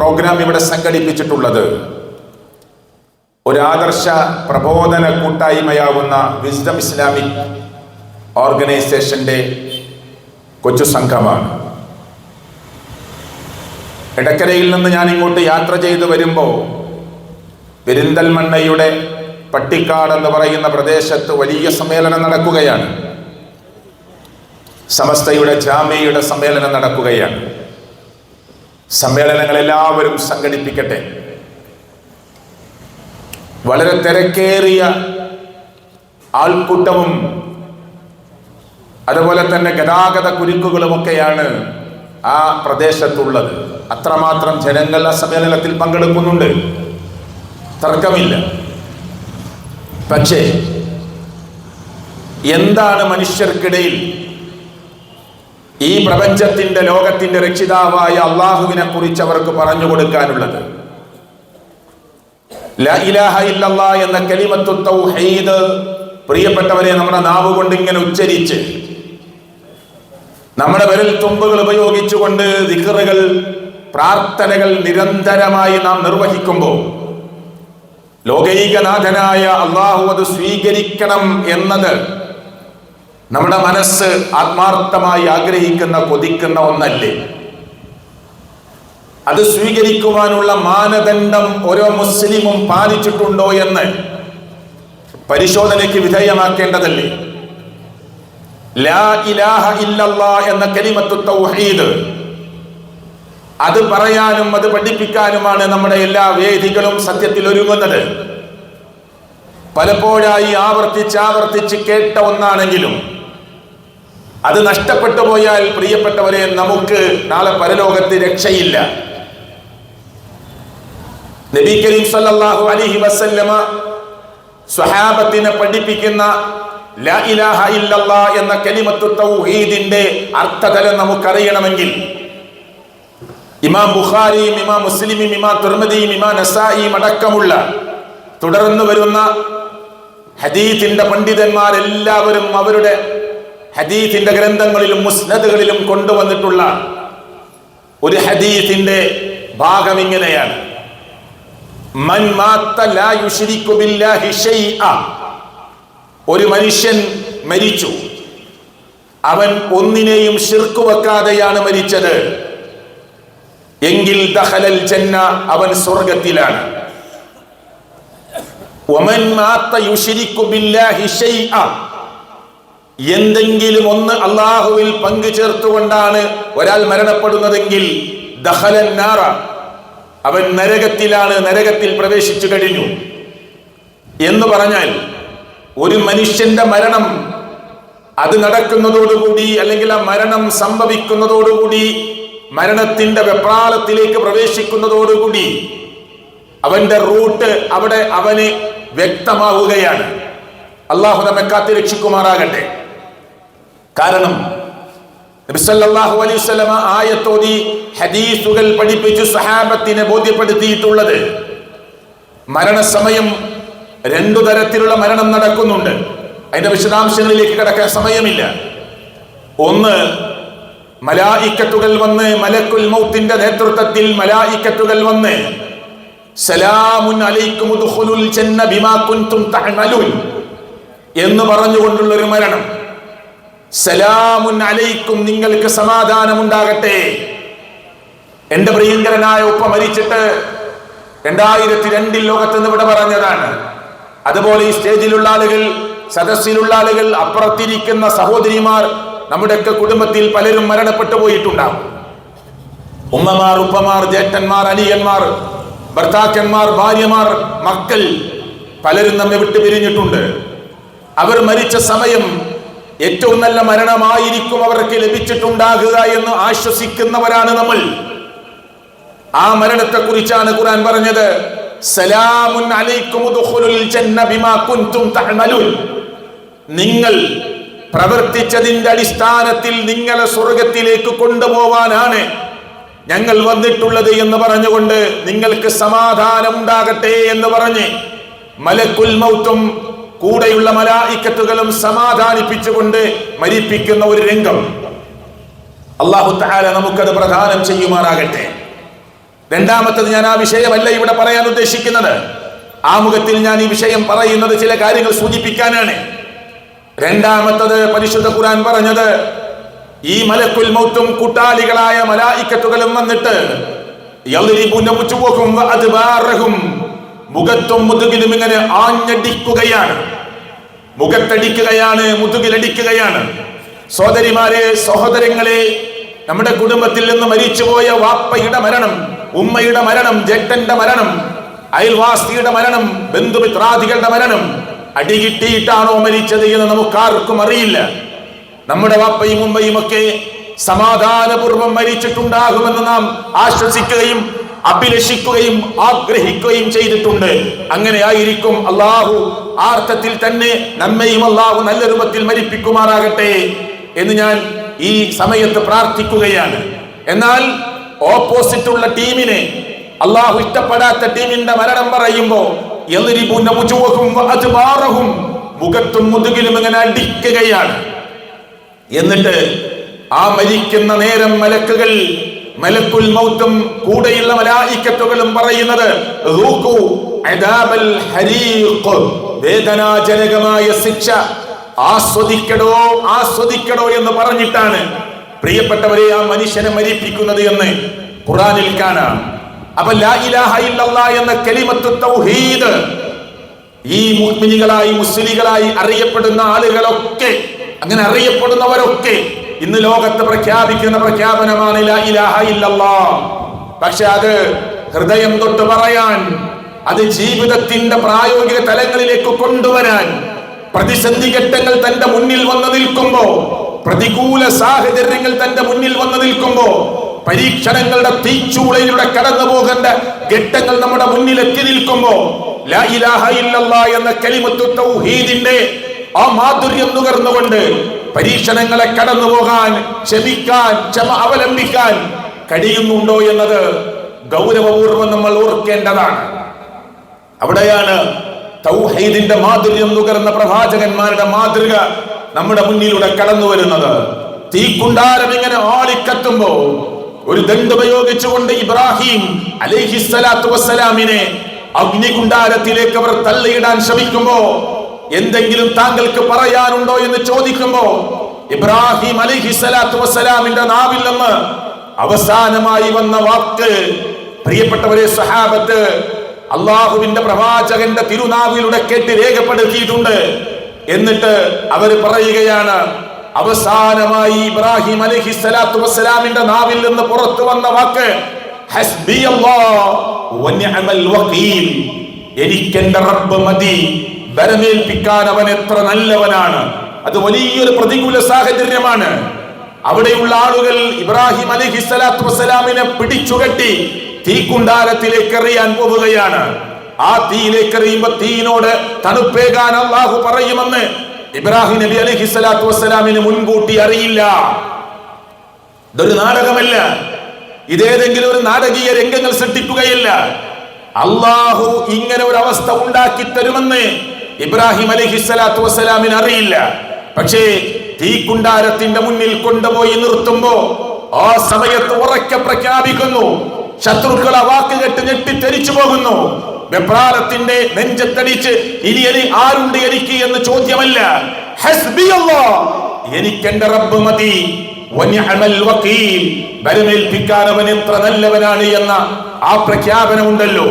Programme ഇവിടെ സംഘടിപ്പിച്ചിട്ടുള്ളത് ഒരു ആദർശ പ്രബോധന കൂട്ടായ്മയാവുന്ന വിസ്ഡം ഇസ്ലാമിക് ഓർഗനൈസേഷന്റെ കൊച്ചു സംഘമാണ്. എടക്കരയിൽ നിന്ന് ഞാൻ ഇങ്ങോട്ട് യാത്ര ചെയ്തു വരുമ്പോൾ പെരിന്തൽമണ്ണയുടെ പട്ടിക്കാട് എന്ന് പറയുന്ന പ്രദേശത്ത് വലിയ സമ്മേളനം നടക്കുകയാണ്. സമസ്തയുടെ ജാമിയയുടെ സമ്മേളനം നടക്കുകയാണ്. സമ്മേളനങ്ങൾ എല്ലാവരും സംഘടിപ്പിക്കട്ടെ. വളരെ തിരക്കേറിയ ആൾക്കൂട്ടവും അതുപോലെ തന്നെ ഗതാഗത കുരുക്കുകളുമൊക്കെയാണ് ആ പ്രദേശത്തുള്ളത്. അത്രമാത്രം ജനങ്ങൾ ആ സമ്മേളനത്തിൽ പങ്കെടുക്കുന്നുണ്ട്, തർക്കമില്ല. പക്ഷേ എന്താണ് മനുഷ്യർക്കിടയിൽ ഈ പ്രപഞ്ചത്തിന്റെ ലോകത്തിന്റെ രക്ഷിതാവായ അള്ളാഹുവിനെ കുറിച്ച് അവർക്ക് പറഞ്ഞു കൊടുക്കാനുള്ളത്? ലാ ഇലാഹ ഇല്ലല്ലാഹ് എന്ന കലിമത്തു തൗഹീദ് പ്രിയപ്പെട്ടവരെ നമ്മുടെ നാവ് കൊണ്ട് ഇങ്ങനെ ഉച്ചരിച്ച് നമ്മുടെ വിരൽ തുമ്പുകൾ ഉപയോഗിച്ചുകൊണ്ട് ദിക്റുകൾ, പ്രാർത്ഥനകൾ നിരന്തരമായി നാം നിർവഹിക്കുമ്പോൾ ലോകൈകനാഥനായ അള്ളാഹു അത് സ്വീകരിക്കണം എന്നത് നമ്മുടെ മനസ്സ് ആത്മാർത്ഥമായി ആഗ്രഹിക്കുന്ന, കൊതിക്കുന്ന ഒന്നല്ലേ? അത് സ്വീകരിക്കുവാനുള്ള മാനദണ്ഡം ഓരോ മുസ്ലിമും പാലിച്ചിട്ടുണ്ടോ എന്ന് പരിശോധനയ്ക്ക് വിധേയമാക്കേണ്ടതല്ലേ? ലാ ഇലാഹ ഇല്ലല്ലാഹ് എന്ന കലിമത്തു തൗഹീദ് അത് പറയാനും അത് പഠിപ്പിക്കാനുമാണ് നമ്മുടെ എല്ലാ വേദികളും സത്യത്തിൽ ഒരുങ്ങുന്നത്. പലപ്പോഴായി ആവർത്തിച്ച് കേട്ട ഒന്നാണെങ്കിലും അത് നഷ്ടപ്പെട്ടു പോയാൽ പ്രിയപ്പെട്ടവരെ നമുക്ക് നാളെ പരലോകത്ത് രക്ഷയില്ല. നബി കരീം സല്ലല്ലാഹു അലൈഹി വസല്ലമ സ്വഹാബത്തിനെ പഠിപ്പിക്കുന്ന ലാ ഇലാഹ ഇല്ലല്ലാഹ് എന്ന കലിമത്തു തൗഹീദിന്റെ അർത്ഥതലം നമുക്കറിയണമെങ്കിൽ ഇമാം ബുഖാരിയും ഇമാം മുസ്ലിമും ഇമാം തുർമിദിയും ഇമാം നസായിയും അടക്കമുള്ള തുടർന്ന് വരുന്ന ഹദീസിന്റെ പണ്ഡിതന്മാരെല്ലാവരും അവരുടെ ഹദീസിന്റെ ഗ്രന്ഥങ്ങളിലും മുസ്നദുകളിലും കൊണ്ടുവന്നിട്ടുള്ള ഒരു ഹദീസിന്റെ ഭാഗം ഇങ്ങനെയാണ്: മൻ മാത്ത ലാ യുശ്രികു ബില്ലാഹി ശൈഅ, ഒരു മനുഷ്യൻ മരിച്ചു, അവൻ ഒന്നിനെയും ശിർക്ക് വെക്കാതെയാണ് മരിച്ചത് എങ്കിൽ ദഖലൽ ജന്ന, അവൻ സ്വർഗ്ഗത്തിലാണ്. വമൻ മാത്ത യുശ്രികു ബില്ലാഹി ശൈഅ, എന്തെങ്കിലും ഒന്ന് അല്ലാഹുവിൽ പങ്കു ചേർത്തുകൊണ്ടാണ് ഒരാൾ മരണപ്പെടുന്നതെങ്കിൽ ദഖലൻ നാറ, അവൻ നരകത്തിലാണ്, നരകത്തിൽ പ്രവേശിച്ചു കഴിഞ്ഞു എന്ന് പറഞ്ഞാൽ ഒരു മനുഷ്യന്റെ മരണം അത് നടക്കുന്നതോടുകൂടി അല്ലെങ്കിൽ ആ മരണം സംഭവിക്കുന്നതോടുകൂടി മരണത്തിന്റെ വെപ്രാളത്തിലേക്ക് പ്രവേശിക്കുന്നതോടുകൂടി അവന്റെ റൂട്ട് അവിടെ അവന് വ്യക്തമാവുകയാണ്. അള്ളാഹു നമ്മെ കാത്തി രക്ഷിക്കുമാറാകട്ടെ. കാരണം നബി സല്ലല്ലാഹു അലൈഹി വസല്ലമ ആയത്തോതി ഹദീസുകൾ പഠിപ്പിച്ചു സ്വഹാബത്തിനെ ബോധ്യപ്പെടുത്തിയിട്ടുള്ളത് മരണസമയം രണ്ടു തരത്തിലുള്ള മരണം നടക്കുന്നുണ്ട്. അതിന്റെ വിശദാംശങ്ങളിലേക്ക് കിടക്കാൻ സമയമില്ല. ഒന്ന്, മലായിക്കത്തുകൾ വന്ന്, മലക്കുൽ മൗത്തിന്റെ നേതൃത്വത്തിൽ മലായിക്കത്തുകൾ വന്ന് സലാമുൻ അലൈക്കും ഉദ്ഖുലുൽ ജന്ന ബിമാ കുൻതും തഅമലൂൻ എന്ന് പറഞ്ഞുകൊണ്ടുള്ള ഒരു മരണം. സലാമുൻ അലൈക്കും, നിങ്ങൾക്ക് സമാധാനമുണ്ടാകട്ടെ. എന്റെ പ്രിയങ്കരനായ ഉപ്പ മരിച്ചിട്ട് 2002 ലോകത്ത് നിന്ന് ഇവിടെ പറഞ്ഞതാണ്. അതുപോലെ ഈ സ്റ്റേജിലുള്ള ആളുകൾ, സദസ്സിലുള്ള ആളുകൾ, അപ്പുറത്തിരിക്കുന്ന സഹോദരിമാർ, നമ്മുടെയൊക്കെ കുടുംബത്തിൽ പലരും മരണപ്പെട്ടു പോയിട്ടുണ്ടാവും. ഉമ്മമാർ, ഉപ്പമാർ, ജ്യേഷ്ഠന്മാർ, അനിയന്മാർ, ഭർത്താക്കന്മാർ, ഭാര്യമാർ, മക്കൾ പലരും നമ്മെ വിട്ടു പിരിഞ്ഞിട്ടുണ്ട്. അവർ മരിച്ച സമയം ഏറ്റവും നല്ല മരണമായിരിക്കും അവർക്ക് ലഭിച്ചിട്ടുണ്ടാകുക എന്ന് ആശ്വസിക്കുന്നവരാണ് നമ്മൾ. ആ മരണത്തെ കുറിച്ചാണ് ഖുർആൻ പറഞ്ഞത്, സലാമുൻ അലൈക്കും ഉദ്ഖുലുൽ ജന്ന ബിമാ കുൻതും തഅമലൂൻ, നിങ്ങൾ പ്രവർത്തിച്ചതിന്റെ അടിസ്ഥാനത്തിൽ നിങ്ങളെ സ്വർഗ്ഗത്തിലേക്ക് കൊണ്ടുപോവാനാണ് ഞങ്ങൾ വന്നിട്ടുള്ളത് എന്ന് പറഞ്ഞുകൊണ്ട് നിങ്ങൾക്ക് സമാധാനം ഉണ്ടാകട്ടെ എന്ന് പറഞ്ഞ് മലക്കുൽ മൗത്തും കൂടെയുള്ള മലായിക്കത്തുകളും സമാധാനിപ്പിച്ചുകൊണ്ട് മരിപ്പിക്കുന്ന ഒരു രംഗം. അല്ലാഹു തആല നമുക്കത് പ്രദാനം ചെയ്യുമാറാകട്ടെ. രണ്ടാമത്തത്, ഞാൻ ആ വിഷയമല്ല ഇവിടെ പറയാൻ ഉദ്ദേശിക്കുന്നത്. ആമുഖത്തിൽ ഞാൻ ഈ വിഷയം പറയുന്നത് ചില കാര്യങ്ങൾ സൂചിപ്പിക്കാനാണ്. രണ്ടാമത്തത്, പരിശുദ്ധ ഖുർആൻ പറഞ്ഞത് ഈ മലക്കുൽ മൗത്തും കൂട്ടാളികളായ മലായിക്കത്തുകളും വന്നിട്ട് മുഖത്തും മുതുകിലും ഇങ്ങനെ ആഞ്ഞടിക്കുകയാണ്, മുഖത്തടിക്കുകയാണ്, മുതുകിലടിക്കുകയാണ്. സഹോദരിമാരെ, സഹോദരങ്ങളെ, നമ്മുടെ കുടുംബത്തിൽ നിന്ന് മരിച്ചുപോയ വാപ്പയുടെ മരണം, ഉമ്മയുടെ മരണം, ജേട്ടന്റെ മരണം, അയൽവാസിയുടെ മരണം, ബന്ധുമിത്രാദികളുടെ മരണം അടികിട്ടിയിട്ടാണോ മരിച്ചത് എന്ന് നമുക്കാർക്കും അറിയില്ല. നമ്മുടെ വാപ്പയും ഉമ്മയും ഒക്കെ സമാധാനപൂർവ്വം മരിച്ചിട്ടുണ്ടാകുമെന്ന് നാം ആശ്വസിക്കുകയും അഭിലഷിക്കുകയും ആഗ്രഹിക്കുകയും ചെയ്തിട്ടുണ്ട്. അങ്ങനെ ആയിരിക്കും. അള്ളാഹു ആ അർത്ഥത്തിൽ തന്നെ നമ്മയും അള്ളാഹു നല്ല രൂപത്തിൽ മരിപ്പിക്കുമാറാകട്ടെ എന്ന് ഞാൻ ഈ സമയത്ത് പ്രാർത്ഥിക്കുകയാണ്. എന്നാൽ ഓപ്പോസിറ്റുള്ള ടീമിനെ, അള്ളാഹു ഇഷ്ടപ്പെടാത്ത ടീമിന്റെ മരണം പറയുമ്പോ മുഖത്തും മുതുകിലും ഇങ്ങനെ അടിക്കുകയാണ്. എന്നിട്ട് ആ മരിക്കുന്ന നേരം മലക്കുകൾ, മലക്കുൽ മൗത്തും കൂടെയുള്ള മലായിക്കത്തുകളും പറയുന്നത് വേദനാജനകമായ ശിക്ഷ ആസ്വദിക്കടോ, ആസ്വദിക്കടോ എന്ന് പറഞ്ഞിട്ടാണ് പ്രിയപ്പെട്ടവരെ ആ മനുഷ്യനെ മരിപ്പിക്കുന്നത് എന്ന് ഖുർആനിൽ കാണാം. അപ്പൊ ലാ ഇലാഹ ഇല്ലല്ലാഹ് എന്ന കലിമത്തു തൗഹീദ് ഈ മുഅ്മിനീകളായി മുസ്ലിങ്ങളായി അറിയപ്പെടുന്ന ആളുകളൊക്കെ, അങ്ങനെ അറിയപ്പെടുന്നവരൊക്കെ ഇന്ന് ലോകത്ത് പ്രഖ്യാപിക്കുന്ന പ്രഖ്യാപനമാണ് ലാ ഇലാഹ ഇല്ലല്ലാഹ്. പക്ഷെ അത് ഹൃദയം തൊട്ട് പറയാൻ, അത് ജീവിതത്തിന്റെ പ്രായോഗിക തലങ്ങളിലേക്ക് കൊണ്ടുവരാൻ, പ്രതിസന്ധി ഘട്ടങ്ങൾ തന്റെ മുന്നിൽ വന്നു നിൽക്കുമ്പോ, പ്രതികൂല സാഹചര്യങ്ങൾ തന്റെ മുന്നിൽ വന്നു നിൽക്കുമ്പോ, പരീക്ഷണങ്ങളുടെ തീച്ചൂളയിലൂടെ കടന്നു പോകേണ്ട ഘട്ടങ്ങൾ നമ്മുടെ മുന്നിൽ എത്തി നിൽക്കുമ്പോ ലാ ഇലാഹ ഇല്ലല്ലാഹ് എന്ന കലിമത്തു തൗഹീദിന്റെ ആ മാധുര്യം നുകർന്നുകൊണ്ട് പരീക്ഷണങ്ങളെ കടന്നു പോകാൻ, ക്ഷമിക്കാൻ, ക്ഷമ അവലംബിക്കാൻ കഴിയുന്നുണ്ടോ എന്നത് ഗൗരവപൂർവ്വം നമ്മൾ ഓർക്കേണ്ടതാണ്. അവിടെയാണ് തൗഹീദിന്റെ മാധുര്യം നുകർന്ന പ്രവാചകന്മാരുടെ മാതൃക നമ്മുടെ മുന്നിലൂടെ കടന്നു വരുന്നത്. തീക്കുണ്ടാരം ഇങ്ങനെ ആളിക്കത്തുമ്പോ ഒരു ദണ്ടുപയോഗിച്ചുകൊണ്ട് ഇബ്രാഹിം അലൈഹിസ്സലാത്തു വസ്സലാമിനെ അഗ്നികുണ്ടാരത്തിലേക്ക് അവർ തള്ളിയിടാൻ ശ്രമിക്കുമ്പോ, എന്തെങ്കിലും താങ്കൾക്ക് പറയാനുണ്ടോ എന്ന് ചോദിക്കുമ്പോ ഇബ്രാഹിം അലൈഹിസ്സലാത്തു വസ്സലാമിന്റെ നാവിൽ നിന്ന് അവസാനമായി വന്ന വാക്ക്, പ്രിയപ്പെട്ടവരെ സഹാബത്ത്, അള്ളാഹുവിന്റെ പ്രവാചകന്റെ തിരുനാവിലൂടെ കേട്ട് രേഖപ്പെടുത്തിയിട്ടുണ്ട്. എന്നിട്ട് അവർ പറയുകയാണ്, അവസാനമായി ഇബ്രാഹിം അലൈഹിസ്സലാത്തു വസ്സലാമിന്റെ നാവിൽ നിന്ന് പുറത്തു വന്ന വാക്ക് ഹസ്ബിയല്ലാഹു വനിഅമൽ വകീൽ, എനിക്കെന്റെ റബ്ബ് മതി, ബരമേൽപ്പിക്കാൻ അവൻ എത്ര നല്ലവനാണ്. അത് വലിയൊരു പ്രതികൂല സാഹചര്യമാണ്. അവിടെയുള്ള ആളുകൾ ഇബ്രാഹിം അലൈഹിസ്സലാത്തു വസ്സലാമിനെ പിടിച്ചുകെട്ടി തീക്കുണ്ടാരത്തിലേക്ക് എറിയാൻ പോവുകയാണ്. ആ തീയിലേക്ക് എറിയുമ്പോ തീയിനോട് തണുപ്പേകാൻ അല്ലാഹു പറയുമെന്ന് ഇബ്രാഹിം നബി അലൈഹിസ്സലാത്തു വസ്സലാമിന് മുൻകൂട്ടി അറിയില്ല. ഇതൊരു നാടകമല്ല, ഇതേതെങ്കിലും ഒരു നാടകീയ രംഗങ്ങൾ സൃഷ്ടിക്കുകയല്ല. അല്ലാഹു ഇങ്ങനെ ഒരു അവസ്ഥ ഉണ്ടാക്കി തരുമെന്ന് ഇബ്രാഹിം അലൈഹിസ്സലാത്തു വസ്സലാമിന് അറിയില്ല. പക്ഷേ തീക്കുണ്ടാരത്തിന്റെ മുന്നിൽ കൊണ്ടുപോയി നിർത്തുമ്പോ ആ സമയത്ത് ഉറക്കെ പ്രഖ്യാപിക്കുന്നു, ശത്രുക്കൾ ആ വാക്ക് കേട്ട് ഞെട്ടിത്തെരിച്ചു പോകുന്നു. വെപ്രാളത്തിന്റെ നെഞ്ചത്തടിച്ച് ഇനി ആരുണ്ട് എനിക്ക് എന്ന് ചോദ്യമല്ല, ഹസ്ബിയല്ലാഹ്, എനിക്കെന്റെ റബ്ബ് മതി, വനിഅമൽ വകീൽ, ബരമേൽപ്പിക്കാൻ അവൻ എത്ര നല്ലവനാണ് എന്ന ആ പ്രഖ്യാപനമുണ്ടല്ലോ,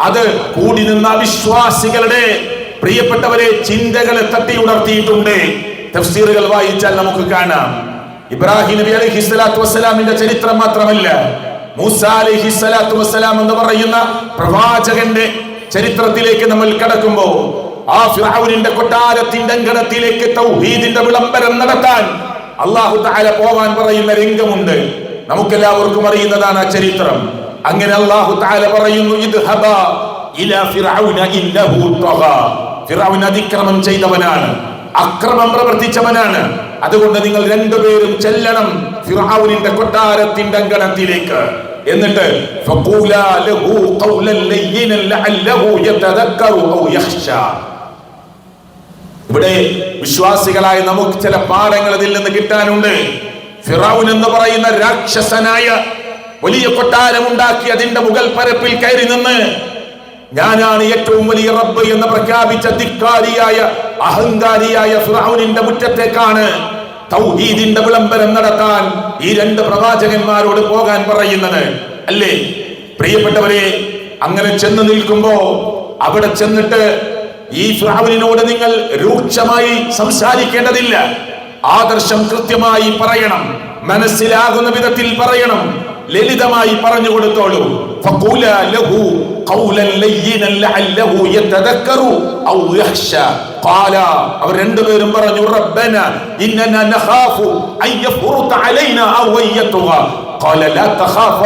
അത് കൂടി നിന്ന വിശ്വാസികളുടെ പ്രിയപ്പെട്ടവരെ ചിന്തകളെ തട്ടി ഉണർത്തിയിട്ടുണ്ട്. തഫ്സീറുകൾ വായിച്ചാൽ നമുക്ക് കാണാം. ഇബ്രാഹിം നബി അലൈഹിസ്സലാത്തു വസ്സലാമിന്റെ ചരിത്രം മാത്രമല്ല, മൂസ അലൈഹിസ്സലാത്തു വസ്സലാം എന്ന് പറയുന്ന പ്രവാചകന്റെ ചരിത്രത്തിലേക്ക് നമ്മൾ കടക്കുമ്പോ ആ ഫിർഔനിന്റെ കൊട്ടാരത്തിന്റെ അങ്കണത്തിലേക്ക് തൗഹീദിന്റെ വിളംബരം നടത്താൻ അല്ലാഹു തആല പോവാൻ പറയുന്ന രംഗമുണ്ട്. നമുക്കെല്ലാവർക്കും അറിയുന്നതാണ് ആ ചരിത്രം. അങ്ങനെ അല്ലാഹു തആല പറയുന്നു, ഇദ്ഹബാ ഇലാ ഫിർഔന ഇന്നഹു തഗാ, ഫിർഔൻ അതിക്രമം ചെയ്തവനാണ്, അക്രമം പ്രവർത്തിച്ചവനാണ്, അതുകൊണ്ട് നിങ്ങൾ രണ്ടുപേരും ചെല്ലണം ഫിർഔനിന്റെ കൊട്ടാരത്തിന്റെ അങ്കണത്തിലേക്ക്. എന്നിട്ട് ഫഖൂലാ ലഹു ഖൗലൻ ലയ്യിനൻ ലഅല്ലഹു യതദക്കറു ഔ യഖ്ശാ. ഇവിടെ വിശ്വാസികളായ നമുക്ക് ചില പാഠങ്ങൾ ഇതിൽ നിന്ന് കിട്ടാനുണ്ട്. ഫിറഔൻ എന്ന് പറയുന്ന രാക്ഷസനായ വലിയ കൊട്ടാരം ഉണ്ടാക്കി അതിന്റെ മുകൾ പരപ്പിൽ കയറി നിന്ന് ഞാനാണ് ഏറ്റവും വലിയ റബ്ബ് എന്ന് പ്രഖ്യാപിച്ച ധിക്കാരിയായ അഹങ്കാരിയായ ഫിർഔനിന്റെ മുറ്റത്തേക്കാണ് തൗഹീദിന്റെ വിളംബരം നടത്താൻ ഈ രണ്ട് പ്രവാചകന്മാരോട് പോകാൻ പറയുന്നത് അല്ലേ പ്രിയപ്പെട്ടവരെ? അങ്ങനെ ചെന്ന് നിൽക്കുമ്പോ അവിടെ ചെന്നിട്ട് ഈ ഫിർഔനിനോട് നിങ്ങൾ രൂക്ഷമായി സംസാരിക്കേണ്ടതില്ല. ആദർശം കൃത്യമായി പറയണം, മനസ്സിലാകുന്ന വിധത്തിൽ പറയണം, ലളിതമായി പറഞ്ഞു കൊടുത്തോളൂ. ഫഖൂല ലഹു ഖൗലൻ ലയ്യിനൻ ലഅല്ലഹു യതദക്കറു ഔ യഖ്ശ. ഖാല അവർ രണ്ടുപേരും പറഞ്ഞു റബ്ബന ഇന്നനാ നഖാഫു അൻ യഫ്റുത അലൈനാ ഔ യത്ഗ. ഖാല ലാ തഖാഫ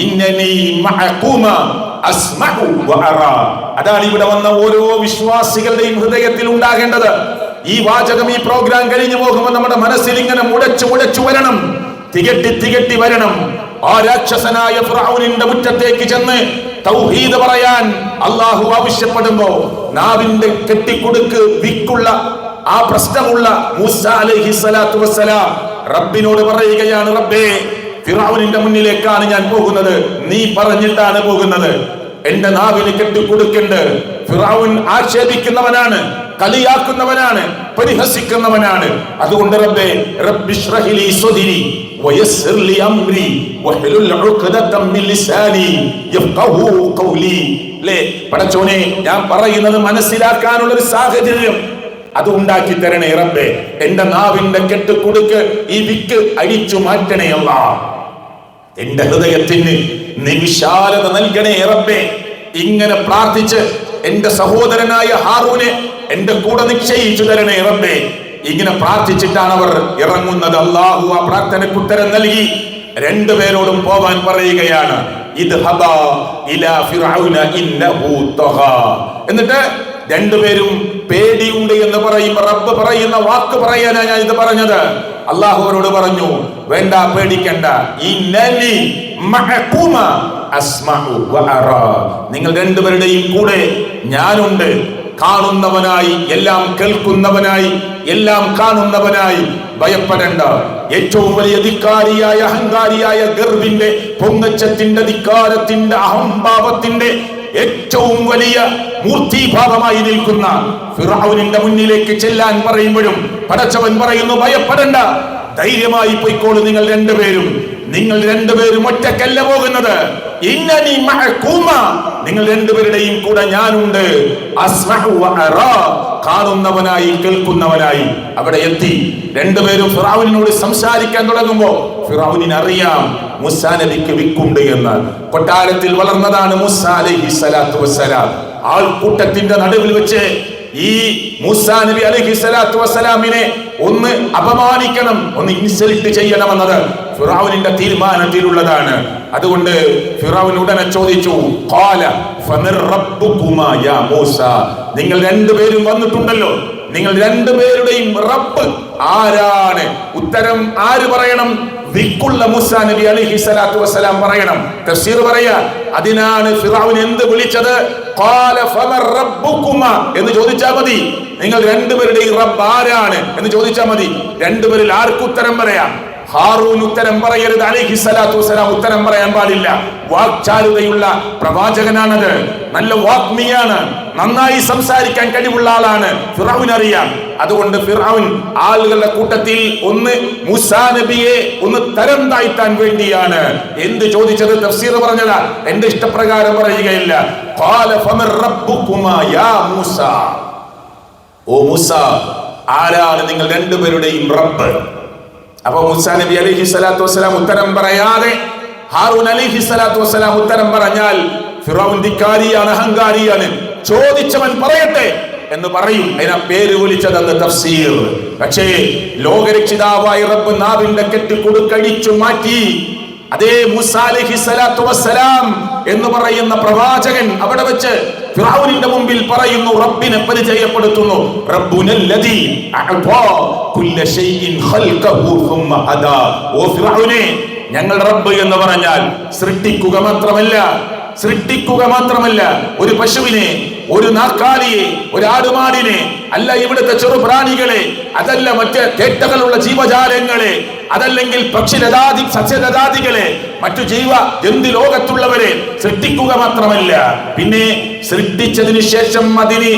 ഇന്നനി മഅകുമാ അസ്മഉ വഅറാ. അതാണ് ഇവിടെ വന്ന ഓരോ വിശ്വാസികളുടെയും ഹൃദയത്തിൽ ഉണ്ടാകേണ്ടത്. ഈ വാചകം ഈ പ്രോഗ്രാം കഴിഞ്ഞു പോകുമ്പോൾ നമ്മുടെ മനസ്സിൽ ഇങ്ങനെ മുടച്ചു വരണം, തികട്ടി വരണം. ആ രാക്ഷസനായ ഫിർഔനിന്റെ മുറ്റത്തേക്ക് ചെന്ന് തൗഹീദ് പറയാൻ അല്ലാഹു ആവശ്യപ്പെടുമ്പോ നാവിന്റെ കെട്ടിക്കുടുക്ക് വിക്കുള്ള ആ പ്രശ്നമുള്ള മൂസ അലൈഹിസ്സലാത്തു വസ്സലാം റബ്ബിനോട് പറയുകയാണ്, റബ്ബേ ഫിർഔനിന്റെ മുന്നിലേക്കാണ് ഞാൻ പോകുന്നത്, നീ പറഞ്ഞിട്ടാണ് പോകുന്നത്, എന്റെ നാവിന് കെട്ടിക്കൊടുക്കണ്ട്. ഫിർഔൻ ആക്ഷേപിക്കുന്നവനാണ്, കളിയാക്കുന്നവനാണ്, പരിഹസിക്കുന്നവനാണ്. അതുകൊണ്ട് റബ്ബേ റബ്ബിശ്റഹ് ലി സദ്രി വയസ്സിർ ലി അംരി വഹ്ലുൽ ഉഖ്ദതം മിൻ ലിസാനി യഫ്ഖഹു ഖൗലി. ലേ പടച്ചോനെ, ഞാൻ പറയുന്നത് മനസ്സിലാക്കാനുള്ള ഒരു സാഹചര്യം അത് ഉണ്ടാക്കി തരണേ റബ്ബേ. എന്റെ നാവിന്റെ കെട്ടുകുടുക്ക് ഈ വിക്ക് അഴിച്ചു മാറ്റണേ അല്ലാഹ്. എന്റെ ഹൃദയത്തിന് നീ വിശാലത നൽകണേ റബ്ബേ. ഇങ്ങനെ പ്രാർത്ഥിച്ച് എന്റെ സഹോദരനായ ഹാറൂനെ എന്റെ കൂടെ നിശ്ചയിച്ചു തരണേ റബ്ബേ. ഇങ്ങനെ പ്രാർത്ഥിച്ചിട്ടാണ് അവർ ഇറങ്ങുന്നത്. അല്ലാഹു ആ പ്രാർത്ഥനയ്ക്ക് ഉത്തരം നൽകി. രണ്ടുപേരോടും പോവാൻ പറയുകയാണ്, ഇദ്ഹബാ ഇലാ ഫിർഔന ഇന്നഹു തഗാ. എന്നിട്ട് രണ്ടുപേരും പേടിയുണ്ട് എന്ന് പറയുമ്പോൾ റബ്ബ് പറയുന്ന വാക്ക് പറയാനാ ഞാൻ ഇത് പറഞ്ഞത്. അല്ലാഹു അവരോട് പറഞ്ഞു, വേണ്ട, പേടിക്കണ്ട, ഇന്നനി മഅകുമ അസ്മഉ വഅറാ. നിങ്ങൾ രണ്ടുപേരുടെയും കൂടെ ഞാനുണ്ട്, കാണുന്നവനായി, എല്ലാം കേൾക്കുന്നവനായി, എല്ലാം കാണുന്നവനായി. ഭയപ്പെടേണ്ട. ഏറ്റവും വലിയ ധിക്കാരിയായ അഹങ്കാരിയായ ഗർവിന്റെ, പൊങ്ങച്ചത്തിന്റെ, ധിക്കാരത്തിന്റെ, അഹംഭാവത്തിന്റെ ഏറ്റവും വലിയ മൂർത്തിഭാവമായി നിൽക്കുന്ന ഫിർഔനിന്റെ മുന്നിലേക്ക് ചെല്ലാൻ പറയുമ്പോഴും പടച്ചവൻ പറയുന്നു, ഭയപ്പെടണ്ട, ധൈര്യമായി പോയിക്കോളൂ. നിങ്ങൾ രണ്ടുപേരും ഒറ്റക്കല്ല പോകുന്നത്. ഇന്നനി മഅകുമ, നിങ്ങൾ രണ്ടുപേരുടെയും കൂടെ ഞാനുണ്ട്. അസ്മഉ വഅറാ, കാണുന്നവനായി, കേൾക്കുന്നവനായി. അവിടെ എത്തി രണ്ടുപേരും ഫിർഔനിനോട് സംസാരിക്കാൻ തുടങ്ങുമ്പോ ഫിർഔനിന് അറിയാം മൂസാ നബിക്ക് വിക്കുണ്ട് എന്ന്. കൊട്ടാരത്തിൽ വളർന്നതാണ് മൂസാ അലൈഹിസ്സലാത്തു വസ്സലാം. ആൾക്കൂട്ടത്തിന്റെ നടുവിൽ വെച്ച് ഈ മൂസാ നബി അലൈഹിസ്സലാത്തു വസ്സലാമിനെ ഒന്ന് അപമാനിക്കണം, ഒന്ന് ഇൻസൾട്ട് ചെയ്യണമെന്നത് ഫിർഔനിന്റെ തീരുമാനത്തിലുള്ളതാണ്. അതുകൊണ്ട് ഫിർഔൻ ഉടനെ ചോദിച്ചു, ഖാല ഫമർ റബ്ബുകുമാ യാ മൂസ. നിങ്ങൾ രണ്ടുപേരും വന്നിട്ടുണ്ടല്ലോ, നിങ്ങൾ രണ്ടുപേരുടെയും റബ്ബ് ആരാണ്? ഉത്തരം ആര് പറയണം? വിക്കുള്ള മൂസാ നബി അലൈഹിസ്സലാത്തു വസ്സലാം പറയണം. തഫ്സീർ പറയാ, അതിനാണ് ഫിർഔൻ എന്ത് വിളിച്ചത്? ഖാല ഫമർ റബ്ബുകുമാ എന്ന് ചോദിച്ചാൽ മതി. നിങ്ങൾ രണ്ടുപേരുടെയും റബ്ബ് ആരാണ് എന്ന് ചോദിച്ചാൽ മതി. രണ്ടുപേരിൽ ആർക്ക് ഉത്തരം പറയാം? ഹാറൂൻ ഉത്തരം പറയരുത്, അലൈഹിസ്സലാത്തു വസ്സലാം ഉത്തരം പറയാൻ പാടില്ല. വാക്ചാരുതയുള്ള പ്രവാചകനാണത്, നല്ല വാഗ്മിയാണ്, നന്നായി സംസാരിക്കാൻ കഴിവുള്ള ആളാണ്. ഫിർഔൻ അറിയാം. അതുകൊണ്ട് ഫിർഔൻ ആളുകളുടെ കൂട്ടത്തിൽ ഒന്ന് മൂസാ നബിയെ ഒന്ന് തരം താഴ്ത്താൻ വേണ്ടിയാണ് എന്ത് ചോദിച്ചത്? തഫ്സീർ പറഞ്ഞതാ, എന്റെ ഇഷ്ടപ്രകാരം പറയുകയില്ല. ഖാല ഫമർ റബ്ബുകുമാ യാ മൂസ. ഓ മൂസ, ആരാണ് നിങ്ങൾ രണ്ടുപേരുടെയും റബ്ബ്? അപ്പൊ മൂസാ നബി അലൈഹിസ്സലാത്തു വസ്സലാം ഉത്തരം പറയാതെ ഹാറൂൻ അലൈഹിസ്സലാത്തു വസ്സലാം ഉത്തരം പറഞ്ഞാൽ ഫിർഔൻ ധിക്കാരിയാണ്, അഹങ്കാരിയാണ്, ചോദിച്ചവൻ പറയട്ടെ എന്ന് പറയും. അതിനാ പേര് വിളിച്ചതെന്ന് തഫ്സീർ. പക്ഷേ ലോകരക്ഷിതാവായ റബ്ബ് നാവിന്റെ കെട്ടിക്കുടുക്കഴിച്ചു മാറ്റി. അതേ മൂസാ അലൈഹിസ്സലാത്തു വസ്സലാം എന്ന് പറയുന്ന പ്രവാചകൻ അവിടെ വെച്ച് ഫിർഔനിന്റെ മുമ്പിൽ പറയുന്നു, റബ്ബിനെ പരിചയപ്പെടുത്തുന്നു. റബ്ബുനല്ലദീ അഅതാ കുല്ല ശൈഇൻ ഖൽഖഹു സുമ്മ ഹദാ. ഓ ഫിർഔനേ, ഞങ്ങൾ റബ്ബ് എന്ന് പറഞ്ഞാൽ സൃഷ്ടിക്കുക മാത്രമല്ല, ഒരു പശുവിനെ ഒരു നാക്കാലിയെ, ഒരു ആടുമാടിനെ, അല്ല ഇവിടുത്തെ ചെറുപ്രാണികളെ, അതല്ല മറ്റ് തേട്ടകളുള്ള ജീവജാലങ്ങളെ, അതല്ലെങ്കിൽ പക്ഷിലതാദി സസ്യലതാദികളെ, മറ്റു ജന്തു ലോകത്തുള്ളവരെ സൃഷ്ടിക്കുക മാത്രമല്ല, പിന്നെ സൃഷ്ടിച്ചതിന് ശേഷം അതിന്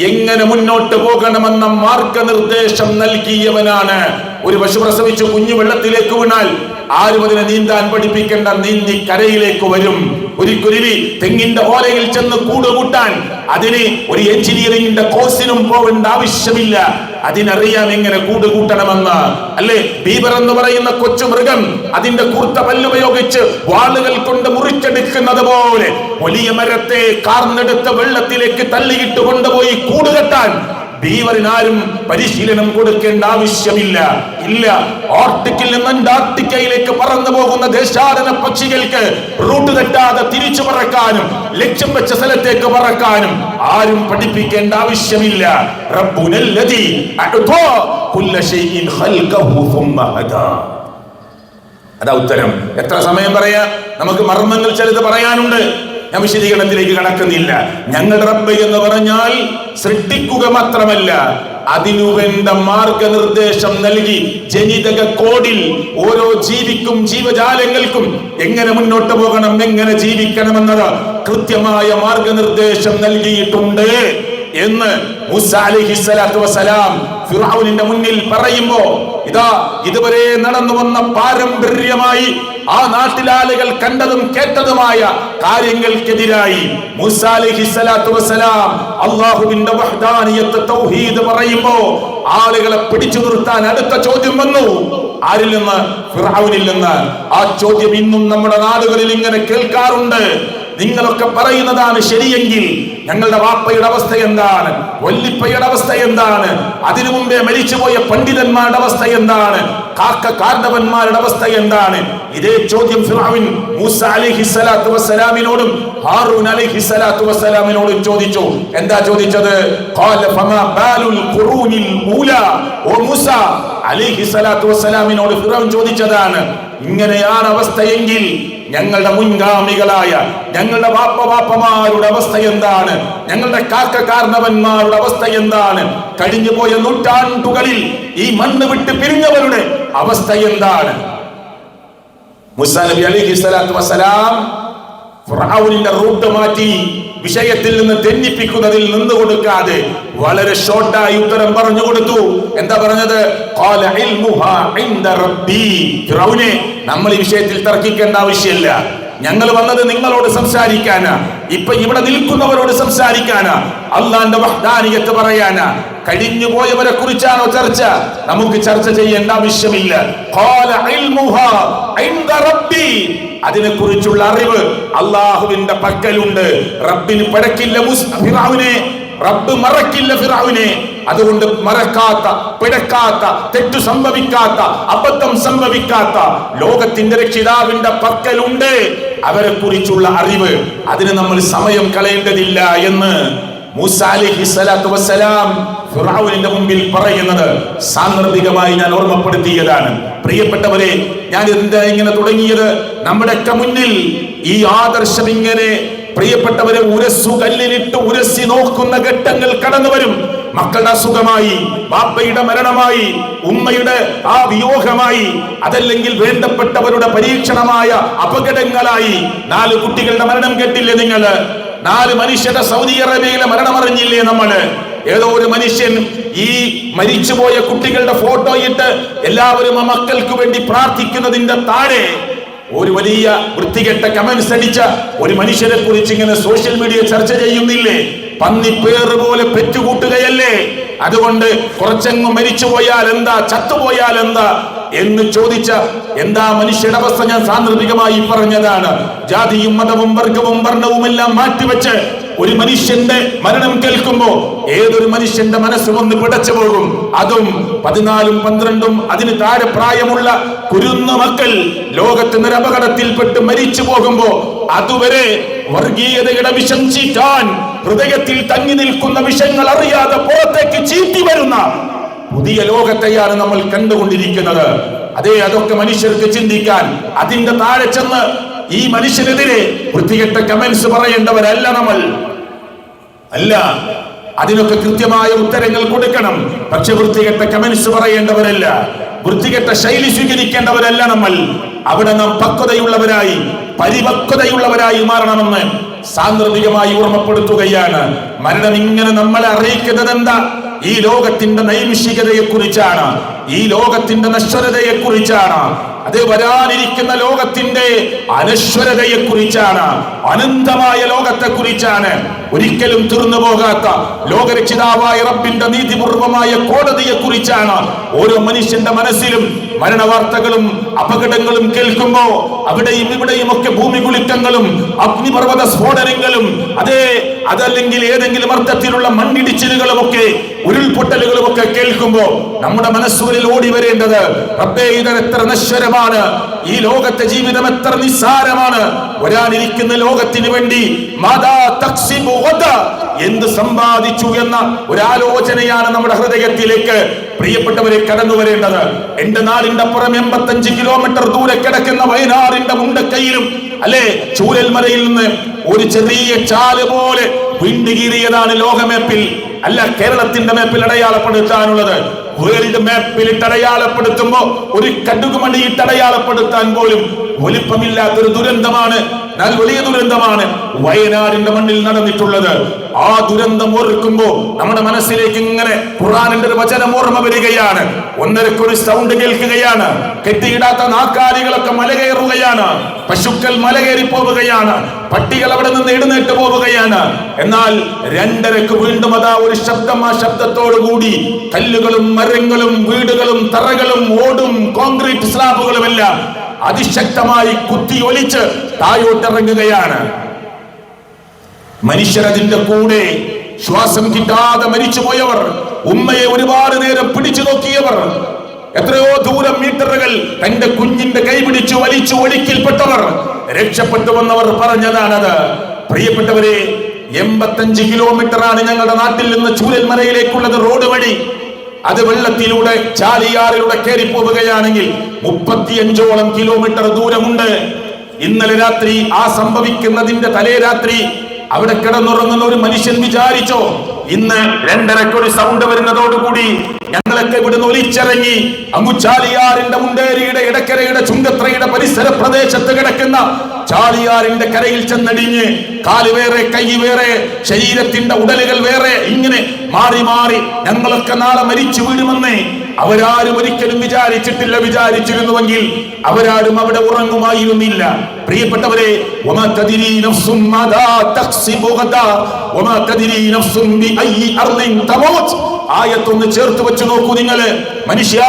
എങ്ങനെ മുന്നോട്ട് പോകണമെന്ന മാർഗനിർദ്ദേശം നൽകിയവനാണ്. ഒരു പശു പ്രസവിച്ചു കുഞ്ഞു വെള്ളത്തിലേക്ക് വീണാൽ ആരും അതിനെ നീന്താൻ പഠിപ്പിക്കേണ്ട, നീന്തി കരയിലേക്ക് വരും. ഒരു കുരുവി തെങ്ങിന്റെ ഓലയിൽ ചെന്ന് കൂടുകൂട്ടാൻ അതിന് ഒരു എഞ്ചിനീയറിംഗിന്റെ കോഴ്സിനും പോകേണ്ട ആവശ്യമില്ല. അതിനറിയാം എങ്ങനെ കൂടുകൂട്ടണമെന്ന്. അല്ലെ, ബീബർ എന്ന് പറയുന്ന കൊച്ചു മൃഗം അതിന്റെ കൂർത്ത പല്ലുപയോഗിച്ച് വാളുകൾ കൊണ്ട് മുറിച്ചെടുക്കുന്നത് പോലെ വലിയ മരത്തെ കാർന്നെടുത്ത വെള്ളത്തിലേക്ക് തള്ളിയിട്ട് കൊണ്ടുപോയി കൂടുകെട്ടാൻ ബീവറിനാരും പരിശീലനം കൊടുക്കേണ്ട ആവശ്യമില്ല. ഇല്ല, ആർട്ടിക്കിൽ നിന്ന് അന്റാർട്ടിക്കയിലേക്ക് പറന്നു പോകുന്ന ദേശാടന പക്ഷികൾക്ക് റൂട്ട് തെറ്റാതെ തിരിച്ചു പറക്കാനും ലക്ഷ്യം വെച്ച സ്ഥലത്തേക്ക് പറക്കാനും ആരും പഠിപ്പിക്കേണ്ട ആവശ്യമില്ല. റബ്ബുനല്ലദീ അഅ്താ കുല്ല ശൈഇൻ ഖൽഖഹു സുമ്മ ഹദാ. അതാ ഉത്തരം. എത്ര സമയം പറയാ, നമുക്ക് മർമ്മങ്ങൾ ചിലത് പറയാനുണ്ട്. ഞാൻ വിശദീകരണത്തിലേക്ക് കടക്കുന്നില്ല. ഞങ്ങളുടെ റബ്ബ് എന്ന് പറഞ്ഞാൽ സൃഷ്ടിക്കുക മാത്രമല്ല, അതിനുവേണ്ട മാർഗനിർദ്ദേശം നൽകി ജനിതക കോഡിൽ ഓരോ ജീവിക്കും ജീവജാലങ്ങൾക്കും എങ്ങനെ മുന്നോട്ട് പോകണം, എങ്ങനെ ജീവിക്കണമെന്നത് കൃത്യമായ മാർഗനിർദ്ദേശം നൽകിയിട്ടുണ്ട് എന്ന് മൂസാ അലൈഹിസ്സലാത്തു വസ്സലാം ഫിർഔനിന്റെ മുന്നിൽ പറയുമ്പോ, ഇതാ ഇതുവരെ നടന്നു വന്ന പാരമ്പര്യമായി ആ നാട്ടിലാളുകൾ കണ്ടതും കേട്ടതുമായ കാര്യങ്ങൾക്കെതിരായി മൂസാ അലൈഹിസ്സലാത്തു വസ്സലാം അല്ലാഹുവിന്റെ വഹ്ദാനിയത്ത് തൗഹീദ് പറയുമ്പോ ആളുകളെ പിടിച്ചു നിർത്താൻ അടുത്ത ചോദ്യം വന്നു. ആരിൽ നിന്ന്? ഫിർഔനിൽ നിന്ന്. ആ ചോദ്യം ഇന്നും നമ്മുടെ നാടുകളിൽ ഇങ്ങനെ കേൾക്കാറുണ്ട്. നിങ്ങളൊക്കെ പറയുന്നതാണ് ശരിയെങ്കിൽ ഞങ്ങളുടെ വാപ്പയുടെ അവസ്ഥ എന്താണ്, വല്ലിപ്പയുടെ അവസ്ഥ എന്താണ്, അതിനു മുമ്പേ മരിച്ചുപോയ പണ്ഡിതന്മാരുടെ അവസ്ഥ എന്താണ്, കാരണവന്മാരുടെ അവസ്ഥ എന്താണ്? ഇതേ ചോദ്യം ഫിർഔൻ മൂസാ അലൈഹിസ്സലാത്തു വസ്സലാമിനോടും ഹാറൂൻ അലൈഹിസ്സലാത്തു വസ്സലാമിനോടും ചോദിച്ചു. എന്താ ചോദിച്ചത്? ഖാല ഫമാ ബാലുൽ ഖുറൂനിൽ ഊലാ. ഓ മൂസാ അലൈഹിസ്സലാത്തു വസ്സലാമിനോട് ഫിർഔൻ ചോദിച്ചതാണ്, ഇങ്ങനെയാണ് അവസ്ഥയെങ്കിൽ ഞങ്ങളുടെ മുൻഗാമികളായ ഞങ്ങളുടെ വാപ്പമാരുടെ അവസ്ഥ എന്താണ്, ഞങ്ങളുടെ കാരണവന്മാരുടെ അവസ്ഥ എന്താണ്, കഴിഞ്ഞുപോയ നൂറ്റാണ്ടുകളിൽ ഈ മണ്ണ് വിട്ട് പിരിഞ്ഞവരുടെ അവസ്ഥ എന്താണ്? മൂസാ നബി അലൈഹിസ്സലാത്തു വസ്സലാം ഫിർഔനിന്റെ റൂട്ട് മാറ്റി വിഷയത്തിൽ നിന്ന് തെന്നിപ്പിക്കുന്നതിൽ നിന്ന് കൊടുക്കാതെ വളരെ ഷോർട്ടായി ഉത്തരം പറഞ്ഞു കൊടുത്തു. എന്താ പറഞ്ഞത്? ഖാല ഇൽമുഹാ ഇൻദ റബ്ബി. ഫിർഔനെ, നമ്മൾ ഈ വിഷയത്തിൽ തർക്കിക്കേണ്ട ആവശ്യമില്ല. ഞങ്ങൾ വന്നത് നിങ്ങളോട് സംസാരിക്കാനാ, ഇപ്പൊ ഇവിടെ നിൽക്കുന്നവരോട് സംസാരിക്കാനാ, അള്ളാന്റെ വഹ്ദാനിയത്ത് പറയാനാ. കഴിഞ്ഞു പോയവരെ കുറിച്ചാണോ ചർച്ച? നമുക്ക് ചർച്ച ചെയ്യേണ്ട ആവശ്യമില്ല. ഖാല ഇൽമുഹാ ഇൻദ റബ്ബി. അതിനെ കുറിച്ചുള്ള അറിവ് അള്ളാഹുവിന്റെ പക്കലുണ്ട്. റബ്ബിന് പഴക്കില്ല ഫിർഔനെ, റബ്ബ് മറക്കില്ല ഫിർഔനെ. അതുകൊണ്ട് മറക്കാത്ത, പിഴക്കാത്ത, തെറ്റു സംഭവിക്കാത്ത, അബദ്ധം സംഭവിക്കാത്ത ലോകത്തിന്റെ രക്ഷിതാവിന്റെ പക്കലുണ്ട് അവരെ കുറിച്ചുള്ള അറിവ്. അതിന് നമ്മൾ സമയം കളയേണ്ടതില്ല എന്ന് മൂസാ അലൈഹിസ്സലാത്തു വസ്സലാം ഫിർഔനിന്റെ മുമ്പിൽ പറയുന്നത് സാന്ദർഭികമായി ഞാൻ ഓർമ്മപ്പെടുത്തിയതാണ്. പ്രിയപ്പെട്ടവരെ, ഞാൻ എന്താ ഇങ്ങനെ തുടങ്ങിയത്? നമ്മുടെയൊക്കെ മുന്നിൽ ഈ ആദർശം ഇങ്ങനെ പ്രിയപ്പെട്ടവരെ കല്ലിലിട്ട് ഉരസി നോക്കുന്ന ഘട്ടങ്ങൾ കടന്നു വരും. മക്കളുടെ അസുഖമായി, ബാപ്പയുടെ മരണമായി, ഉമ്മയുടെ ആ വിയോഗമായി, അതല്ലെങ്കിൽ വേണ്ടപ്പെട്ടവരുടെ പരീക്ഷണമായ അപകടങ്ങളായി. 4 കുട്ടികളുടെ മരണം കേട്ടില്ലേ നിങ്ങൾ? 4 മനുഷ്യരുടെ സൗദി അറേബ്യയിലെ മരണമറിഞ്ഞില്ലേ നമ്മള്? ഏതോ ഒരു മനുഷ്യൻ ഈ മരിച്ചുപോയ കുട്ടികളുടെ ഫോട്ടോ ഇട്ട് എല്ലാവരും ആ മക്കൾക്ക് വേണ്ടി പ്രാർത്ഥിക്കുന്നതിന്റെ താഴെ ഒരു വലിയ വൃത്തികെട്ട കമന്റ്സ് അടിച്ച ഒരു മനുഷ്യനെ കുറിച്ച് ഇങ്ങനെ സോഷ്യൽ മീഡിയ ചർച്ച ചെയ്യുന്നില്ലേ? പന്നിപ്പേറ് പോലെ പെറ്റുകൂട്ടുകയല്ലേ? അതുകൊണ്ട് കുറച്ചെങ്ങും മരിച്ചുപോയാൽ എന്താ, ചത്തുപോയാൽ എന്താ എന്ന് ചോദിച്ച എന്താ മനുഷ്യരുടെ അവസ്ഥ ഞാൻ സാന്ദർഭികമായി പറഞ്ഞതാണ്. ജാതിയും മതവും വർഗവും വർണ്ണവും എല്ലാം മാറ്റിവെച്ച് ഒരു മനുഷ്യന്റെ മരണം കേൾക്കുമ്പോ ഏതൊരു മനുഷ്യന്റെ മനസ്സ് വന്ന് പിടച്ചു പോകും. അതും 14ഉം 12ഉം അതിന് താഴെ പ്രായമുള്ള കുരുന്ന മക്കൾ ലോകത്ത് നിരപകടത്തിൽപ്പെട്ട് മരിച്ചു പോകുമ്പോ അതുവരെ വർഗീയതയുടെ വിഷം ചീറ്റാൻ ഹൃദയത്തിൽ തങ്ങി നിൽക്കുന്ന വിഷയങ്ങൾ അറിയാതെ പുറത്തേക്ക് ചീറ്റി വരുന്ന പുതിയ ലോകത്തെയാണ് നമ്മൾ കണ്ടുകൊണ്ടിരിക്കുന്നത്. അതെ, അതൊക്കെ മനുഷ്യർക്ക് ചിന്തിക്കാൻ. അതിന്റെ താഴെ ചെന്ന് ഈ മനുഷ്യനെതിരെ വൃത്തികെട്ട കമന്റ്സ് പറയേണ്ടവരല്ല നമ്മൾ. അല്ല, അതിനൊക്കെ കൃത്യമായ ഉത്തരങ്ങൾ കൊടുക്കണം. പക്ഷെ വൃത്തികെട്ട കമന്റ്സ് പറയേണ്ടവരല്ല, വൃത്തികെട്ട ശൈലി സ്വീകരിക്കേണ്ടവരല്ല നമ്മൾ. അവിടെ നാം പക്വതയുള്ളവരായി, പരിപക്വതയുള്ളവരായി മാറണമെന്ന് സാന്ദർഭികമായി ഓർമ്മപ്പെടുത്തുകയാണ്. മരണം ഇങ്ങനെ നമ്മളെ അറിയിക്കുന്നത് എന്താ? ഈ ലോകത്തിന്റെ നൈമിഷികതയെ കുറിച്ചാണ്, ഈ ലോകത്തിന്റെ നശ്വരതയെ കുറിച്ചാണ്, അത് വരാനിരിക്കുന്ന ലോകത്തിന്റെ അനശ്വരതയെ കുറിച്ചാണ്, അനന്തമായ ലോകത്തെ കുറിച്ചാണ്, ഒരിക്കലും തീർന്നു പോകാത്ത ലോകരക്ഷിതാവായ റബ്ബിന്റെ നീതിപൂർവമായ കോടതിയെ കുറിച്ചാണ്. ഓരോ മനുഷ്യന്റെ മനസ്സിലും മരണവാർത്തകളും അപകടങ്ങളും കേൾക്കുമ്പോ അവിടെയും ഇവിടെയും ഒക്കെ ഭൂമി കുലുക്കങ്ങളും അഗ്നിപർവ്വത സ്ഫോടനങ്ങളും അതല്ലെങ്കിൽ ഏതെങ്കിലും അർത്ഥത്തിലുള്ള മണ്ണിടിച്ചിലുകളും ഒക്കെ ഉരുൾപൊട്ടലുകളും ഒക്കെ കേൾക്കുമ്പോ നമ്മുടെ മനസ്സുകളിൽ ഓടി വരേണ്ടത്, റബ്ബേ ഇതെത്ര നശ്വരമാണ്, ഈ ലോകത്തെ ജീവിതം എത്ര നിസ്സാരമാണ്, വരാനിരിക്കുന്ന ലോകത്തിന് വേണ്ടി എന്ത് സമ്പാദിച്ചു എന്ന ഒരാലോചനയാണ് നമ്മുടെ ഹൃദയത്തിലേക്ക് പ്രിയപ്പെട്ടവരെ കടന്നു വരേണ്ടത്. എന്റെ നാടിന്റെ അപ്പുറം 85 കിലോമീറ്റർ ദൂരെ കിടക്കുന്ന വയനാടിന്റെ മുണ്ടക്കയിലും അല്ലെ ചൂരൽമലയിൽ നിന്ന് ഒരു ചെറിയ ചാല് പോലെ വിണ്ടുകീറിയതാണ് ലോകമാപ്പിൽ, അല്ല കേരളത്തിന്റെ മാപ്പിൽ അടയാളപ്പെടുത്താനുള്ളത്. വേൾഡ് മാപ്പിൽ അടയാളപ്പെടുത്തുമ്പോ ഒരു കടുകുമണി അടയാളപ്പെടുത്താൻ പോലും വലിപ്പമില്ലാത്തൊരു ദുരന്തമാണ്, വലിയ ദുരന്തമാണ് വയനാടിന്റെ മണ്ണിൽ നടന്നിട്ടുള്ളത്. ആ ദുരന്തം ഓർക്കുമ്പോ നമ്മുടെ മനസ്സിലേക്ക് ഇങ്ങനെ ഖുർആനിന്റെ ഒരു വചനം ഓർമ്മ വരികയാണ്. ഒന്നരക്കൊരു സൗണ്ട് കേൾക്കുകയാണ്, കെട്ടിയിടാത്ത നാക്കാലികളൊക്കെ മലകയറുകയാണ്, പശുക്കൾ മലകയറി പോവുകയാണ്, പട്ടികൾ അവിടെ നിന്ന് എഴുന്നേറ്റ് പോവുകയാണ്. എന്നാൽ 2:30 വീണ്ടും അതാ ഒരു ശബ്ദം, ആ ശബ്ദത്തോടു കൂടി കല്ലുകളും മരങ്ങളും വീടുകളും തറകളും ഓടും കോൺക്രീറ്റ് സ്ലാബുകളും എല്ലാം അതിശക്തമായി കുത്തി ഒലിച്ച് താഴോട്ടിറങ്ങുകയാണ്. മനുഷ്യരതിന്റെ കൂടെ ശ്വാസം കിട്ടാതെ മരിച്ചുപോയവർ, ഉമ്മയെ ഒരുപാട് നേരം പിടിച്ചു നോക്കിയവർ, എത്രയോ ദൂരം മീറ്ററുകൾ തന്റെ കുഞ്ഞിന്റെ കൈ പിടിച്ചു വലിച്ചു ഒഴുക്കിൽപ്പെട്ടവർ, രക്ഷപ്പെട്ടുവെന്നവർ പറഞ്ഞതാണത്. പ്രിയപ്പെട്ടവരെ, 85 കിലോമീറ്ററാണ് ഞങ്ങളുടെ നാട്ടിൽ നിന്ന് ചൂരൽമലയിലേക്കുള്ളത് റോഡ് വഴി. അത് വെള്ളത്തിലൂടെ ചാലിയാറിലൂടെ കയറി പോവുകയാണെങ്കിൽ 35ഓളം കിലോമീറ്റർ ദൂരമുണ്ട്. ഇന്നലെ രാത്രി ആ സംഭവിക്കുന്നതിന്റെ തലേ രാത്രി അവിടെ കിടന്നുറങ്ങുന്ന ഒരു മനുഷ്യൻ വിചാരിച്ചോ, ഇന്ന് 2:30 സൗണ്ട് വരുന്നതോടുകൂടി ഞങ്ങളൊക്കെ ഇവിടുന്ന് ഒലിച്ചിറങ്ങി അങ്ങു ചാലിയാറിന്റെ മുണ്ടേരിയുടെ ഇടക്കരയുടെ ചുങ്കത്രയുടെ പരിസര പ്രദേശത്ത് കിടക്കുന്ന ചാലിയാറിന്റെ കരയിൽ ചെന്നടിഞ്ഞ് കാല് വേറെ കൈ വേറെ ശരീരത്തിന്റെ ഉടലുകൾ വേറെ ഇങ്ങനെ മാറി മാറി ഞങ്ങളൊക്കെ നാളെ മരിച്ചു വീഴുമെന്ന് അവരാരും ഒരിക്കലും വിചാരിച്ചിട്ടില്ല. വിചാരിച്ചിരുന്നുവെങ്കിൽ അവരാരും അവിടെ ഉറങ്ങുമായിരുന്നില്ല. പ്രിയപ്പെട്ടവരെ, ആയത്തൊന്ന് ചേർത്ത് വെച്ച് നോക്കൂ നിങ്ങള്. മനുഷ്യ,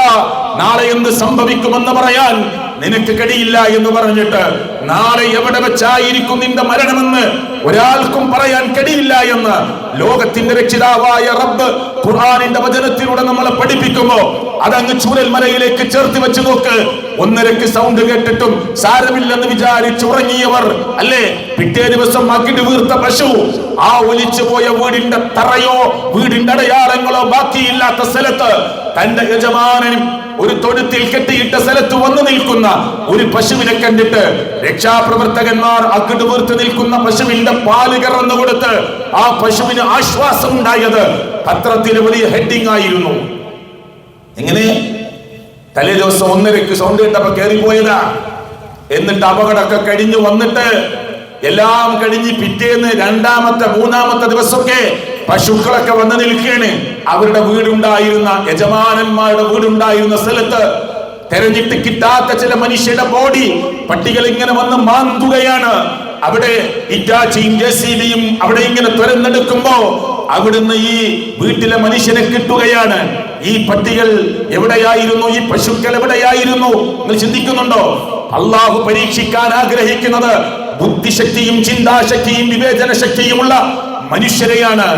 നാളെ എന്ത് സംഭവിക്കുമെന്ന് പറയാൻ നിനക്ക് കഴിയില്ല എന്ന് പറഞ്ഞിട്ട് നാളെ എവിടെ വെച്ചായിരിക്കും നിന്റെ മരണമെന്ന് ഒരാൾക്കും പറയാൻ കഴിയില്ല എന്ന് ലോകത്തിന്റെ രക്ഷിതാവായ റബ്ബ് ഖുർആനിന്റെ വചനത്തിലൂടെ നമ്മളെ പഠിപ്പിക്കുമ്പോ അതങ്ങ് ചൂരൽമലയിലേക്ക് ചേർത്ത് വെച്ച് നോക്ക്. 1:30 സൗണ്ട് കേട്ടിട്ടും സാരമില്ലെന്ന് വിചാരിച്ചുറങ്ങിയവർ അല്ലേ, പിറ്റേ ദിവസം അകിട് വീർത്ത പശു ആ ഒലിച്ചു പോയ വീടിന്റെ തറയോ വീടിന്റെ അടയാളങ്ങളോ ബാക്കിയില്ലാത്ത സ്ഥലത്ത് തന്റെ യജമാനനും ഒരു തൊഴുത്തിൽ കെട്ടിയിട്ട സ്ഥലത്ത് വന്നു നിൽക്കുന്ന ഒരു പശുവിനെ കണ്ടിട്ട് രക്ഷാപ്രവർത്തകന്മാർ അകിട് വീർത്ത് നിൽക്കുന്ന പശുവിന്റെ പാല് കറന്നു കൊടുത്ത് ആ പശുവിന് ആശ്വാസം ഉണ്ടായത് പത്രത്തിന് വലിയ ഹെഡിങ് ആയിരുന്നു. എങ്ങനെ? തലേ ദിവസം 1:30 സൗണ്ട് കേട്ടപ്പോ കയറിപ്പോയതാ. എന്നിട്ട് അപകടമൊക്കെ കഴിഞ്ഞു വന്നിട്ട് എല്ലാം കഴിഞ്ഞ് പിറ്റേന്ന് 2ാമത്തെ 3ാമത്തെ ദിവസമൊക്കെ പശുക്കളൊക്കെ വന്ന് നിൽക്കുകയാണ്. അവരുടെ വീടുണ്ടായിരുന്ന യജമാനന്മാരുടെ വീടുണ്ടായിരുന്ന സ്ഥലത്ത് തെരഞ്ഞിട്ട് കിട്ടാത്ത ചില മനുഷ്യരുടെ ബോഡി പട്ടികൾ ഇങ്ങനെ വന്ന് മാന്തുകയാണ്. അവിടെ ഇറ്റാച്ചിയും JCBയും അവിടെ ഇങ്ങനെ തുരന്നെടുക്കുമ്പോ അവിടുന്ന് ഈ വീട്ടിലെ മനുഷ്യനെ കിട്ടുകയാണ്. ഈ പട്ടികൾ എവിടെയായിരുന്നു? ഈ പശുക്കൾ എവിടെയായിരുന്നു? നിങ്ങൾ ചിന്തിക്കുന്നുണ്ടോ? അള്ളാഹു പരീക്ഷിക്കാൻ ആഗ്രഹിക്കുന്നത് ബുദ്ധിശക്തിയും ചിന്താശക്തിയും വിവേചന ശക്തിയുമുള്ള മനുഷ്യരെയാണ്.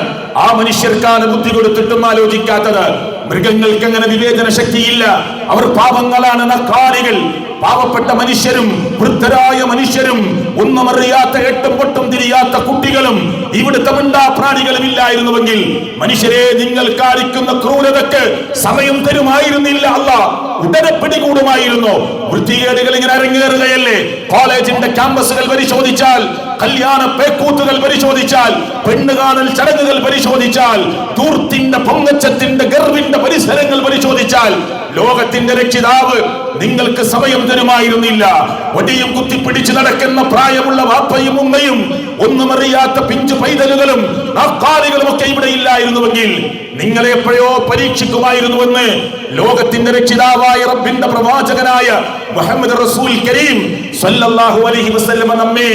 ആ മനുഷ്യർക്കാണ് ബുദ്ധി കൊടുത്തിട്ടും ആലോചിക്കാത്തത്. മൃഗങ്ങൾക്ക് അങ്ങനെ വിവേചന ശക്തിയില്ല. അവർ പാവങ്ങളാണ്, നക്കാലികൾ. പാവപ്പെട്ട മനുഷ്യരും വൃദ്ധരായ മനുഷ്യരും ഒന്നും അറിയാത്ത എട്ടും പൊട്ടും തിരിയാത്ത കുട്ടികളും ഇവിടുത്തെ മിണ്ടാ പ്രാണികളും ഇല്ലായിരുന്നുവെങ്കിൽ മനുഷ്യരെ നിങ്ങൾ കാണിക്കുന്ന ക്രൂരതക്ക് സമയം തരുമായിരുന്നില്ല. അല്ലാഹ് ഉടനെ പിടികൂടുമായിരുന്നു. വൃത്തികേടുകൾ ഇങ്ങനെ അരങ്ങേറുകയല്ലേ. കോളേജിന്റെ ക്യാമ്പസുകൾ പരിശോധിച്ചാൽ, കല്യാണ പേക്കൂത്തുകൾ പരിശോധിച്ചാൽ പരിശോധിച്ചാൽ, പെണ്ണ് കാണൽ ചടങ്ങുകൾ പരിശോധിച്ചാൽ, ദൂർത്തിന്റെ പൊങ്ങച്ചത്തിന്റെ ഗർവിന്റെ പരിസരങ്ങൾ പരിശോധിച്ചാൽ, ലോകത്തിന്റെ രക്ഷിതാവ് നിങ്ങൾക്ക് സമയം തരുമായിരുന്നില്ല. ഒടിയും കുത്തിപ്പിടിച്ച് നടക്കുന്ന പ്രായമുള്ള വാപ്പയും ഉമ്മയും ഒന്നുമറിയാത്ത പിഞ്ചു പൈതലുകളും നാക്കാലികളും ഒക്കെ ഇവിടെ ഇല്ലായിരുന്നുവെങ്കിൽ നിങ്ങളെ എപ്പോഴോ പരീക്ഷിക്കുമായിരുന്നുവെന്ന് ലോകത്തിന്റെ രക്ഷിതാവായ റബ്ബിന്റെ പ്രവാചകനായ മുഹമ്മദ് റസൂൽ കരീം സല്ലല്ലാഹു അലൈഹി വസല്ലം നമ്മെ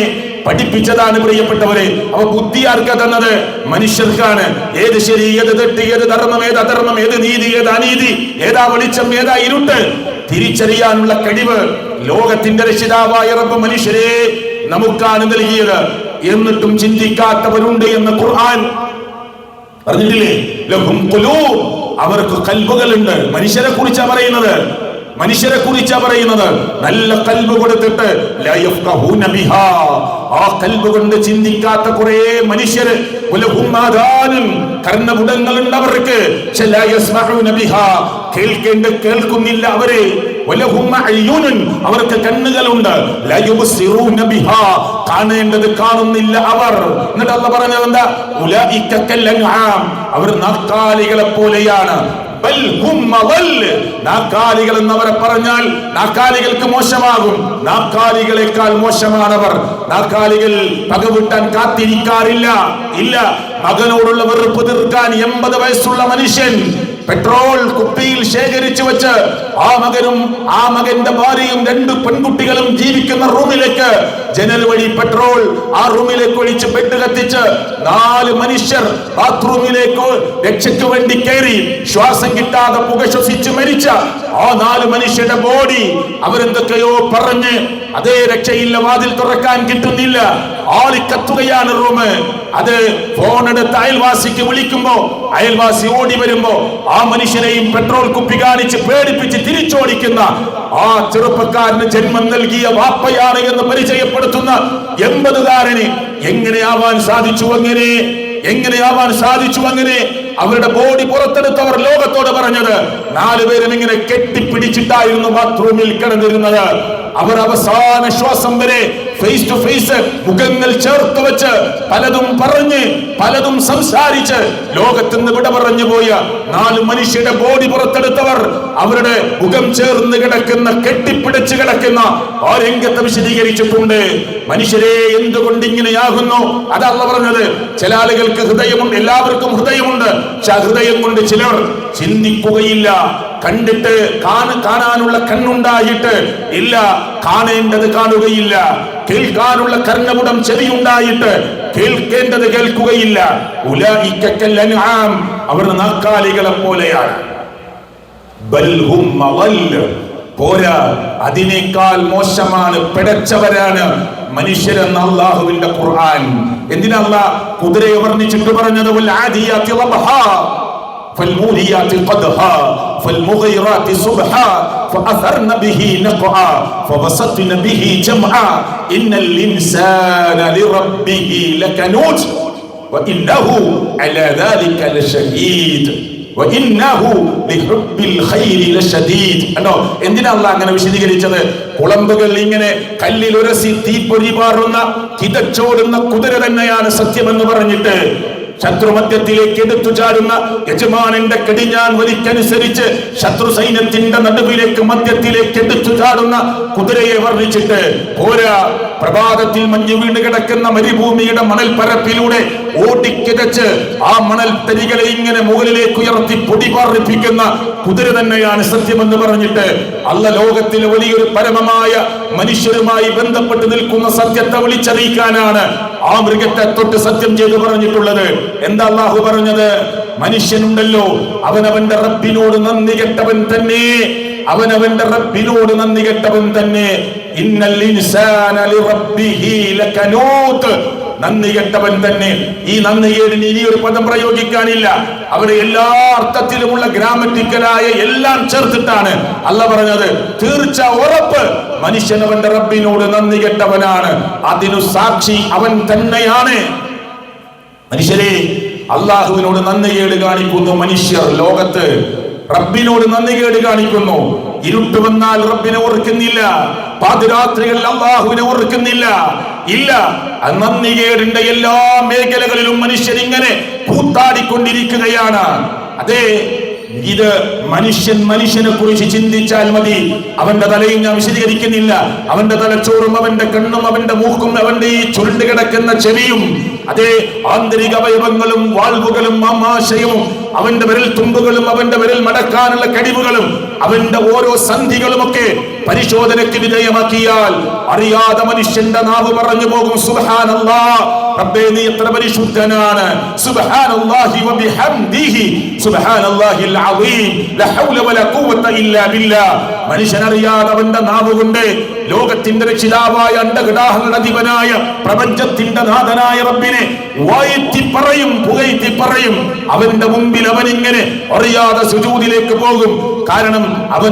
പഠിപ്പിച്ചതാണ് പ്രിയപ്പെട്ടവരെ. അവ ബുദ്ധി ആർക്കാ തന്നത്? മനുഷ്യർക്കാണ്. ഏത് ശരി, ഏത് തെറ്റ്, ഏത് ധർമ്മം, ഏത് അധർമ്മം, ഏത് നീതി, ഏത് അനീതി, ഏതാ വെളിച്ചം, ഏതാ ഇരുട്ട് തിരിച്ചറിയാനുള്ള കഴിവ് ലോകത്തിന്റെ രക്ഷിതാവായ റബ്ബ് മനുഷ്യരെ നമുക്കാണ് നൽകിയത്. എന്നിട്ടും ചിന്തിക്കാത്തവരുണ്ട് എന്ന് ഖുർആൻ പറഞ്ഞിട്ടില്ലേ? ലഹും ഖുലൂബ്, അവർക്ക് കൽബുകളുണ്ട്. മനുഷ്യരെ കുറിച്ചാ പറയുന്നത്. നല്ല കൽബ് കൊടുത്തിട്ട് ലാ യഫ്ഖഹൂന ബിഹാ, ആ കൽബ് കൊണ്ട് ചിന്തിക്കാത്ത കുറെ മനുഷ്യര്. വലഹും ആദാനുൻ, കർണപുടങ്ങളുണ്ട് അവർക്ക്. ലാ യസ്മഊന ബിഹാ, കേൾക്കുന്നില്ല അവര്. വലഹും അയ്യുനുൻ, അവർക്ക് കണ്ണുകളുണ്ട്. ലാ യുബ്സിറൂന ബിഹാ, കാണേണ്ടത് കാണുന്നില്ല അവർ. എന്നിട്ട് അല്ലാഹു പറഞ്ഞത് എന്താ? ഉലൈക കൽ അൻആം, അവർ നാക്കാലികളെ പോലെയാണ്. നാക്കാലികൾ എന്നവരെ പറഞ്ഞാൽ നാക്കാലികൾക്ക് മോശമാകും. നാക്കാലികളെക്കാൾ മോശമാണവർ. നാക്കാലികൾ പകവിട്ടാൻ കാത്തിരിക്കാറില്ല. ഇല്ല, മകനോടുള്ള വെറുപ്പ് തീർക്കാൻ 80 വയസ്സുള്ള മനുഷ്യൻ പെട്രോൾ കുപ്പിയിൽ ശേഖരിച്ചു വെച്ച് ആ മകന്റെ ഭാര്യയും 2 പെൺകുട്ടികളും ജീവിക്കുന്ന റൂമിലേക്ക് ജനൽ വഴി പെട്രോൾ ആ റൂമിലേക്ക് ഒഴിച്ച് ബെഡ് കത്തിച്ച് 4 മനുഷ്യർ ബാത്റൂമിലേക്ക് രക്ഷയ്ക്ക് വേണ്ടി കയറി ശ്വാസം കിട്ടാതെ പുക ശ്വസിച്ച് മരിച്ച ആ 4 മനുഷ്യരുടെ ബോഡി അവരെന്തൊക്കെയോ പറഞ്ഞ് അതേ രക്ഷയില്ല, വാതിൽ തുറക്കാൻ കിട്ടുന്നില്ല, ആളിക്കത്തുകയാണ് റൂം. അത് ഫോണെടുത്ത് അയൽവാസിക്ക് വിളിക്കുമ്പോ അയൽവാസി ഓടി വരുമ്പോ ആ മനുഷ്യനെയും പെട്രോൾ കുപ്പി കാണിച്ച് പേടിപ്പിച്ച് തിരിച്ചോടിക്കുന്ന ആ ചെറുപ്പക്കാരന് ജന്മം നൽകിയ വാപ്പയാണ് എന്ന് പരിചയപ്പെടുത്തുന്ന 80-കാരന് എങ്ങനെയാവാൻ സാധിച്ചു? അങ്ങനെ അവരുടെ ബോഡി പുറത്തെടുത്തവർ ലോകത്തോട് പറഞ്ഞത് 4 പേരും ഇങ്ങനെ കെട്ടിപ്പിടിച്ചിട്ടായിരുന്നു ബാത്റൂമിൽ കിടന്നിരുന്നത്. അവർ അവസാന ശ്വാസം വരെ ഫേസ് ടു ഫേസ് മുഖങ്ങൾ ചേർത്ത് വെച്ച് പലതും പറഞ്ഞ് പലതും സംസാരിച്ച് ലോകത്തുനിന്ന് വിട പറഞ്ഞു പോയ 4 മനുഷ്യരുടെ ബോഡി പുറത്തെടുത്തവർ അവരുടെ മുഖം ചേർന്ന് കിടക്കുന്ന കെട്ടിപ്പിടിച്ച് കിടക്കുന്ന ആ രംഗത്തെ വിശദീകരിച്ചിട്ടുണ്ട്. മനുഷ്യരെ എന്തുകൊണ്ട് ഇങ്ങനെയാകുന്നു? അതല്ല പറഞ്ഞത്. ചില ആളുകൾക്ക് ഹൃദയമുണ്ട്, എല്ലാവർക്കും ഹൃദയമുണ്ട്. പക്ഷെ ഹൃദയം കൊണ്ട് ചിലർ ചിന്തിക്കുകയില്ല. കണ്ടിട്ട് കാണാനുള്ള കണ്ണുണ്ടായിട്ട് ഇല്ല, കാണേണ്ടത് കാണുകയില്ല. കേൾക്കാനുള്ള കർണപുടം ചെവിയുണ്ടായിട്ട് കേൾക്കേണ്ടത് കേൾക്കുകയില്ല. ഉലൈക കൽ അൻആം, അവർ നാക്കാലികളെ പോലെയാണ്. ബൽ ഹും അളൽ, പോരാ, അതിനേക്കാൾ മോശമാണ്, പിഴച്ചവരാണ് മനുഷ്യരെന്ന് അല്ലാഹുവിന്റെ ഖുർആൻ. എന്തിനാ അല്ലാഹ് കുതിരയെ വർണ്ണിച്ചിട്ട് പറഞ്ഞത്? വൽ ആദിയാതി ളബ്ഹാ فالموريات قدحا فالمغيرات صبحا فأثرن به نقعا فوسطن به جمعا إن الإنسان لربه لكنود وإنه على ذلك لشهيد وإنه لحب الخير لشديد. എന്തിനാ അല്ലാഹ് അങ്ങനെ വിശദീകരിച്ചത്? കുളമ്പുകൾ ഇങ്ങനെ കല്ലിൽ ഉരസി തീപ്പൊരി പാറുന്ന കിതച്ചോടുന്ന കുതിര തന്നെയാണ് സത്യമെന്ന് പറഞ്ഞിട്ട് ശത്രുമധ്യത്തിലേക്ക് എടുത്തു ചാടുന്ന യജമാനന്റെ കടിഞ്ഞാൻ വലിക്കനുസരിച്ച് ശത്രു സൈന്യത്തിന്റെ നടുവിലേക്ക് മധ്യത്തിലേക്ക് എടുത്തു ചാടുന്ന കുതിരയെ വർണ്ണിച്ചിട്ട് പോരാ, പ്രഭാതത്തിൽ മഞ്ഞു വീണ് കിടക്കുന്ന മരുഭൂമിയുടെ മണൽ പരപ്പിലൂടെ ഓടിക്കിതച്ച് ആ മണൽ തരികളെ ഇങ്ങനെ മുകളിലേക്ക് ഉയർത്തി പൊടി പാറിപ്പിക്കുന്ന കുതിര തന്നെയാണ് സത്യമെന്ന് പറഞ്ഞിട്ട് അല്ല ലോകത്തിലെ വലിയൊരു പരമമായ മനുഷ്യരുമായി ബന്ധപ്പെട്ട് നിൽക്കുന്ന സത്യത്തെ വിളിച്ചറിയിക്കാനാണ് ആ മൃഗത്തെ തൊട്ട് സത്യം ചെയ്ത് പറഞ്ഞിട്ടുള്ളത്. എന്താ അല്ലാഹു പറഞ്ഞത്? മനുഷ്യനുണ്ടല്ലോ, അവനവന്റെ റബ്ബിനോട് നന്ദി കെട്ടവൻ തന്നെ. ഇന്നൽ ഇൻസാന ലിറബ്ബിഹി ലകനൂത്, നന്ദി കെട്ടവൻ തന്നെ. ഈ നന്ദികേടിന് ഇനിയൊരു പദം പ്രയോഗിക്കാനില്ല. അവരെ എല്ലാ അർത്ഥത്തിലുമുള്ള ഗ്രാമറ്റിക്കലായ എല്ലാം ചേർത്തിട്ടാണ് അല്ല പറഞ്ഞത്. തീർച്ച, ഉറപ്പ്, മനുഷ്യൻ അവന്റെ റബ്ബിനോട് നന്ദി കെട്ടവനാണ്. അതിനു സാക്ഷി അവൻ തന്നെയാണ്. മനുഷ്യരെ, അള്ളാഹുവിനോട് നന്ദികേട് കാണിക്കുന്നു മനുഷ്യർ ലോകത്ത്. റബ്ബിനോട് നന്ദികേട് കാണിക്കുന്നു. ഇരുട്ട് വന്നാൽ റബ്ബിനെ ഓർക്കുന്നില്ല. പാതിരാത്രികളിൽ അള്ളാഹുവിനെ ഓർക്കുന്നില്ല. ഇല്ല. നന്ദികേടിന്റെ എല്ലാ മേഖലകളിലും മനുഷ്യൻ ഇങ്ങനെ കൂത്താടിക്കൊണ്ടിരിക്കുകയാണ്. അതെ, ഇത് മനുഷ്യനെ കുറിച്ച് ചിന്തിച്ചാൽ മതി. അവന്റെ തലയും ഞാൻ വിശദീകരിക്കുന്നില്ല. അവന്റെ തലച്ചോറും അവന്റെ കണ്ണും അവന്റെ മൂക്കും അവന്റെ ഈ ചുരുണ്ട് കിടക്കുന്ന ചെവിയും അതേ ആന്തരിക അവയവങ്ങളും വാൾവുകളും ആമാശയവും അവന്റെ വിരൽ തുമ്പുകളും അവന്റെ വിരൽ മടക്കാനുള്ള കഴിവുകളും അവന്റെ ഓരോ സന്ധികളുമൊക്കെ പരിശോധനയ്ക്ക് വിധേയമാക്കിയാൽ അറിയാതെ മനുഷ്യന്റെ നാവ് പറഞ്ഞു പോകും സുബ്ഹാനല്ലാഹ്, റബ്ബേ നീ എത്ര പരിശുദ്ധനാണ്, സുബ്ഹാനല്ലാഹി വബിഹംദിഹി സുബ്ഹാനല്ലാഹിൽ അസീം ലാ ഹൗല വലാ ഖുവത ഇല്ലാ ബില്ലാഹ്. മനുഷ്യൻ അറിയാതെ അവന്റെ നാവ് കൊണ്ട് ലോകത്തിന്റെ രക്ഷിതാവായ അണ്ടഘടാഹങ്ങളുടെ അധിപനായ പ്രപഞ്ചത്തിന്റെ നാഥനായ റബ്ബിനെ വാഴ്ത്തി പറയും, പുകഴ്ത്തി പറയും. അവന്റെ മുമ്പിൽ അവൻ ഇങ്ങനെ അറിയാതെ സുജൂദിലേക്ക് പോകും. കാരണം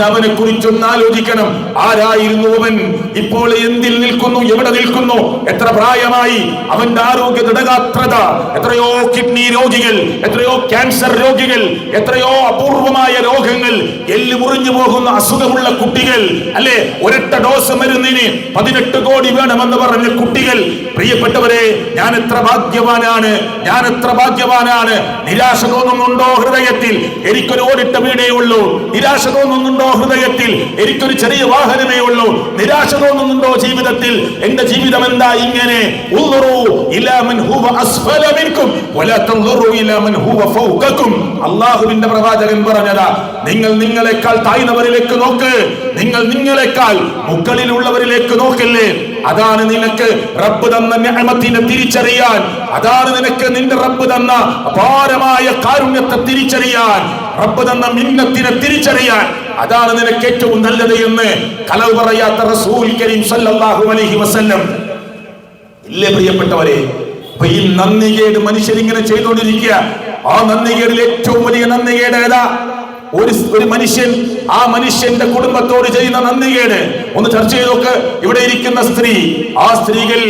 അവനെ കുറിച്ചൊന്ന് ആലോചിക്കണം. ആരായിരുന്നു അവൻ? ഇപ്പോൾ എന്തിൽ നിൽക്കുന്നു? എവിടെ നിൽക്കുന്നു? എത്ര പ്രായമായി? അവന്റെ ആരോഗ്യ ദൃഢഗാത്രത. എത്രയോ കിഡ്നി രോഗികൾ, എത്രയോ ക്യാൻസർ രോഗികൾ, എത്രയോ അപൂർവമായ രോഗങ്ങൾ, എല്ല് മുറിഞ്ഞു പോകുന്ന അസുഖമുള്ള കുട്ടികൾ, അല്ലെ, ഒരൊറ്റ ഡോസ് മരുന്നിന് 18 കോടി വേണമെന്ന് പറഞ്ഞ കുട്ടികൾ. പ്രിയപ്പെട്ടവരെ, ഞാൻ എത്ര ഭാഗ്യവാനാണ്, ഞാൻ എത്ര ഭാഗ്യവാനാണ്. നിരാശ തോന്നുന്നുണ്ടോ ഹൃദയത്തിൽ? എനിക്കൊരു ഓടിട്ട വീടേ ഉള്ളൂ. നിരാശ തോന്നുന്നുണ്ടോ ഹൃദയത്തിൽ? എനിക്കൊരു ചെറിയ വാഹനമേ ഉള്ളൂ. നിരാശ തോന്നുന്നുണ്ടോ ജീവിതത്തിൽ? എന്റെ ജീവിതം എന്താ ഇങ്ങനെ? അല്ലാഹുവിന്റെ പ്രവാചകൻ പറഞ്ഞതാ, നിങ്ങൾ നിങ്ങളെക്കാൾ താഴ്ന്നവരിലേക്ക് നോക്ക്, നിങ്ങൾ നിങ്ങളെക്കാൾ മുകളിലുള്ളവരിലേക്ക് നോക്കല്ലേ. അതാണ് നിനക്ക് റബ്ബ് തന്ന നിഅമത്തിനെ തിരിച്ചറിയാൻ, അതാണ് നിനക്ക് നിന്റെ റബ്ബ് തന്ന അപാരമായ കാരുണ്യത്തെ തിരിച്ചറിയാൻ, റബ്ബ് തന്ന മിന്നത്തിനെ തിരിച്ചറിയാൻ. അതാണ് നിനക്ക് ഏറ്റവും നല്ലത് എന്ന് കളവ് പറയാത്ത റസൂൽ കരീം സല്ലല്ലാഹു അലൈഹി വസല്ലം. ഇല്ലേ പ്രിയപ്പെട്ടവരെ? അപ്പൊ ഈ നന്ദികേട് മനുഷ്യരിങ്ങനെ ചെയ്തുകൊണ്ടിരിക്കുക. ആ നന്ദികേടിൽ ഏറ്റവും വലിയ നന്ദികേട് ഏതാ? ഒരു മനുഷ്യൻ ആ മനുഷ്യന്റെ കുടുംബത്തോട് ചെയ്യുന്ന നന്ദികേട് ഒന്ന് ചർച്ച ചെയ്ത് നോക്ക്. ഇവിടെ ഇരിക്കുന്ന സ്ത്രീ, ആ സ്ത്രീകൾ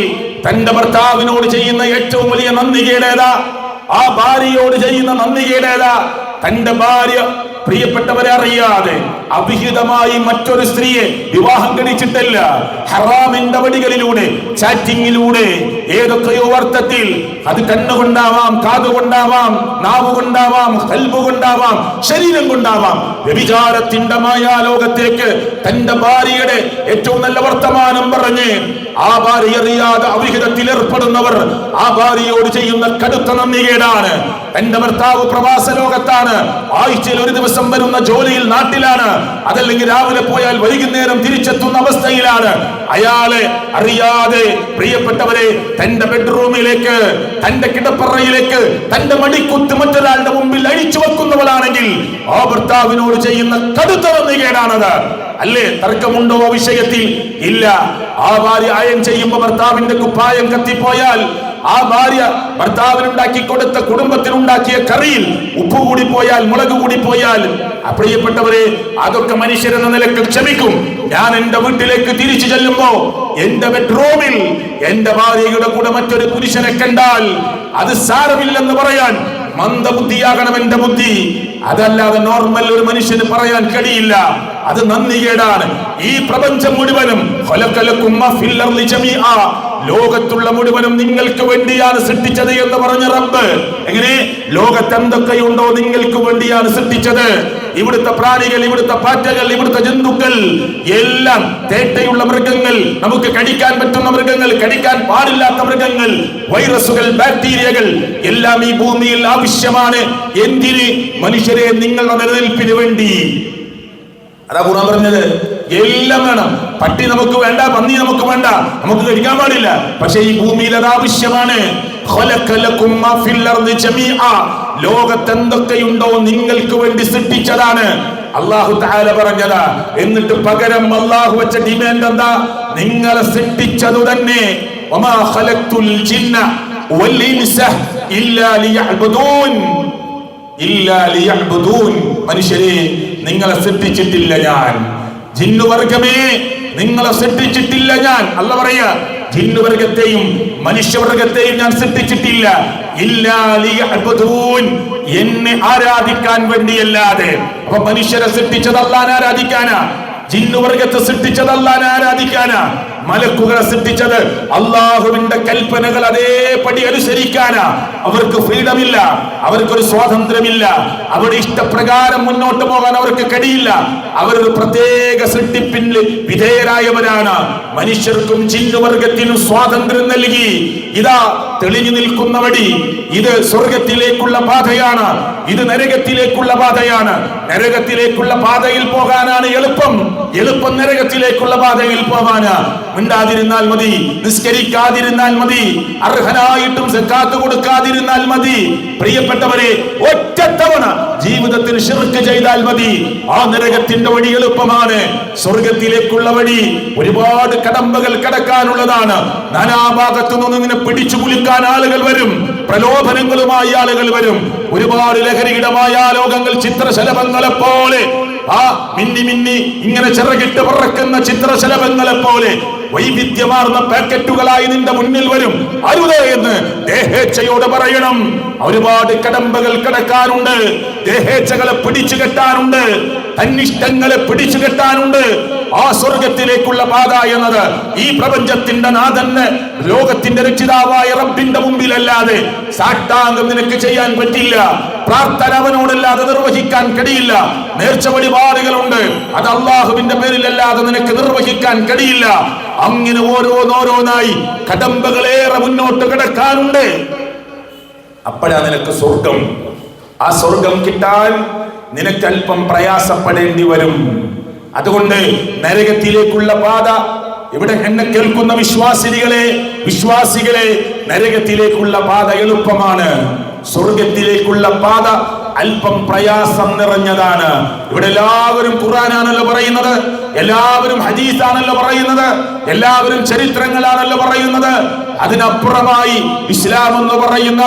തന്റെ ഭർത്താവിനോട് ചെയ്യുന്ന ഏറ്റവും വലിയ നന്ദികേട് ഏതാ? ആ ഭാര്യയോട് ചെയ്യുന്ന നന്ദികേട് ഏതാ? തന്റെ ഭാര്യ പ്രിയപ്പെട്ടവരെ അറിയാതെ അവിഹിതമായി മറ്റൊരു സ്ത്രീയെ വിവാഹം കഴിച്ചിട്ടല്ല, ഹറാമിന്റെ വഴികളിലൂടെ, ചാറ്റിങ്ങിലൂടെ, ഏതൊക്കെയോ അർത്ഥത്തിൽ, അത് കണ്ണുകൊണ്ടാവാം, കാതുകൊണ്ടാവാം, നാവുകൊണ്ടാവാം, കൽബ് കൊണ്ടാവാം, ശരീരം കൊണ്ടാവാം, വ്യഭിചാരത്തിന്റെ മായാലോകത്തേക്ക് തന്റെ ഭാര്യയുടെ ഏറ്റവും നല്ല വർത്തമാനം പറഞ്ഞ് ആ ഭാര്യ അറിയാതെ അവിഹിതത്തിൽ ഏർപ്പെടുന്നവർ ആ ഭാര്യയോട് ചെയ്യുന്ന കടുത്ത നന്ദികേടാണ്. തന്റെ ഭർത്താവ് പ്രവാസ ലോകത്താണ്, ആഴ്ചയിൽ ഒരു ദിവസം വരുന്ന ജോലിയിൽ നാട്ടിലാണ്, അതല്ലെങ്കിൽ രാവിലെ പോയാൽ വൈകുന്നേരം തിരിച്ചെത്തുന്ന അവസ്ഥയിലാണ്. അയാളെ അറിയാതെ പ്രിയപ്പെട്ടവരെ തന്റെ ബെഡ്റൂമിലേക്ക്, തന്റെ കിടപ്പറയിലേക്ക്, തന്റെ മടിക്കുത്ത് മറ്റൊരാളുടെ മുമ്പിൽ അഴിച്ചു വെക്കുന്നവളാണെങ്കിൽ ആ ഭർത്താവിനോട് ചെയ്യുന്ന കടുത്ത നന്ദികേടാണത്. അല്ലേ? തർക്കമുണ്ടോ ആ വിഷയത്തിൽ? ഇല്ല. ആ ഭാര്യ അയൺ ചെയ്യുമ്പോ ഭർത്താവിന്റെ കുപ്പായം കത്തിപ്പോയാൽ, ആ ഭാര്യ ഭർത്താവിനുണ്ടാക്കി കൊടുത്ത കുടുംബത്തിനുണ്ടാക്കിയ കറിയിൽ ഉപ്പ് കൂടി പോയാൽ, മുളക് കൂടി പോയാൽ, പ്രിയപ്പെട്ടവരെ, അതൊക്കെ മനുഷ്യരെന്ന നിലക്ക് ക്ഷമിക്കും. ഞാൻ എന്റെ വീട്ടിലേക്ക് തിരിച്ചു ചെല്ലുമ്പോ എന്റെ ബെഡ്റൂമിൽ എന്റെ ഭാര്യയുടെ കൂടെ മറ്റൊരു പുരുഷനെ കണ്ടാൽ അത് സാരമില്ലെന്ന് പറയാൻ മന്ദബുദ്ധിയാകണം എന്റെ ബുദ്ധി. അതല്ലാതെ നോർമൽ ഒരു മനുഷ്യന് പറയാൻ കഴിയില്ല. അത് നന്ദികേടാണ്. ഈ പ്രപഞ്ചം മുഴുവനും ലോകത്തുള്ള മുഴുവനും നിങ്ങൾക്ക് വേണ്ടിയാണ് സൃഷ്ടിച്ചത് എന്ന് പറഞ്ഞ റബ്ബ്. എങ്ങനെ? ലോകത്ത് എന്തൊക്കെയുണ്ടോ നിങ്ങൾക്ക് വേണ്ടിയാണ് സൃഷ്ടിച്ചത്. ഇവിടുത്തെ പ്രാണികൾ, ഇവിടുത്തെ പാറ്റകൾ, ഇവിടുത്തെ ജന്തുക്കൾ എല്ലാം, തേട്ടയുള്ള മൃഗങ്ങൾ, നമുക്ക് കടിക്കാൻ പറ്റുന്ന മൃഗങ്ങൾ, കടിക്കാൻ പാടില്ലാത്ത മൃഗങ്ങൾ, വൈറസുകൾ, ബാക്ടീരിയകൾ എല്ലാം ഈ ഭൂമിയിൽ ആവശ്യമാണ്. എന്തിന്? മനുഷ്യരെ നിങ്ങളുടെ നിലനിൽപ്പിന് വേണ്ടി. അതാ ഖുർആൻ പറഞ്ഞത്. എല്ലാം വേണം. പട്ടി നമുക്ക് വേണ്ട, പന്നി നമുക്ക് വേണ്ട, നമുക്ക് കഴിക്കാൻ പാടില്ല. പക്ഷെ ഈ ഭൂമിയിൽ അത് ആവശ്യമാണ്. ലോകത്ത് എന്തൊക്കെയുണ്ടോ നിങ്ങൾക്ക് വേണ്ടി സൃഷ്ടിച്ചതാണ് അല്ലാഹു തആല പറഞ്ഞതാ. എന്നിട്ട് പകരം അല്ലാഹു വെച്ച ഡിമാൻഡ് എന്താ? നിങ്ങളെ സൃഷ്ടിച്ചതു തന്നെ. വമാ ഖലഖ്തുൽ ജിന്ന വൽ ഇൻസ ഇല്ലാ ലിയഅ്ബുദൂൻ. മനുഷ്യരെ, നിങ്ങളെ സൃഷ്ടിച്ചിട്ടില്ല ഞാൻ. ജിന്നുവർഗമേ, നിങ്ങളെ സൃഷ്ടിച്ചിട്ടില്ല ഞാൻ. അല്ലാഹു പറയാ, ജിന്നുവർഗത്തെയും മനുഷ്യവർഗത്തെയും ഞാൻ സൃഷ്ടിച്ചിട്ടില്ല. ഇല്ലാ ലിയഅ്ബുദൂൻ, എന്നെ ആരാധിക്കാൻ വേണ്ടിയല്ലാതെ. അപ്പൊ മനുഷ്യരെ സൃഷ്ടിച്ചത് അല്ലാഹുവിനെ ആരാധിക്കാനാ, ജിന്നുവർഗത്തെ സൃഷ്ടിച്ചത് അല്ലാഹുവിനെ ആരാധിക്കാനാ. മലക്കുകളെ സൃഷ്ടിച്ചത് അള്ളാഹുവിന്റെ കൽപ്പനകൾ അതേപടി അനുസരിക്കാനാ. അവർക്ക് ഫ്രീഡം ഇല്ല, അവർക്കൊരു സ്വാതന്ത്ര്യമില്ല, അവരുടെ ഇഷ്ടപ്രകാരം മുന്നോട്ട് പോകാൻ അവർക്ക് കഴിയില്ല. അവരൊരു പ്രത്യേക സൃഷ്ടിപ്പിന് വിധേയരായവരാണ്. മനുഷ്യർക്കും ജിന്നുവർഗത്തിനും സ്വാതന്ത്ര്യം നൽകി. ഇതാ തെളിഞ്ഞു നിൽക്കുന്ന വഴി, ഇത് സ്വർഗത്തിലേക്കുള്ള പാതയാണ്, ഇത് നരകത്തിലേക്കുള്ള പാതയാണ്. നരകത്തിലേക്കുള്ള പാതയിൽ പോകാനാണ് എളുപ്പം, എളുപ്പം നരകത്തിലേക്കുള്ള പാതയിൽ പോകാന്. മിണ്ടാതിരുന്നാൽ മതി, നിസ്കരിക്കാതിരുന്നാൽ മതി, അർഹനായിട്ടും സക്കാത്ത് കൊടുക്കാതിരുന്നാൽ മതി. പ്രിയപ്പെട്ടവരെ, ഒറ്റത്തവണ ജീവിതത്തിൽ ശിർക്ക് ചെയ്താൽ മതി, ആ നരകത്തിന്റെ വഴി എളുപ്പമാണ്. സ്വർഗത്തിലേക്കുള്ള വഴി ഒരുപാട് കടമ്പകൾ കടക്കാനുള്ളതാണ്. നാനാഭാഗത്തു നിന്നും ഇങ്ങനെ പിടിച്ചു കുലുക്കാൻ ആളുകൾ വരും, പ്രലോഭനങ്ങളുമായി ആളുകൾ വരും. ഒരുപാട് ലഹരിയുടെ മായാലോകങ്ങൾ, ചിത്രശലഭങ്ങളെ പോലെ, ആ മിന്നി മിന്നി ഇങ്ങനെ ചിറകിട്ട് പറക്കുന്ന ചിത്രശലഭങ്ങളെ പോലെ വൈവിധ്യമാർന്ന പാക്കറ്റുകളായി നിന്റെ മുന്നിൽ വരും. അരുതേ എന്ന് ദേഹേച്ഛയോട് പറയണം. ഒരുപാട് കടമ്പകൾ കടക്കാനുണ്ട്, ദേഹേച്ഛകളെ പിടിച്ചു കെട്ടാനുണ്ട്, തന്നിഷ്ടങ്ങളെ പിടിച്ചു കെട്ടാനുണ്ട്. ആ സ്വർഗത്തിലേക്കുള്ള പാത എന്നത് ഈ പ്രപഞ്ചത്തിന്റെ നാഥന്, ലോകത്തിന്റെ രക്ഷിതാവായ റബ്ബിന്റെ മുമ്പിലല്ലാതെ സാഷ്ടാംഗം നിനക്ക് ചെയ്യാൻ പറ്റില്ല. പ്രാർത്ഥന അവനോടല്ലാതെ നിർവഹിക്കാൻ കഴിയില്ല. നേർച്ച വഴിപാടുകളുണ്ട്, അത് അള്ളാഹുവിന്റെ പേരിലല്ലാതെ നിനക്ക് നിർവഹിക്കാൻ കഴിയില്ല. അങ്ങനെ ഓരോന്നോരോന്നായി കടമ്പകളേറെ മുന്നോട്ട് കിടക്കാനുണ്ട്. അപ്പോഴാ നിനക്ക് സ്വർഗം. ആ സ്വർഗം കിട്ടാൻ നിനക്ക് അല്പം പ്രയാസപ്പെടേണ്ടി വരും. അതുകൊണ്ട് നരകത്തിലേക്കുള്ള പാത, ഇവിടെ എന്നെ കേൾക്കുന്ന വിശ്വാസികളെ, നരകത്തിലേക്കുള്ള പാത എളുപ്പമാണ്. സ്വർഗത്തിലേക്കുള്ള പാത അല്പം പ്രയാസം നിറഞ്ഞതാണ്. ഇവിടെ എല്ലാവരും ഖുർആനാണല്ലോ പറയുന്നത്, എല്ലാവരും ഹദീസാണല്ലോ പറയുന്നത്, എല്ലാവരും ചരിത്രങ്ങളാണല്ലോ പറയുന്നത്. അതിനപ്പുറമായി ഇസ്ലാം എന്ന് പറയുന്ന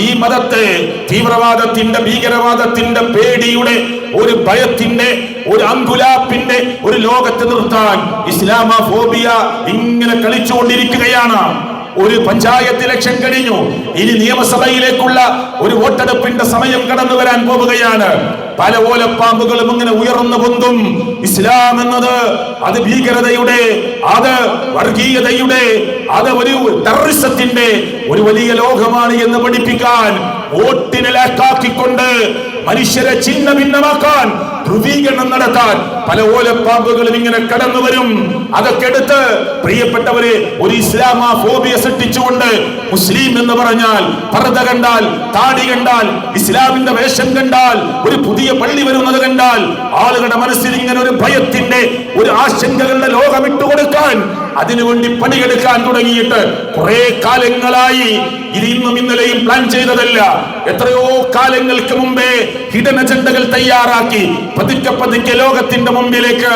ഈ മതത്തെ തീവ്രവാദത്തിന്റെ, ഭീകരവാദത്തിന്റെ, പേടിയുടെ, ഒരു ഭയത്തിന്റെ, ഒരു അങ്കുലാപ്പിന്റെ ഒരു ലോകത്ത് നിർത്താൻ ഇസ്ലാമോഫോബിയ ഇങ്ങനെ കളിച്ചുകൊണ്ടിരിക്കുകയാണ്. ഒരു പഞ്ചായത്ത് ഇലക്ഷൻ കഴിഞ്ഞു, ഇനി നിയമസഭയിലേക്കുള്ള ഒരു വോട്ടെടുപ്പിന്റെ സമയം കടന്നു വരാൻ പോവുകയാണ്. പല ഓലപ്പാമ്പുകളും ഇങ്ങനെ ഉയർന്നു പൊന്തും. ഇസ്ലാം എന്നത് അത് ഭീകരതയുടെ, അത് വർഗീയതയുടെ, അത് ഒരു ടെററിസത്തിന്റെ ഒരു വലിയ ലോകമാണ് എന്ന് പഠിപ്പിക്കാൻ, വോട്ടിനെ ലാക്കാക്കിക്കൊണ്ട് മനുഷ്യരെ ഛിന്ന ഭിന്നമാക്കാൻ, ധ്രുവീകരണം നടത്താൻ പല ഓലപ്പാമ്പുകളും ഇങ്ങനെ കടന്നു വരും. അതൊക്കെ എടുത്ത് പ്രിയപ്പെട്ടവരെ ഒരു ഇസ്ലാമോഫോബിയ സൃഷ്ടിച്ചുകൊണ്ട്, മുസ്ലിം എന്ന് പറഞ്ഞാൽ പർദ്ദ കണ്ടാൽ, താടി കണ്ടാൽ, ഇസ്ലാമിന്റെ വേഷം കണ്ടാൽ, ഒരു പുതിയ പള്ളി വരുന്നത് കണ്ടാൽ ആളുകളുടെ മനസ്സിൽ ഇങ്ങനെ ഒരു ഭയത്തിന്റെ, ഒരു ആശങ്കകളുടെ ലോകം ഇട്ടുകൊടുക്കാൻ, അതിനുവേണ്ടി പണിയെടുക്കാൻ തുടങ്ങിയിട്ട് കുറെ കാലങ്ങളായി. ഇത് ഇന്നും ഇന്നലെയും പ്ലാൻ ചെയ്തതല്ല. എത്രയോ കാലങ്ങൾക്ക് മുമ്പേ ഹിഡൻ അജണ്ടകൾ തയ്യാറാക്കി പതുക്കെ ലോകത്തിന്റെ മുമ്പിലേക്ക്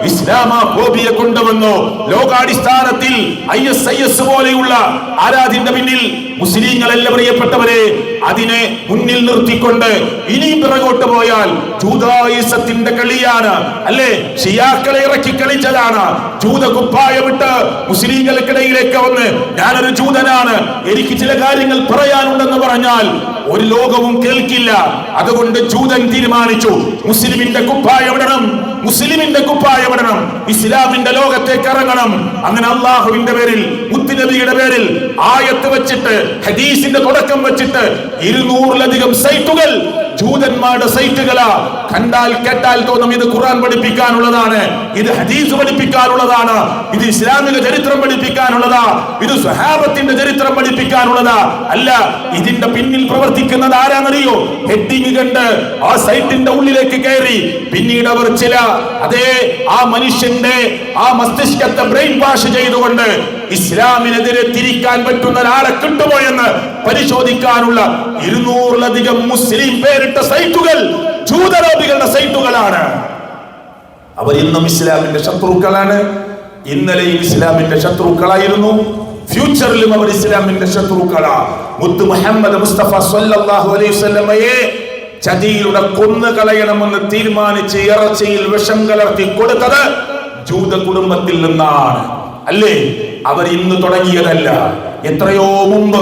ഇസ്ലാമോഫോബിയ കൊണ്ടുവന്നു. ലോകാടിസ്ഥാനത്തിൽ ISIS പോലെയുള്ള ആരാധിന്റെ പിന്നിൽ മുസ്ലിങ്ങളല്ല പ്രിയപ്പെട്ടവരെ. അതിനെ മുന്നിൽ നിർത്തിക്കൊണ്ട് ഇനിയും പിറകോട്ട് പോയാൽ ജൂതായിസത്തിന്റെ കളിയാണ്, അല്ലേ? ഷിയാക്കളെ ഇറക്കി കളിച്ചതാണ്. ജൂത കുപ്പായമിട്ട് മുസ്ലിങ്ങൾക്കിടയിലേക്ക് വന്ന് ഞാനൊരു ജൂതനാണ്, എനിക്ക് ചില കാര്യങ്ങൾ പറയാനുണ്ടെന്ന് പറഞ്ഞാൽ ഒരു ലോകവും കേൾക്കില്ല. അതുകൊണ്ട് ജൂതൻ തീരുമാനിച്ചു, മുസ്ലിമിന്റെ കുപ്പായമിടണം, മുസ്ലിമിന്റെ കുപ്പായമിടണം, ഇസ്ലാമിന്റെ ലോകത്തേക്ക് ഇറങ്ങണം. അങ്ങനെ അള്ളാഹുവിന്റെ പേരിൽ, മുത്തുനബിയുടെ പേരിൽ ആയത്ത് വെച്ചിട്ട്, ഹദീസിന്റെ തുടക്കം വെച്ചിട്ട് 200-ലധികം സൈറ്റുകൾ ജൂതന്മാരുടെ സൈറ്റുകളാ. കണ്ടാൽ കേട്ടാൽ തോന്നും ഇത് ഖുർആൻ പഠിപ്പിക്കാനുള്ളതാണ്, ഇത് ഹദീസ് പഠിപ്പിക്കാനുള്ളതാണ്, ഇത് ഇസ്ലാമിക ചരിത്രം പഠിപ്പിക്കാനുള്ളതാ, ഇത് സ്വഹാബത്തിന്റെ ചരിത്രം പഠിപ്പിക്കാനുള്ളതാ. അല്ല, ഇതിന്റെ പിന്നിൽ പ്രവർത്തിക്കുന്നത് ആരാന്നറിയോ? ഹെഡിങ് കണ്ട് ആ സൈറ്റിന്റെ ഉള്ളിലേക്ക് കയറി പിന്നീട് അവർ ചില ആ മനുഷ്യന്റെ ആ മസ്തിഷ്കത്തെ ബ്രെയിൻ വാഷ് ചെയ്തുകൊണ്ട് ഇസ്ലാമിനെതിരെ തിരിക്കാൻ പറ്റുന്ന ഒരാളെ കിട്ടുമോ എന്ന് പരിശോധിക്കാനുള്ള 200-ലധികം മുസ്ലിം പേരിട്ട സൈറ്റുകൾ ജൂതരോധികളുടെ സൈറ്റുകളാണ്. അവർ ഇന്നും ഇസ്ലാമിന്റെ ശത്രുക്കളാണ്. ഇന്നലെയും ഇസ്ലാമിന്റെ ശത്രുക്കളായിരുന്നു, ഫ്യൂച്ചറിലും അവർ ഇസ്ലാമിന്റെ ശത്രുക്കളാ. മുത്ത് മുഹമ്മദ് മുസ്തഫ സ്വല്ലല്ലാഹു അലൈഹി വസല്ലമയെ ചതിയിലൂടെ കൊന്നു കളയണമെന്ന് തീരുമാനിച്ച് ഇറച്ചിയിൽ വിഷം കലർത്തി കൊടുത്തത് ജൂത കുടുംബത്തിൽ നിന്നാണ്, അല്ലേ? അവർ ഇന്ന് തുടങ്ങിയതല്ല. എത്രയോ മുമ്പ്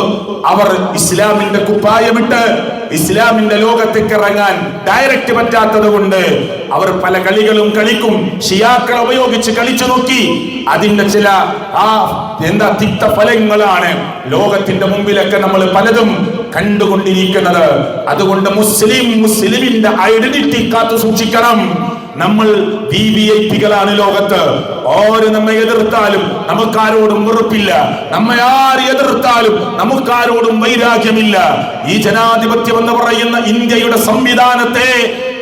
അവർ ഇസ്ലാമിന്റെ കുപ്പായമിട്ട് ഇസ്ലാമിന്റെ ലോകത്തേക്ക് ഇറങ്ങാൻ ഡയറക്റ്റ് പറ്റാത്തത് കൊണ്ട് അവർ പല കളികളും കളിക്കും. ഷിയാക്കളെ ഉപയോഗിച്ച് കളിച്ചു നോക്കി. അതിന്റെ ചില തിക്ത ഫലങ്ങളാണ് ലോകത്തിന്റെ മുമ്പിലൊക്കെ നമ്മൾ പലതും കണ്ടുകൊണ്ടിരിക്കുന്നത്. അതുകൊണ്ട് മുസ്ലിമിന്റെ ഐഡന്റിറ്റി കാത്തു സൂക്ഷിക്കണം. നമ്മൾ വിവിഐപികളാണ് ലോകത്ത്. ആര് നമ്മെ എതിർത്താലും നമുക്കാരോടും വെറുപ്പില്ല. നമ്മെ ആര് എതിർത്താലും നമുക്കാരോടും വൈരാഗ്യമില്ല. ഈ ജനാധിപത്യം എന്ന് പറയുന്ന ഇന്ത്യയുടെ സംവിധാനത്തെ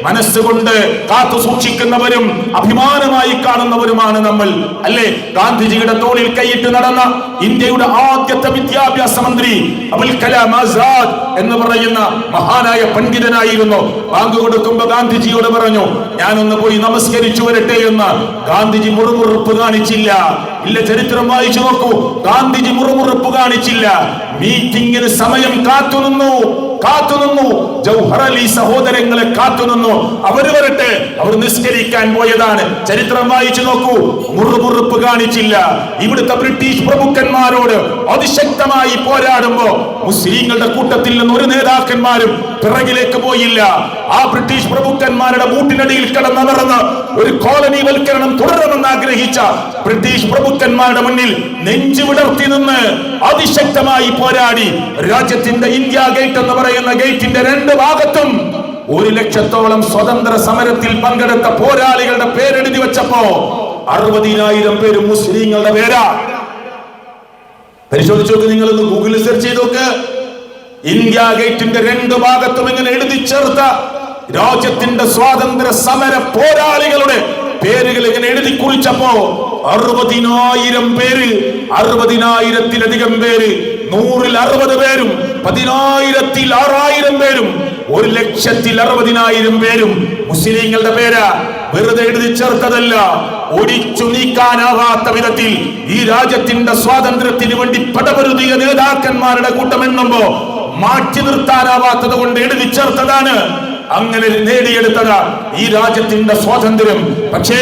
മനസ്സുകൊണ്ട് കാത്തു സൂക്ഷിക്കുന്നവരും അഭിമാനമായി കാണുന്നവരുമാണ് നമ്മൾ, അല്ലേ? ഗാന്ധിജിയുടെ തോളിൽ കൈയിട്ട് നടന്ന ഇന്ത്യയുടെ ആദ്യത്തെ വിദ്യാഭ്യാസ മന്ത്രി അബുൽ കലാം ആസാദ് എന്ന് പറയുന്ന മഹാനായ പണ്ഡിതനായിരുന്നു. ബാങ്ക് കൊടുക്കുമ്പോ ഗാന്ധിജിയോട് പറഞ്ഞു, ഞാനൊന്ന് പോയി നമസ്കരിച്ചു വരട്ടെ എന്ന്. ഗാന്ധിജി മുറുമുറുപ്പ് കാണിച്ചില്ല. ഇല്ല, ചരിത്രം വായിച്ചു നോക്കൂ. ഗാന്ധിജി മുറുമുറുപ്പ് കാണിച്ചില്ല. മീറ്റിംഗിന് സമയം കാത്തുനിന്നു. ജൗഹർ അലി സഹോദരങ്ങളെ കാത്തുനിന്നു. അവർ വരട്ടെ, അവർ നിസ്കരിക്കാൻ പോയതാണ്. ചരിത്രം വായിച്ചു നോക്കൂ. മുറുമുറുപ്പ് കാണിച്ചില്ല. ഇവിടുത്തെ ബ്രിട്ടീഷ് പ്രഭുക്കന്മാരോട് അതിശക്തമായി പോരാടുമ്പോ മുസ്ലിങ്ങളുടെ കൂട്ടത്തിൽ നിന്ന് ഒരു നേതാക്കന്മാരും പിറകിലേക്ക് പോയില്ല. ആ ബ്രിട്ടീഷ് പ്രഭുക്കന്മാരുടെ ബൂട്ടിനടിയിൽ കിടന്നമർന്ന് ഒരു കോളനി വൽക്കരണം തുടരണമെന്ന് ആഗ്രഹിച്ച ബ്രിട്ടീഷ് പ്രഭുക്കന്മാരുടെ മുന്നിൽ നെഞ്ചു വിടർത്തി നിന്ന് അതിശക്തമായി പോരാടി രാജ്യത്തിന്റെ ഇന്ത്യ ഗേറ്റ് എന്ന് പറയുന്ന ഗേറ്റിന്റെ രണ്ട് ഭാഗത്തും 1 ലക്ഷത്തോളം സ്വതന്ത്ര സമരത്തിൽ പങ്കെടുത്ത പോരാളികളുടെ പേരെഴുതി വെച്ചപ്പോ 60,000 പേര് മുസ്ലിങ്ങളുടെ പേരാ. പരിശോധിച്ചു നോക്ക്, നിങ്ങളൊന്ന് ഗൂഗിളിൽ സെർച്ച് ചെയ്ത് നോക്ക്. ഇന്ത്യ ഗേറ്റിന്റെ രണ്ട് ഭാഗത്തും ഇങ്ങനെ എഴുതി ചേർത്ത രാജ്യത്തിന്റെ സ്വാതന്ത്ര്യ സമര പോരാളികളുടെ പേരുകൾ ഇങ്ങനെ എഴുതി കുറിച്ചപ്പോ 60,000 പേര്, 60,000-ത്തിലധികം പേര്, 100-ൽ 60 പേരും, 10,000-ൽ 6,000 പേരും, 1,60,000 പേരും മുസ്ലിങ്ങളുടെ പേരാ. വെറുതെ എഴുതി ചേർത്തതല്ല, ഒടിച്ചു നീക്കാനാവാത്ത വിധത്തിൽ ഈ രാജ്യത്തിന്റെ സ്വാതന്ത്ര്യത്തിന് വേണ്ടി പടപൊരുതിയ നേതാക്കന്മാരുടെ കൂട്ടം എണ്ണുമ്പോ മാറ്റി നിർത്താനാവാത്തത് കൊണ്ട് എഴുതി ചേർത്തതാണ്. അങ്ങനെ നേടിയെടുത്തതാ ഈ രാജ്യത്തിന്റെ സ്വാതന്ത്ര്യം. പക്ഷേ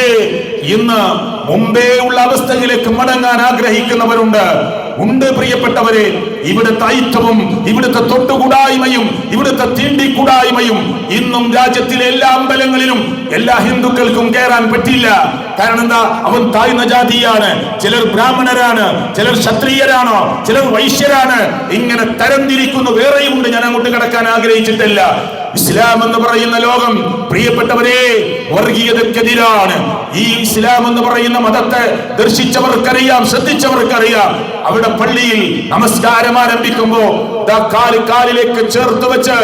ഇന്ന് മുമ്പേ ഉള്ള അവസ്ഥയിലേക്ക് മടങ്ങാൻ ആഗ്രഹിക്കുന്നവരുണ്ട്. പ്രിയപ്പെട്ടവരെ, ഇവിടുത്തെ ഐറ്റവും ഇവിടുത്തെ തൊട്ടുകൂടായ്മയും ഇവിടുത്തെ തീണ്ടിക്കൂടായ്മയും ഇന്നും രാജ്യത്തിലെ എല്ലാ അമ്പലങ്ങളിലും എല്ലാ ഹിന്ദുക്കൾക്കും കയറാൻ പറ്റില്ല. കാരണം എന്താ? അവൻ താഴ്ന്ന ജാതിയാണ്, ചിലർ ബ്രാഹ്മണരാണ്, ചിലർ ക്ഷത്രിയരാണോ, ചിലർ വൈശ്യരാണ്. ഇങ്ങനെ തരംതിരിക്കുന്ന വേറെയുമുണ്ട്. ഞാൻ അങ്ങോട്ട് കിടക്കാൻ ആഗ്രഹിച്ചിട്ടില്ല. ഇസ്ലാം എന്ന് പറയുന്ന ലോകം, പ്രിയപ്പെട്ടവരെ, വർഗീയതക്കെതിരാണ്. ഈ ഇസ്ലാം എന്ന് പറയുന്ന മതത്തെ ദർശിച്ചവർക്കറിയാം, ശ്രദ്ധിച്ചവർക്കറിയാം. അവിടെ പള്ളിയിൽ നമസ്കാരം ആരംഭിക്കുമ്പോ കാലിലേക്ക് ചേർത്ത് വെച്ച്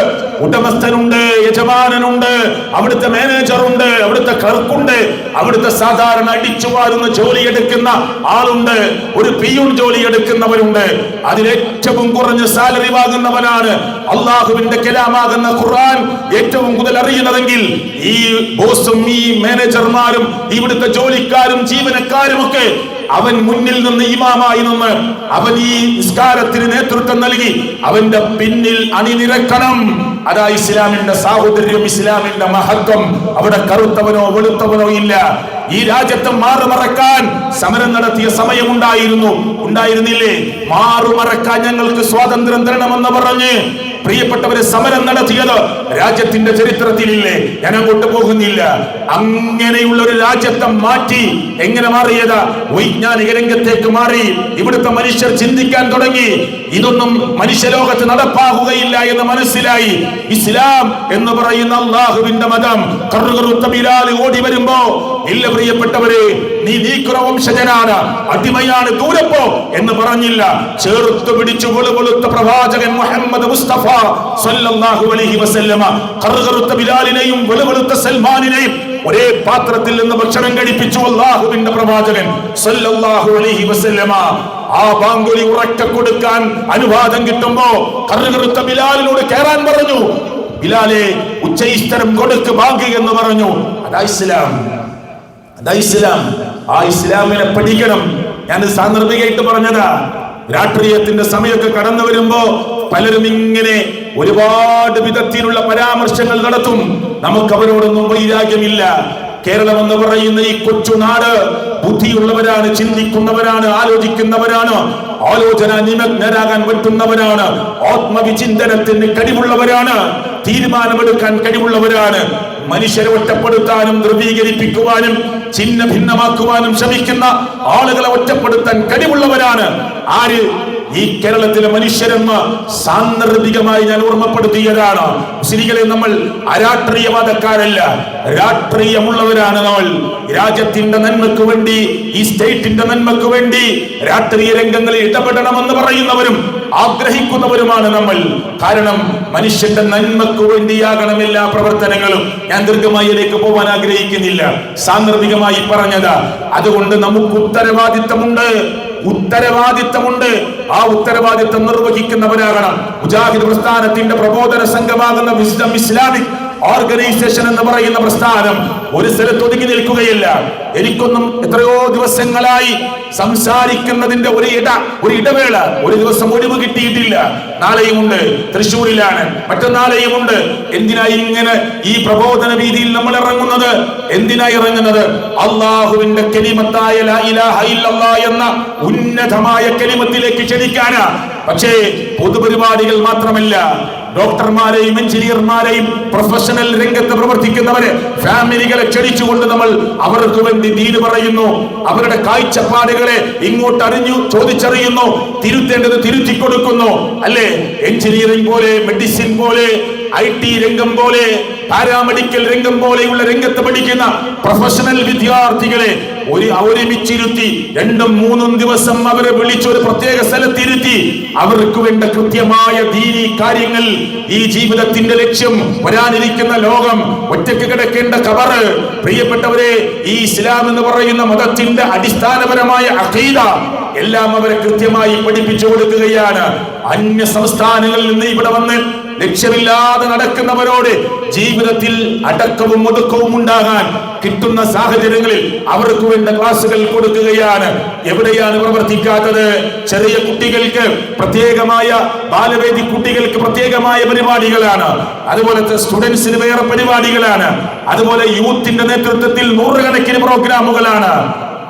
ഉടമസ്ഥനുണ്ട്, യജമാനനുണ്ട്, അവിടുത്തെ മാനേജറുണ്ട്, അവിടുത്തെ ക്ലർക്കുണ്ട്, അവിടുത്തെ സാധാരണ അടിച്ചുവാരുന്ന ജോലിയെടുക്കുന്ന ആളുണ്ട്, ഒരു പിയൂൺ ജോലി എടുക്കുന്നവരുണ്ട്. അതിലേറ്റവും കുറഞ്ഞ സാലറി വാങ്ങുന്നവനാണ് അള്ളാഹുവിന്റെ കലാമാകുന്ന ഖുർആൻ ഏറ്റവും കൂടുതൽ അറിയുന്നതെങ്കിൽ ഈ ബോസും ഈ മാനേജർമാരും ഇവിടുത്തെ ജോലിക്കാരും ജീവനക്കാരും ഒക്കെ അവൻ മുന്നിൽ നിന്ന് ഇമാമായി നിന്ന് അവൻ ഈ നിസ്കാരത്തിന് നേതൃത്വം നൽകി അവന്റെ പിന്നിൽ അണിനിരക്കണം. അതാ ഇസ്ലാമിന്റെ സാഹോദര്യം, ഇസ്ലാമിന്റെ മഹത്വം. അവിടെ കറുത്തവനോ വെളുത്തവനോ ഇല്ല. ഈ രാജ്യത്ത് മാറുമറക്കാൻ സമരം നടത്തിയ ഉണ്ടായിരുന്നില്ലേ? മാറുമറക്കാൻ ഞങ്ങൾക്ക് സ്വാതന്ത്ര്യം തരണമെന്ന് പറഞ്ഞ് പ്രിയപ്പെട്ടവരെ സമരം നടത്തിയത് രാജ്യത്തിന്റെ ചരിത്രത്തിലില്ലേ? ഞാൻ അങ്ങോട്ട് പോകുന്നില്ല. അങ്ങനെയുള്ള ഒരു രാജ്യത്തെ മാറ്റി എങ്ങനെ മാറിയത്? വൈജ്ഞാനിക രംഗത്തേക്ക് മാറി. ഇവിടുത്തെ മനുഷ്യർ ചിന്തിക്കാൻ തുടങ്ങി. ഇതൊന്നും മനുഷ്യലോകത്ത് നടപ്പാകുകയില്ല എന്ന് മനസ്സിലായി. ഇസ്ലാം എന്ന് പറയുന്ന അള്ളാഹുവിന്റെ മതം കറുകറുത്ത ബിലാൽ ഓടി വരുമ്പോ, ഇല്ല പ്രിയപ്പെട്ടവരെ, നീ നീക്കുറ വംശജനാണ്, അടിമയാണ്, ദൂരപ്പോ എന്ന് പറഞ്ഞില്ല. ചേർത്ത് പിടിച്ചു വെളുവെളുത്ത പ്രവാചകൻ മുഹമ്മദ് മുസ്തഫ സല്ലല്ലാഹു അലൈഹി വസല്ലമ കറുകറുത്ത ബിലാലിനെയും വെളുവെളുത്ത സൽമാനിനെയും ഒരേ പാത്രത്തിൽ നിന്ന് ഭക്ഷണം കഴിപ്പിച്ചു അല്ലാഹുവിന്റെ പ്രവാചകൻ സല്ലല്ലാഹു അലൈഹി വസല്ലമ. ആ ബാങ്കുലി ഉറക്കെ കൊടുക്കാൻ അനുവാദം കിട്ടുമ്പോ കറുകറുത്ത ബിലാലിനോട് കയറാൻ പറഞ്ഞു. ബിലാലെ, ഉച്ചയിസ്തരം കൊടുക്ക് ബാങ്ക് എന്ന് പറഞ്ഞു. അതാ ഇസ്ലാം. ആ ഇസ്ലാമിനെ പഠിക്കണം. ഞാൻ സാന്ദർഭികമായിട്ട് പറഞ്ഞതാ. രാഷ്ട്രീയത്തിന്റെ സമയമൊക്കെ കടന്നു വരുമ്പോ പലരും ഇങ്ങനെ ഒരുപാട് വിധത്തിലുള്ള പരാമർശങ്ങൾ നടത്തും. നമുക്ക് അവരോടൊന്നും വൈരാഗ്യമില്ല. കേരളം എന്ന് പറയുന്ന ഈ കൊച്ചു നാട് ബുദ്ധിയുള്ളവരാണ്, ചിന്തിക്കുന്നവരാണ്, ആലോചിക്കുന്നവരാണ്. ആലോചന നിമഗ്നരാകാൻ പറ്റുന്നവരാണ്, ആത്മവിചിന്തനത്തിന് കഴിവുള്ളവരാണ്, തീരുമാനമെടുക്കാൻ കഴിവുള്ളവരാണ്. മനുഷ്യരെ ഒറ്റപ്പെടുത്താനും ധ്രുവീകരിപ്പിക്കുവാനും ചിഹ്ന ഭിന്നമാക്കുവാനും ശ്രമിക്കുന്ന ആളുകളെ ഒറ്റപ്പെടുത്താൻ കഴിവുള്ളവരാണ് ആര്? ഈ കേരളത്തിലെ മനുഷ്യരെന്ന് സാന്ദർഭികമായി ഞാൻ ഓർമ്മപ്പെടുത്തിയതാണ്. മുസ്ലിങ്ങളെ, നമ്മൾ അരാഷ്ട്രീയവാദക്കാരല്ല, രാഷ്ട്രീയമുള്ളവരാണ്. നമ്മൾ രാജ്യത്തിന്റെ നന്മയ്ക്ക് വേണ്ടി, ഈ സ്റ്റേറ്റിന്റെ നന്മയ്ക്ക് വേണ്ടി രാഷ്ട്രീയ രംഗങ്ങളിൽ ഇടപെടണമെന്ന് പറയുന്നവരും ആഗ്രഹിക്കുന്നവരുമാണ് നമ്മൾ. കാരണം മനുഷ്യന്റെ നന്മയ്ക്ക് വേണ്ടിയാകണം എല്ലാ പ്രവർത്തനങ്ങളും. ഞാൻ ദീർഘമായി ഇതിലേക്ക് പോകാൻ ആഗ്രഹിക്കുന്നില്ല, സാന്ദർഭികമായി പറഞ്ഞത്. അതുകൊണ്ട് നമുക്ക് ഉത്തരവാദിത്തമുണ്ട്. ആ ഉത്തരവാദിത്തം നിർവഹിക്കുന്നവരാകണം. മുജാഹിദ് പ്രസ്ഥാനത്തിന്റെ പ്രബോധന സംഘമാകുന്ന വിസ്ഡം ഇസ്ലാമിക് ഓർഗനൈസേഷൻ എന്ന് പറയുന്ന പ്രസ്ഥാനം ഒരു സ്ഥലത്ത് ഒതുങ്ങി നിൽക്കുകയില്ല. എനിക്കൊന്നും എത്രയോ ദിവസങ്ങളായി സംസാരിക്കുന്നതിന്റെ ഒരു ഇടവേള, ഒരു ദിവസം ഒഴിവ് കിട്ടിയിട്ടില്ല. നാളെയുമുണ്ട്, തൃശ്ശൂരിലാണ്, മറ്റന്നാളെയുമുണ്ട്. എന്തിനായി ഇങ്ങനെ ഈ പ്രബോധന രീതിയിൽ നമ്മൾ ഇറങ്ങുന്നത്? എന്തിനായി ഇറങ്ങുന്നത്? അള്ളാഹുവിന്റെ കലിമത്തായ ലാ ഇലാഹ ഇല്ലല്ലാഹ് എന്ന ഉന്നതമായ കലിമത്തിലേക്ക് ക്ഷണിക്കാനാ. പക്ഷേ പൊതുപരിപാടികൾ മാത്രമല്ല, ഡോക്ടർമാരെയും എഞ്ചിനീയർമാരെയും പ്രൊഫഷണൽ രംഗത്ത് പ്രവർത്തിക്കുന്നവരെ, ഫാമിലികളെ ക്ഷണിച്ചുകൊണ്ട് നമ്മൾ അവർക്ക് വേണ്ടി ദീന് പറയുന്നു. അവരുടെ കാഴ്ചപ്പാടുകളെ ഇങ്ങോട്ട് ചോദിച്ചറിയുന്നു, തിരുത്തേണ്ടത് തിരുത്തി കൊടുക്കുന്നു. അല്ലേ? എഞ്ചിനീയറിംഗ് പോലെ, മെഡിസിൻ പോലെ, IT രംഗം പോലെ, പാരാമെഡിക്കൽ രംഗം പോലെയുള്ള രംഗത്ത് പഠിക്കുന്ന പ്രൊഫഷണൽ വിദ്യാർത്ഥികളെ ഒരുമിച്ചിരുത്തി 2-3 ദിവസം അവരെ വിളിച്ചൊരു പ്രത്യേക സ്ഥലത്തിരുത്തി അവർക്ക് വേണ്ട കൃത്യമായ ദീനി കാര്യങ്ങൾ, ഈ ജീവിതത്തിന്റെ ലക്ഷ്യം, വരാനിരിക്കുന്ന ലോകം, ഒറ്റയ്ക്ക് കിടക്കേണ്ട ഖബറ്, പ്രിയപ്പെട്ടവരെ, ഈ ഇസ്ലാം എന്ന് പറയുന്ന മതത്തിന്റെ അടിസ്ഥാനപരമായ അഖീദ എല്ലാം അവരെ കൃത്യമായി പഠിപ്പിച്ചു കൊടുക്കുകയാണ്. അന്യ സംസ്ഥാനങ്ങളിൽ നിന്ന് ഇവിടെ വന്ന് ലക്ഷ്യമില്ലാതെ നടക്കുന്നവരോട് ജീവിതത്തിൽ അടക്കവും ഒതുക്കവും ഉണ്ടാകാൻ കിട്ടുന്ന സാഹചര്യങ്ങളിൽ അവർക്ക് വേണ്ട ക്ലാസുകൾ കൊടുക്കുകയാണ്. എവിടെയാണ് പ്രവർത്തിക്കാത്തത്? ചെറിയ കുട്ടികൾക്ക് പ്രത്യേകമായ, ബാലവേദി കുട്ടികൾക്ക് പ്രത്യേകമായ പരിപാടികളാണ്. അതുപോലത്തെ സ്റ്റുഡൻസിന് വേറെ പരിപാടികളാണ്. അതുപോലെ യൂത്തിന്റെ നേതൃത്വത്തിൽ നൂറുകണക്കിന് പ്രോഗ്രാമുകളാണ്.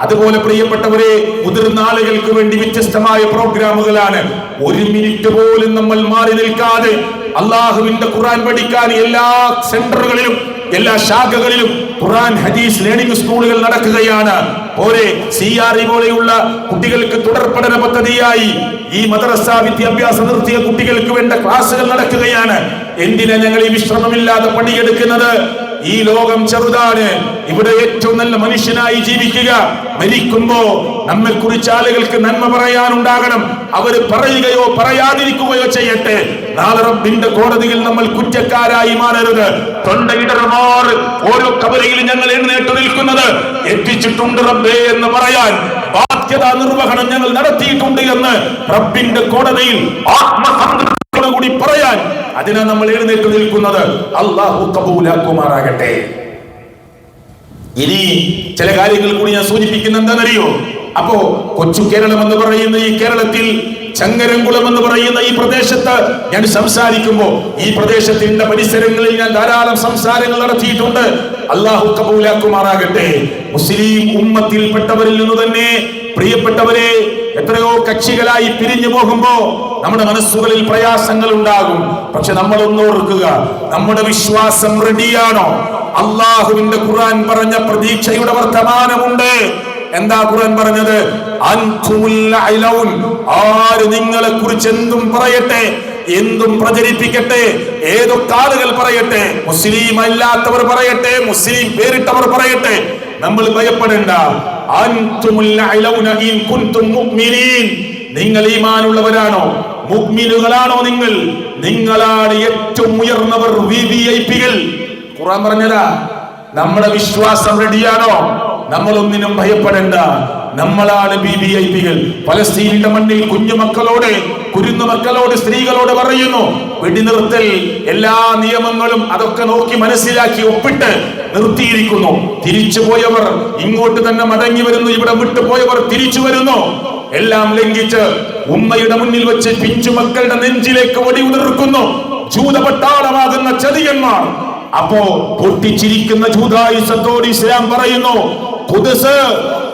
അതുപോലെ പ്രിയപ്പെട്ടവരെ, മുതിർന്ന ആളുകൾക്ക് വേണ്ടി വ്യത്യസ്തമായ പ്രോഗ്രാമുകളാണ്. 1 മിനിറ്റ് പോലും നമ്മൾ മാറി നിൽക്കാതെ അള്ളാഹുവിന്റെ ഖുർആൻ പഠിക്കാൻ എല്ലാ സെന്ററുകളിലും, എല്ലാ ശാഖകളിലും ഖുർആൻ ഹദീസ് ലേണിംഗ് സ്കൂളുകൾ നടക്കുകയാണ്. പോലെ CRE പോലെയുള്ള കുട്ടികൾക്ക് തുടർ പഠന പദ്ധതിയായി ഈ മദ്രസ വിദ്യാഭ്യാസം നിർത്തിയ കുട്ടികൾക്ക് വേണ്ട ക്ലാസുകൾ നടക്കുകയാണ്. എന്തിനാ ഞങ്ങൾ ഈ വിശ്രമമില്ലാതെ പണിയെടുക്കുന്നത്? ഈ ലോകം ചെറുതാണ്. ഇവിടെ ഏറ്റവും നല്ല മനുഷ്യനായി ജീവിക്കുക. മരിക്കുമ്പോ നമ്മെ കുറിച്ച് ആളുകൾക്ക് നന്മ പറയാനുണ്ടാകണം. അവർ പറയുകയോ പറയാതിരിക്കുകയോ ചെയ്യട്ടെ. നാളെ റബ്ബിന്റെ കോടതിയിൽ നമ്മൾ കുറ്റക്കാരായി മാറരുത്. തൊണ്ടയിടറുമാർ ഓരോ കബറിയിൽ ഞങ്ങൾ എഴുന്നേറ്റ് നിൽക്കുന്നത് എത്തിച്ചിട്ടുണ്ട് റബ്ബേ എന്ന് പറയാൻ ബാധ്യതാ നിർവഹണം ഞങ്ങൾ നടത്തിയിട്ടുണ്ട് എന്ന് റബ്ബിന്റെ കോടതിയിൽ ആത്മസംതൃപ്തിയോടെ കൂടി പറയാൻ അതിനാ നമ്മൾ എഴുന്നേറ്റ് നിൽക്കുന്നത്. അല്ലാഹു കബൂലാക്കുമാറാകട്ടെ. ഇനി ചില കാര്യങ്ങൾ കൂടി ഞാൻ സൂചിപ്പിക്കുന്ന എന്താണെന്നറിയോ? അപ്പോ കൊച്ചു കേരളം എന്ന് പറയുന്ന ഈ കേരളത്തിൽ, ചങ്ങരംകുളം എന്ന് പറയുന്ന ഈ പ്രദേശത്ത് ഞാൻ സംസാരിക്കുമ്പോ, ഈ പ്രദേശത്തിന്റെ പരിസരങ്ങളിൽ ഞാൻ ധാരാളം സംസാരങ്ങൾ നടത്തിയിട്ടുണ്ട്. അല്ലാഹു കബൂലാക്കുമാറാകട്ടെ. മുസ്ലിം ഉമ്മത്തിൽപ്പെട്ടവരിൽ നിന്ന് തന്നെ പ്രിയപ്പെട്ടവരെ, എത്രയോ കക്ഷികളായി പിരിഞ്ഞു പോകുമ്പോ നമ്മുടെ മനസ്സുകളിൽ പ്രയാസങ്ങൾ ഉണ്ടാകും. പക്ഷെ നമ്മൾ ഓർക്കുക, നമ്മുടെ വിശ്വാസം റെഡിയാണോ? അള്ളാഹുവിന്റെ ഖുർആൻ പറഞ്ഞ പ്രതീക്ഷയുടെ വർത്തമാനമുണ്ട്. എന്താ ഖുർആൻ പറഞ്ഞത്? ആര് നിങ്ങളെ കുറിച്ച് എന്തും പറയട്ടെ, എന്തും പ്രചരിപ്പിക്കട്ടെ, ഏതൊക്കെ ആളുകൾ പറയട്ടെ, മുസ്ലിം അല്ലാത്തവർ പറയട്ടെ, മുസ്ലിം പേരിട്ടവർ പറയട്ടെ, നമ്മൾ ഭയപ്പെടേണ്ട. നിങ്ങൾ ഈമാനുള്ളവരാണോ? മുഅ്മിനുകളാണോ? നിങ്ങളാണ് ഏറ്റവും ഉയർന്നവർ, വിവിഐപികൾ. ഖുർആൻ പറഞ്ഞതാ. നമ്മുടെ വിശ്വാസം റെഡിയാണോ? നമ്മളൊന്നിനും ഭയപ്പെടേണ്ട. നമ്മളാണ് വിവിഐപികൾ. പലസ്തീനിന്റെ മണ്ണിൽ കുഞ്ഞുമക്കളോട്, കുരുന്നുമക്കളോട്, സ്ത്രീകളോട് പറയുന്നു, വെടിനിർത്തൽ എല്ലാ നിയമങ്ങളും അതൊക്കെ നോക്കി മനസ്സിലാക്കി ഒപ്പിട്ട് നിർത്തിയിരിക്കുന്നു. തിരിച്ചുപോയവർ ഇങ്ങോട്ട് തന്നെ മടങ്ങി വരുന്നു. ഇവിടെ വിട്ടുപോയവർ തിരിച്ചു വരുന്നു. എല്ലാം ലംഘിച്ച് ഉമ്മയുടെ മുന്നിൽ വെച്ച് പിഞ്ചുമക്കളുടെ നെഞ്ചിലേക്ക് ഒടി ഉതിർക്കുന്നു ജൂതപട്ടാളമാകുന്ന ചതിയന്മാർ. അപ്പോ പൊട്ടിച്ചിരിക്കുന്ന ജൂതായുസത്തോട് ഇസ്ലാം പറയുന്നു, ഖുദ്സ്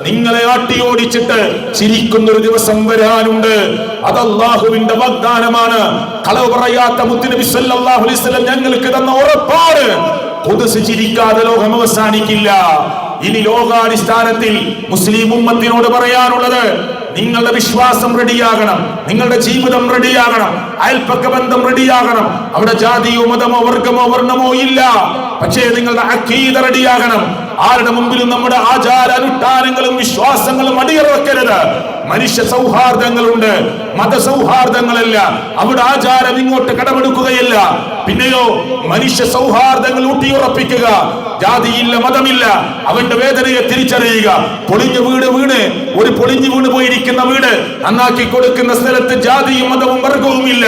നിങ്ങളെ ആട്ടിയോടിച്ചിട്ട് ചിരിക്കുന്ന ഒരു ദിവസം വരാനുണ്ട്. അത് അല്ലാഹുവിന്റെ വാഗ്ദാനമാണ്. കളവ് പറയാത്ത മുത്തുനബി സല്ലല്ലാഹു അലൈഹി വസല്ലം ഞങ്ങൾക്ക് തന്ന ഉറപ്പാണ്. ഖുദ്സ് ചിരിക്കാതെ ലോകം അവസാനിക്കില്ല. ഇനി ലോകാടിസ്ഥാനത്തിൽ മുസ്ലിം ഉമ്മത്തിനോട് പറയാനുള്ളത്, നിങ്ങളുടെ വിശ്വാസം റെഡിയാകണം, നിങ്ങളുടെ ജീവിതം റെഡിയാകണം, അയൽപക്ക ബന്ധം റെഡിയാകണം. അവിടെ ജാതിയോ മതമോ വർഗമോ വർണ്ണമോ ഇല്ല. പക്ഷേ നിങ്ങളുടെ അഖീദ റെഡിയാകണം. ആരുടെ മുമ്പിലും നമ്മുടെ ആചാര അനുഷ്ഠാനങ്ങളും വിശ്വാസങ്ങളും അടിയറക്കരുത്. മനുഷ്യ സൗഹാർദ്ദങ്ങളുണ്ട്, മതസൗഹാർദ്ദങ്ങളല്ല. അവിടെ ആചാരം ഇങ്ങോട്ട് കടമെടുക്കുകയില്ല. പിന്നെയോ മനുഷ്യ സൗഹാർദ്ദങ്ങൾ ഊട്ടിയുറപ്പിക്കുക. ജാതിയില്ല, മതമില്ല. അവന്റെ വേദനയെ തിരിച്ചറിയുക. പൊളിഞ്ഞു വീണ് ഒരു പൊളിഞ്ഞു വീണ് പോയിരിക്കുന്ന വീട് നന്നാക്കി കൊടുക്കുന്ന സ്ഥലത്ത് ജാതിയും മതവും വർഗവും ഇല്ല.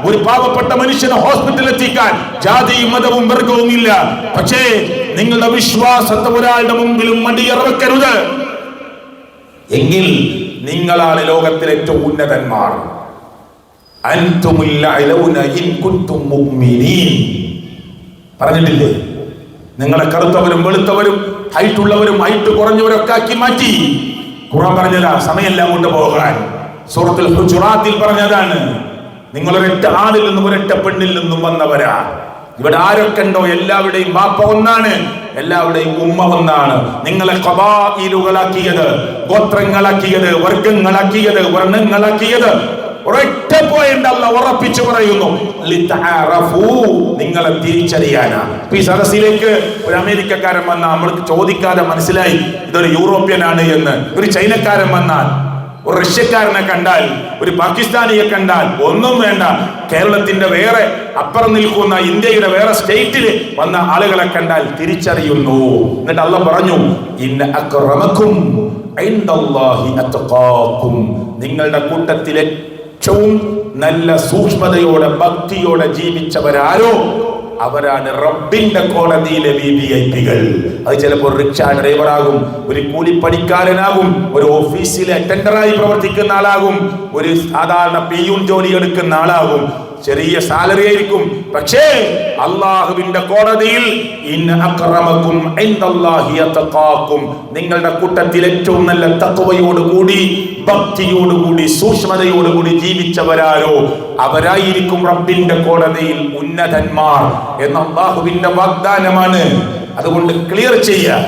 ഒരു പാവപ്പെട്ട മനുഷ്യനെ ഹോസ്പിറ്റലിൽ എത്തിക്കാൻ ജാതിയും മതവും വർഗവും ഇല്ല. പക്ഷേ നിങ്ങളുടെ വിശ്വാസത്തെ ഒരാളുടെ മുമ്പിലും മടിയറക്കരുത്. എങ്കിൽ നിങ്ങളാണ് ലോകത്തിലെ ഏറ്റവും ഉന്നതന്മാർ. പറഞ്ഞിട്ടില്ലേ? നിങ്ങളെ കറുത്തവരും വെളുത്തവരും ഹൈറ്റുള്ളവരും ഹൈറ്റ് കുറഞ്ഞവരൊക്കെ ആക്കി മാറ്റി. ഖുർആൻ പറഞ്ഞതാ, സമയമെല്ലാം കൊണ്ട് പോകാൻ. സൂറത്തുൽ ഹുജറാത്തിൽ പറഞ്ഞതാണ്, നിങ്ങൾ ഒരൊറ്റ ആണിൽ നിന്നും ഒരൊറ്റ പെണ്ണിൽ നിന്നും വന്നവരാ. ഇവിടെ ആരൊക്കെ ഉണ്ടോ എല്ലാവരുടെയും ബാപ്പ ഒന്നാണ്, എല്ലാവരുടെയും ഉമ്മ ഒന്നാണ്. നിങ്ങളെ ഖബായിലുകളാക്കിയത്, ഗോത്രങ്ങളാക്കിയത്, വർഗങ്ങളാക്കിയത്, വർണ്ണങ്ങളാക്കിയത് ഒരൊറ്റ പോയിന്റ് അല്ലാഹു ഉറപ്പിച്ചു പറയുന്നു, നിങ്ങളെ തിരിച്ചറിയാനാ. ഈ സദസ്സിലേക്ക് ഒരു അമേരിക്കക്കാരൻ വന്നാൽ നമ്മൾക്ക് ചോദിക്കാതെ മനസ്സിലായി ഇതൊരു യൂറോപ്യനാണ് എന്ന്. ഒരു ചൈനക്കാരൻ വന്നാൽ, ഒരു റഷ്യക്കാരനെ കണ്ടാൽ, ഒരു പാകിസ്ഥാനിയെ കണ്ടാൽ ഒന്നും വേണ്ട, കേരളത്തിന്റെ വേറെ അപ്പുറം നിൽക്കുന്ന ഇന്ത്യയുടെ വേറെ സ്റ്റേറ്റിൽ വന്ന ആളുകളെ കണ്ടാൽ തിരിച്ചറിയുന്നു. എന്നിട്ട് അല്ലാഹു പറഞ്ഞു, ഇന്ന അക്രമക്കും ഇൻദല്ലാഹി അത്ഖാക്കും, നിങ്ങളുടെ കൂട്ടത്തിലെ ഏറ്റവും നല്ല സൂക്ഷ്മതയോടെ ഭക്തിയോടെ ജീവിച്ചവരാരോ അവരാണ് റബ്ബിന്റെ കോടതിയിലെ വിഐപികൾ. അത് ചിലപ്പോൾ റിക്ഷ ഡ്രൈവറാകും, ഒരു കൂലിപ്പണിക്കാരനാകും, ഒരു ഓഫീസിലെ അറ്റൻഡറായി പ്രവർത്തിക്കുന്ന ആളാകും, ഒരു സാധാരണ പിയൂൺ ജോലി എടുക്കുന്ന ആളാകും. ചെറിയ സാലറി ആയിരിക്കും. പക്ഷേ അള്ളാഹുവിന്റെ കോടതിയിൽ ഇന്ന അക്രമക്കും ഇൻദല്ലാഹി അത്ഖാക്കും, നിങ്ങളുടെ കൂട്ടത്തിൽ ഏറ്റവും നല്ല തഖ്വയോടുകൂടി ഭക്തിയോടുകൂടി സൂക്ഷ്മതയോടുകൂടി ജീവിച്ചവരാരോ അവരായിരിക്കും റബ്ബിന്റെ കോടതിയിൽ ഉന്നതന്മാർ എന്ന അള്ളാഹുവിന്റെ വാഗ്ദാനമാണ്. അതുകൊണ്ട് ക്ലിയർ ചെയ്യുക,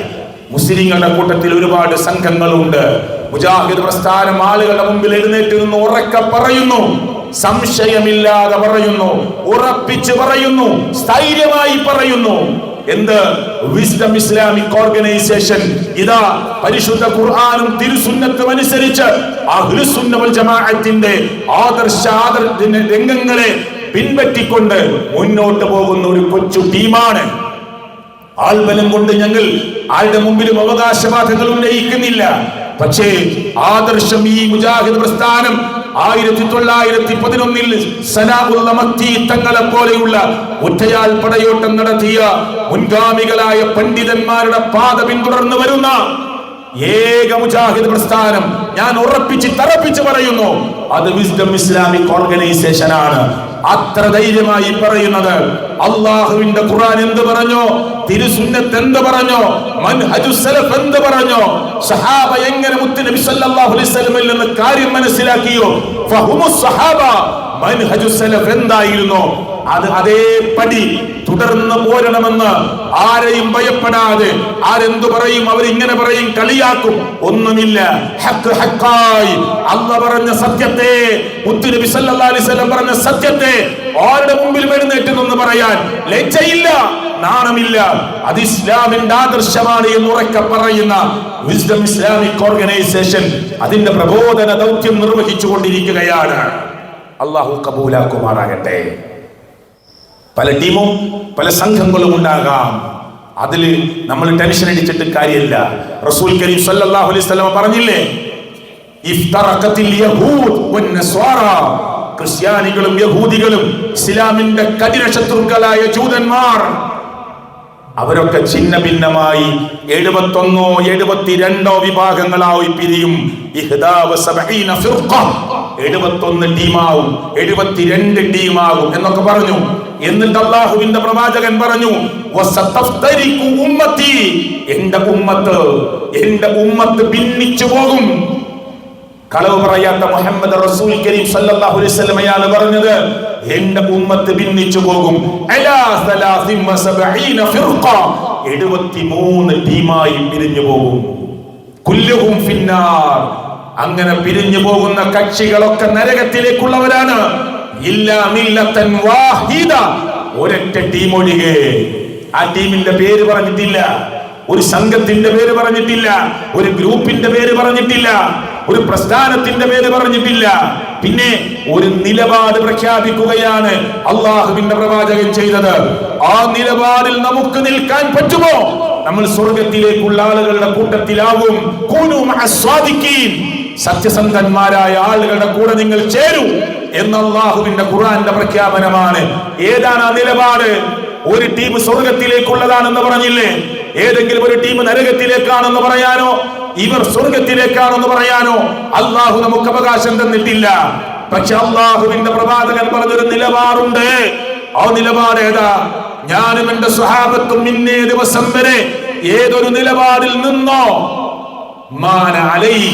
മുസ്ലിങ്ങളുടെ കൂട്ടത്തിൽ ഒരുപാട് സംഘങ്ങളുണ്ട്. മുജാഹിദ് പ്രസ്ഥാനം ആളുകളുടെ മുമ്പിൽ എഴുന്നേറ്റ് നിന്ന് ഉറക്കെ പറയുന്നു, സംശയമില്ലാതെ പറയുന്നു, ഉറപ്പിച്ച് പറയുന്നു, സ്ഥൈര്യമായി പറയുന്നു. എന്ത്? വിസ്ഡം ഇസ്ലാമിക് ഓർഗനൈസേഷൻ ഇതാ പരിശുദ്ധ ഖുർആനും തിരുസുന്നത്തും അനുസരിച്ച് അഹ്ലുസുന്ന വൽ ജമാഅത്തിന്റെ ആദർശ രംഗങ്ങളെ പിൻപറ്റിക്കൊണ്ട് മുന്നോട്ട് പോകുന്ന ഒരു കൊച്ചു ടീമാണ്. ആൾബലം കൊണ്ട് ഞങ്ങൾ ആരുടെ മുമ്പിലും അവകാശവാദങ്ങൾ ഉന്നയിക്കുന്നില്ല. പക്ഷേ ആദർശം ഈ മുജാഹിദ് പ്രസ്ഥാനം 1911 സലാഹുൽ മക്തി തങ്ങളെ പോലെയുള്ള ഒറ്റയാൾ പടയോട്ടം നടത്തിയ മുൻഗാമികളായ പണ്ഡിതന്മാരുടെ പാത പിന്തുടർന്നു വരുന്ന ഏക മുജാഹിദ് പ്രസ്ഥാനം, ഞാൻ ഉറപ്പിച്ച് തറപ്പിച്ച് പറയുന്നു, അത് വിസ്ഡം ഇസ്ലാമിക് ഓർഗനൈസേഷൻ ആണ്. അത്ര ധൈര്യമായി പറയുന്നത് അള്ളാഹുവിന്റെ ഖുർആൻ എന്ത് പറഞ്ഞോ, തിരുസുന്നത്ത് എന്ത് പറഞ്ഞോ, മൻഹജുസ് സലഫ് എന്ത് പറഞ്ഞോ, സഹാബ എങ്ങനെ മുത്തുനബി സല്ലല്ലാഹു അലൈഹി വസല്ലമയിൽ നിന്ന് കാര്യം മനസ്സിലാക്കിയോ, ഫഹുമുസ് സഹാബ, മൻഹജുസ് സലഫ് എന്തായിരുന്നോ അത് അതേപടി തുടർന്ന് പോരണമെന്ന് ആരെയും ഭയപ്പെടാതെ. ആരെന്തു പറയും, അവരിങ്ങനെ പറയും, കളിയാക്കും, ഒന്നുമില്ല. ഹഖ് ഹഖായി അല്ലാഹു പറഞ്ഞ സത്യത്തെ, മുത്തുനബി സല്ലല്ലാഹു അലൈഹി വസല്ലം പറഞ്ഞ സത്യത്തെ ആരുടെ മുമ്പിൽ എഴുന്നേറ്റ് നിന്ന് പറയാൻ ലജ്ജയില്ല, നാണമില്ല. അത് ഇസ്ലാമിന്റെ ആദർശമാണ് എന്ന് ഉറക്കെ പറയുന്ന വിസ്ഡം ഇസ്ലാമിക് ഓർഗനൈസേഷൻ അതിന്റെ പ്രബോധന ദൗത്യം നിർവഹിച്ചു കൊണ്ടിരിക്കുകയാണ്. അല്ലാഹു കബൂലാക്കുമാറാകട്ടെ. പല ടീമും പല സംഘങ്ങളും ഉണ്ടാകാം, അതിൽ നമ്മൾ ടെൻഷൻ അടിച്ചിട്ട് കാര്യമില്ല. റസൂൽ കരീം സല്ലല്ലാഹു അലൈഹി വസല്ലം പറഞ്ഞില്ലേ, ഇഫ്തറഖത്തിൽ യഹൂദ് വന്നസ്വാറ, ക്രിസ്ത്യാനികളും യഹൂദികളും ഇസ്ലാമിന്റെ കഠിന ശത്രുക്കളായ ജൂതന്മാർ അവരൊക്കെ ഛിന്ന ഭിന്നമായി 71 72 വിഭാഗങ്ങളായി പിരിയും. 71 ടീമാവും 72 ടീമാവും എന്നൊക്കെ പറഞ്ഞു. എന്നിട്ട് അല്ലാഹുവിന്റെ പ്രവാചകൻ പറഞ്ഞു, വസതഫ്തരികു ഉമ്മത്തി, എന്റെ ഉമ്മത്ത് ഭിന്നിച്ചു പോകും. കളവ് പറയാത്ത മുഹമ്മദ് റസൂൽ കരീം സല്ലല്ലാഹു അലൈഹി വസല്ലം അയാൾ പറഞ്ഞത്, എന്റെ ഉമ്മത്ത് ഭിന്നിച്ചു പോകും. അലാ 73 ഫിർഖ, 73 ടീമായി പിരിഞ്ഞു പോകും. കുല്ലുഹും ഫിന്നാർ, അങ്ങനെ പിരിഞ്ഞു പോകുന്ന കക്ഷികളൊക്കെ നരകത്തിലേക്കുള്ളവരാണ്. ഇല്ലാ മില്ലത്തൻ വാഹിദ, ഒരൊറ്റ ടീം ഒഴികെ. ആ ടീമിന്റെ പേര് പറഞ്ഞിട്ടില്ല, ഒരു സംഘത്തിന്റെ പേര് പറഞ്ഞിട്ടില്ല, ഒരു ഗ്രൂപ്പിന്റെ പേര് പറഞ്ഞിട്ടില്ല, ഒരു പ്രസ്ഥാനത്തിന്റെ പേര് പറഞ്ഞിട്ടില്ല. പിന്നെ ഒരു നിലപാട് പ്രഖ്യാപിക്കുകയാണ് അള്ളാഹുവിന്റെ പ്രവാചകൻ ചെയ്തത്. ആ നിലപാടിൽ നമുക്ക് നിൽക്കാൻ പറ്റുമോ? നമ്മൾ സ്വർഗത്തിലേക്കുള്ള ആളുകളുടെ കൂട്ടത്തിലാവും. കൂനൂ മഅസ്സാദിഖീൻ, സത്യസന്ധന്മാരായ ആളുകളുടെ കൂടെ നിങ്ങൾ ചേരൂ എന്ന അള്ളാഹുവിന്റെ ഖുർആന്റെ പ്രഖ്യാപനമാണ്. ഏതാണ് ആ നിലപാട്? ഒരു ടീം സ്വർഗത്തിലേക്കുള്ളതാണെന്ന് പറഞ്ഞില്ലേ? ഏതെങ്കിലും ഒരു ടീം നരകത്തിലേക്കാണെന്ന് പറയാനോ ഇവർ സ്വർഗത്തിലേക്കാണെന്ന് പറയാനോ അള്ളാഹു നമുക്ക് അവകാശം തന്നിട്ടില്ല. പക്ഷെ അള്ളാഹുവിന്റെ പ്രവാചകൻ പറഞ്ഞൊരു നിലപാടുണ്ട്. ആ നിലപാട് ഏതാ? ഞാനും എന്റെ സ്വഹാബത്തും ഇന്നേ ദിവസം വരെ ഏതൊരു നിലപാടിൽ നിന്നോ മാന അലൈഹി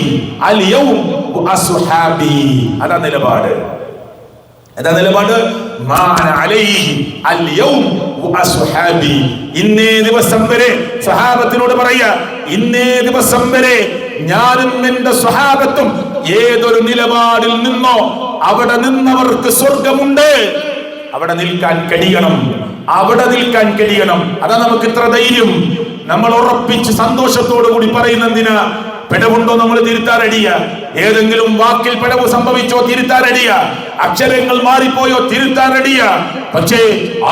അൽ യൗം വഅസ്ഹാബി, അതാ നിലപാട്. എന്താ നിലപാട്? മാന അലൈഹി അൽ യൗം വഅസ്ഹാബി, ഇന്നേ ദിവസം വരെ സ്വഹാബത്തിനോട് പറയാ, ഇന്നേ ദിവസം വരെ ഞാനും എന്റെ സ്വഹാബത്തും ഏതൊരു നിലപാടിൽ നിന്നോ അവിടെ നിന്നവർക്ക് സ്വർഗമുണ്ട്. അവിടെ നിൽക്കാൻ കഴിയണം, അവിടെ നിൽക്കാൻ കഴിയണം. അതാ നമുക്ക് ഇത്ര ധൈര്യം. നമ്മൾ ഉറപ്പിച്ച് സന്തോഷത്തോടു കൂടി പറയുന്നതിനാ. പിഴവുണ്ടോ നമ്മൾ തിരുത്താൻ റെഡിയ. ഏതെങ്കിലും വാക്കിൽ പിഴവ് സംഭവിച്ചോ തിരുത്താൻ റെഡിയ. അക്ഷരങ്ങൾ മാറിപ്പോയോ തിരുത്താൻ റെഡിയ. പക്ഷേ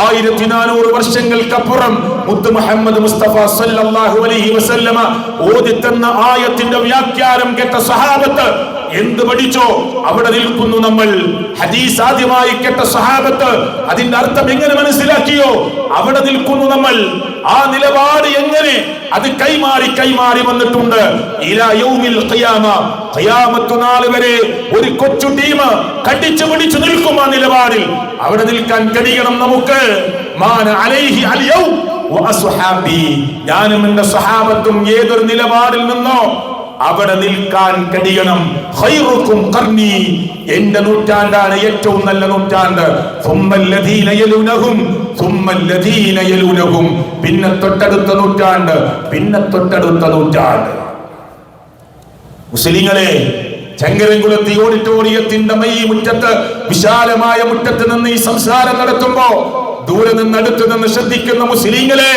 1400 വർഷങ്ങൾക്കപ്പുറം മുത്ത് മുഹമ്മദ് മുസ്തഫ സല്ലല്ലാഹു അലൈഹി വസല്ലമ ഓതിത്തന്ന ആയത്തിന്റെ വ്യാഖ്യാനം കേട്ട സഹാബത്ത് എന്ത് പഠിച്ചോ അവിടെ നിൽക്കുന്നു നമ്മൾ. ഹദീസ് ആദ്യമായി കേട്ട സഹാബത്ത് അതിന്റെ അർത്ഥം എങ്ങനെ മനസ്സിലാക്കിയോ അവിടെ നിൽക്കുന്നു നമ്മൾ. ആ നിലപാട് എങ്ങനെ അത് കൈമാറി വന്നിട്ടുണ്ട്. ഇലാ യൗമിൽ ഖിയാമ, ഖിയാമത്ത് നാൾ വരെ ഒരു കൊച്ചു ടീം കടിച്ചു പിടിച്ചു നിൽക്കും ആ നിലപാടിൽ. അവിടെ നിൽക്കാൻ കഴിയണം നമുക്ക്. മാന അലൈഹി അൽ യൗം വഅസ്ഹാബി, ഞാനും എന്റെ സ്വഹാബത്തും ഏതൊരു നിലപാടിൽ നിന്നോ അവിടെ നിൽക്കാൻ കഴിയണം. ഖൈറുക്കും ഖർനി, എന്റെ നൂറ്റാണ്ടാണ് ഏറ്റവും നല്ല നൂറ്റാണ്ട്. സുമ്മല്ലദീന യലൂനഹും സുമ്മല്ലദീന യലൂനഹും, പിന്നെ തൊട്ടടുത്ത നൂറ്റാണ്ട്, പിന്നെ തൊട്ടടുത്ത നൂറ്റാണ്ട്. മുസ്ലിങ്ങളെ, ചങ്ങരംകുളത്തി ഓഡിറ്റോറിയത്തിന്റെ ഈ മുറ്റത്ത്, വിശാലമായ മുറ്റത്ത് നിന്ന് ഈ സംസാരം നടത്തുമ്പോ ദൂരെ നിന്ന് അടുത്ത് നിന്ന് ശ്രദ്ധിക്കുന്ന മുസ്ലിങ്ങളെ,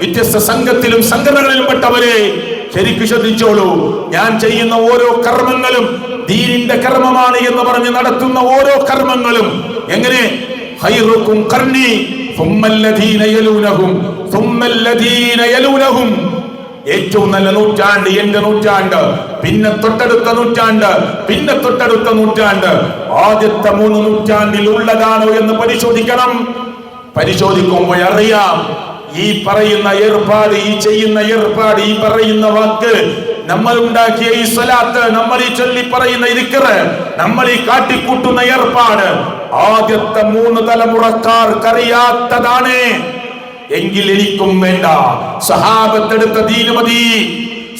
വ്യത്യസ്ത സംഘത്തിലും സംഘടനകളിലും പെട്ടവരെ, ശരിക്കും ശ്രദ്ധിച്ചോളൂ. ഞാൻ ചെയ്യുന്ന ഓരോ കർമ്മങ്ങളും ദീനിന്റെ കർമ്മമാണ് എന്ന് പറഞ്ഞ് നടത്തുന്ന ഓരോ കർമ്മങ്ങളും എങ്ങനെ? ഖൈറുക്കും ഖർനി സുമ്മല്ലദീന യലൂനഹും സുമ്മല്ലദീന യലൂനഹും, ഏറ്റവും നല്ല നൂറ്റാണ്ട് എന്റെ നൂറ്റാണ്ട്, പിന്നെ തൊട്ടടുത്ത നൂറ്റാണ്ട്, പിന്നെ തൊട്ടടുത്ത നൂറ്റാണ്ട്. ആദ്യത്തെ 3 നൂറ്റാണ്ടിൽ ഉള്ളതാണോ എന്ന് പരിശോധിക്കണം. പരിശോധിക്കുമ്പോൾ അറിയാം ഈ പറയുന്ന ഏർപ്പാട്, ഈ ചെയ്യുന്ന ഏർപ്പാട്, ഈ പറയുന്ന വാക്ക്, നമ്മൾ ഉണ്ടാക്കിയ ഈ സ്വലാത്ത്, നമ്മൾ ഈ ചൊല്ലി പറയുന്ന ദിക്റ്, നമ്മൾ ഈ കാട്ടിക്കൂട്ടുന്ന ഏർപ്പാട് ആദ്യത്തെ 3 തലമുറക്കാർക്കറിയാത്തതാണ്. എങ്കിൽ എനിക്കും വേണ്ട. സഹാബത്തെടുത്ത ദീന് മതി,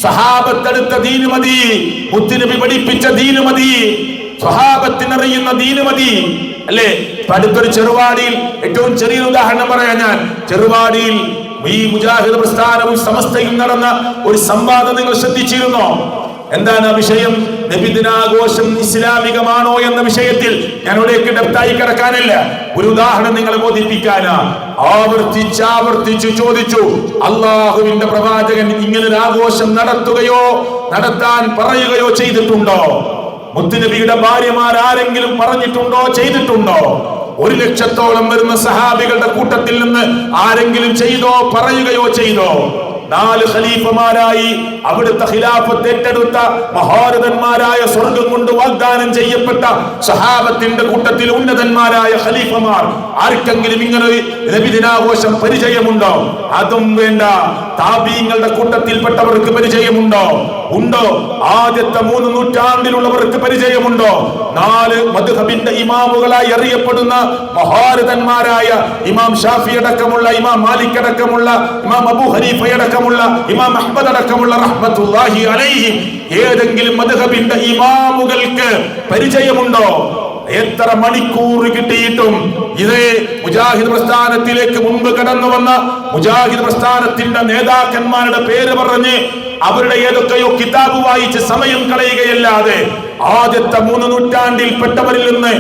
സഹാബത്തെടുത്ത ദീന് മതി, മുത്തുനബി പഠിപ്പിച്ച ദീന് മതി, സ്വഹാബത്തിനറിയുന്ന ദീന് മതി. അല്ലേ? അടുത്തൊരു ചെറുവാടിയിൽ, ഏറ്റവും ചെറിയൊരു ഉദാഹരണം പറയാം ഞാൻ. ചെറുവാടിയിൽ ഈ മുജാഹിദ് പ്രസ്ഥാനവും സമസ്തയും നടന്ന ഒരു സംവാദം നിങ്ങൾ ശ്രദ്ധിച്ചിരുന്നോ? എന്താണ് ആ വിഷയം? നബിദിനാഘോഷം ഇസ്ലാമികമാണോ എന്ന വിഷയത്തിൽ ഞാൻ ഇവിടേക്ക് ഡെപ്തായി കിടക്കാനല്ല, ഒരു ഉദാഹരണം നിങ്ങളെ ബോധിപ്പിക്കാനാ. ആവർത്തിച്ച് ചോദിച്ചു, അള്ളാഹുവിന്റെ പ്രവാചകൻ ഇങ്ങനൊരു ആഘോഷം നടത്തുകയോ നടത്താൻ പറയുകയോ ചെയ്തിട്ടുണ്ടോ? മുത്തുനബിയുടെ ഭാര്യമാർ ആരെങ്കിലും പറഞ്ഞിട്ടുണ്ടോ, ചെയ്തിട്ടുണ്ടോ? 1 ലക്ഷത്തോളം വരുന്ന സഹാബികളുടെ കൂട്ടത്തിൽ നിന്ന് ആരെങ്കിലും ചെയ്തോ, പറയുകയോ ചെയ്തോ? 4 ഖലീഫമാരായി അവിടുത്തെ ഖിലാഫത്ത് ഏറ്റെടുത്ത മഹാരഥന്മാരായ സ്വർഗം കൊണ്ട് വാഗ്ദാനം ചെയ്യപ്പെട്ട സഹാബത്തിന്റെ കൂട്ടത്തിൽ ഉന്നതന്മാരായ ഖലീഫമാർ ആർക്കെങ്കിലും ഇങ്ങനെ നബിദിനാഘോഷം പരിചയമുണ്ടോ? അതും വേണ്ട. താബീങ്ങളുടെ കൂട്ടത്തിൽപ്പെട്ടവർക്ക് പരിചയമുണ്ടോ? ഉണ്ടോ? ആദ്യത്തെ 3 നൂറ്റാണ്ടിലുള്ളവർക്ക് പരിചയമുണ്ടോ? 4 മദ്ഹബിന്റെ ഇമാമുകളായി അറിയപ്പെടുന്ന മഹാരഥന്മാരായ ഇമാം ഷാഫി അടക്കമുള്ള, ഇമാം മാലിക് അടക്കമുള്ള, ഇമാം അബൂ ഹനീഫ അടക്കമുള്ള, ഇമാം അഹ്മദ് അടക്കമുള്ള റഹ്മത്തുള്ളാഹി അലൈഹിം ഏതെങ്കിലും മദ്ഹബിന്റെ ഇമാമുകൾക്ക് പരിചയമുണ്ടോ? എത്ര മണിക്കൂർ കിട്ടിയിട്ടും ഇതേ മുജാഹിദ് പ്രസ്ഥാനത്തിലേക്ക് മുമ്പ് കടന്നു വന്ന മുജാഹിദ് പ്രസ്ഥാനത്തിന്റെ നേതാക്കന്മാരുടെ പേര് പറഞ്ഞ് അവരുടെ ഏതൊക്കെയോ കിതാബ് വായിച്ച് സമയം കളയുകയല്ലാതെ ആദ്യത്തെ 3 നൂറ്റാണ്ടിൽപ്പെട്ടവരിൽ നിന്ന്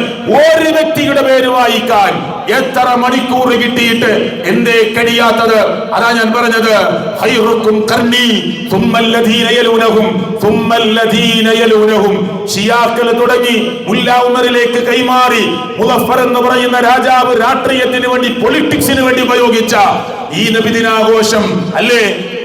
ഒരു വ്യക്തിയുടെ പേര് വായിക്കാൻ എത്ര മണിക്കൂർ കിട്ടിയിട്ട് എന്തേ കഴിയാത്തത്? അതാ ഞാൻ പറഞ്ഞത്, ഖൈറുക്കും ഖർനി തുമ്മല്ലദീന യലൂനഹും തുമ്മല്ലദീന യലൂനഹും. ഷിയാക്കൾ തുടങ്ങി മുല്ല ഉമറിലേക്ക് കൈമാറി മുളഫർ എന്ന് പറയുന്ന രാജാവ് രാഷ്ട്രീയത്തിന് വേണ്ടി, പൊളിറ്റിക്സിന് വേണ്ടി ഉപയോഗിച്ച ഈ നബിദിനാഘോഷം അല്ലേ,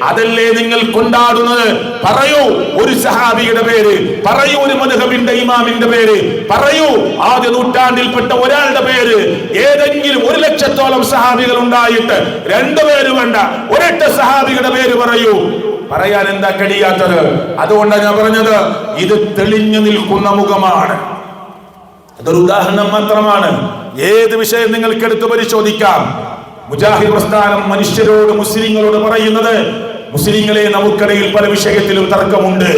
അതല്ലേ നിങ്ങൾ കൊണ്ടാടുന്നത്? പറയൂ ഒരു സഹാബിയുടെ പേര്, പറയൂ ഒരു മദ്ഹബിന്റെ ഇമാമിന്റെ പേര്, പറയൂ ആദ്യ നൂറ്റാണ്ടിൽപ്പെട്ട ഒരാളുടെ പേര്. ഏതെങ്കിലും 1 ലക്ഷത്തോളം സഹാബികൾ ഉണ്ടായിട്ട് 2 പേര് വേണ്ട, ഒരൊറ്റ സഹാബിയുടെ പേര് പറയൂ. പറയാൻ എന്താ കഴിയാത്തത്? അതുകൊണ്ടാണ് ഞാൻ പറഞ്ഞത്, ഇത് തെളിഞ്ഞു നിൽക്കുന്ന മുഖമാണ്. അതൊരു ഉദാഹരണം മാത്രമാണ്. ഏത് വിഷയം നിങ്ങൾക്ക് എടുത്ത് പരിശോധിക്കാം. മുജാഹിദ് പ്രസ്ഥാനം മനുഷ്യരോട്, മുസ്ലിങ്ങളോട് പറയുന്നത്, മുസ്ലിങ്ങളെ നമുക്കിടയിൽ പല വിഷയത്തിലും തർക്കമുണ്ട്.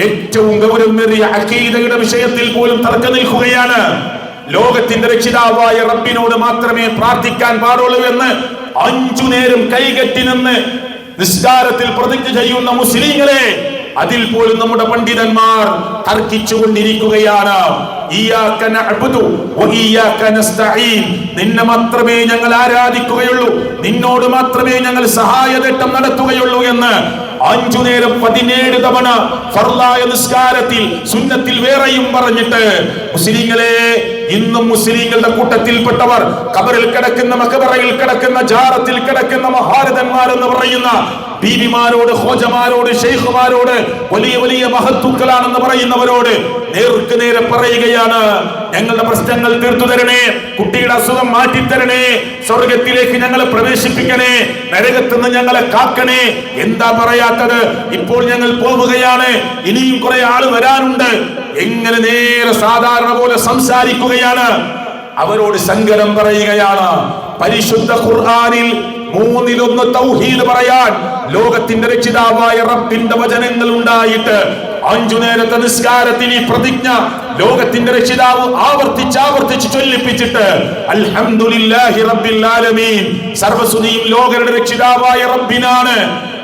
ഏറ്റവും ഗൗരവമേറിയ അഖീദയുടെ വിഷയത്തിൽ പോലും തർക്കം നിൽക്കുകയാണ്. ലോകത്തിന്റെ രക്ഷിതാവായ റബ്ബിനോട് മാത്രമേ പ്രാർത്ഥിക്കാൻ പാടുള്ളൂ എന്ന് 5 നേരം കൈകെട്ടി നിന്ന് നിസ്കാരത്തിൽ പ്രതിജ്ഞ ചെയ്യുന്ന മുസ്ലിങ്ങളെ അതിൽ പോലും നമ്മുടെ പണ്ഡിതന്മാർ തർക്കിച്ചുകൊണ്ടിരിക്കുകയാണ്. ഇയ്യാക നഅ്ബുദു വഇയ്യാക നസ്തഈൻ. നിന്നെ മാത്രമേ ഞങ്ങൾ ആരാധിക്കുകയുള്ളൂ, നിന്നോട് മാത്രമേ ഞങ്ങൾ സഹായതേട്ടം നടത്തുകയുള്ളൂ എന്ന് 5 നേരം 17 തവണ ഫർളായ നിസ്കാരത്തിൽ, സുന്നത്തിൽ വേറെയും പറഞ്ഞിട്ട് മുസ്ലിങ്ങളെ, ഇന്നും മുസ്ലിങ്ങളുടെ കൂട്ടത്തിൽപ്പെട്ടവർ ഖബറിൽ കിടക്കുന്ന, മഖബറയിൽ കിടക്കുന്ന, ജാറത്തിൽ കിടക്കുന്ന മഹാരഥന്മാരെന്ന് പറയുന്ന ബീബിമാരോട്, ഖോജമാരോട്, ഷെയ്ഖുമാരോട്, വലിയ വലിയ മഹത്തുക്കളാണെന്ന് പറയുന്നവരോട് നേർക്ക് നേരെ പറയുകയാണ്, ഞങ്ങളുടെ പ്രശ്നങ്ങൾ തീർത്തു തരണേ, കുട്ടിയുടെ അസുഖം മാറ്റിത്തരണേ, സ്വർഗത്തിലേക്ക് ഞങ്ങളെ പ്രവേശിപ്പിക്കണേ, നരകത്തുനിന്ന് ഞങ്ങളെ കാക്കണേ. എന്താ പറയാത്തത്? ഇപ്പോൾ ഞങ്ങൾ പോവുകയാണ്, ഇനിയും കുറെ ആള് വരാനുണ്ട്. എങ്ങനെ നേരെ സാധാരണ പോലെ സംസാരിക്കുകയാണ്. അവരോട് സങ്കടം പറയുകയാണ്. പരിശുദ്ധ ഖുർആനിൽ 3-1 തൗഹീദ് പറയാൻ ലോകത്തിന്റെ രക്ഷിതാവായ റബ്ബിന്റെ വചനങ്ങൾ ഉണ്ടായിട്ട് 5 നേരത്തെ നിസ്കാരത്തിൽ ഈ പ്രതിജ്ഞ ലോകത്തിന്റെ രക്ഷിതാവ് ആവർത്തിച്ച് ചൊല്ലിപ്പിച്ചിട്ട് അൽഹംദുലില്ലാഹി റബ്ബിൽ ആലമീൻ, സർവ്വസ്തുതിയും ലോകരുടെ രക്ഷിതാവായ റബ്ബിനാണ്,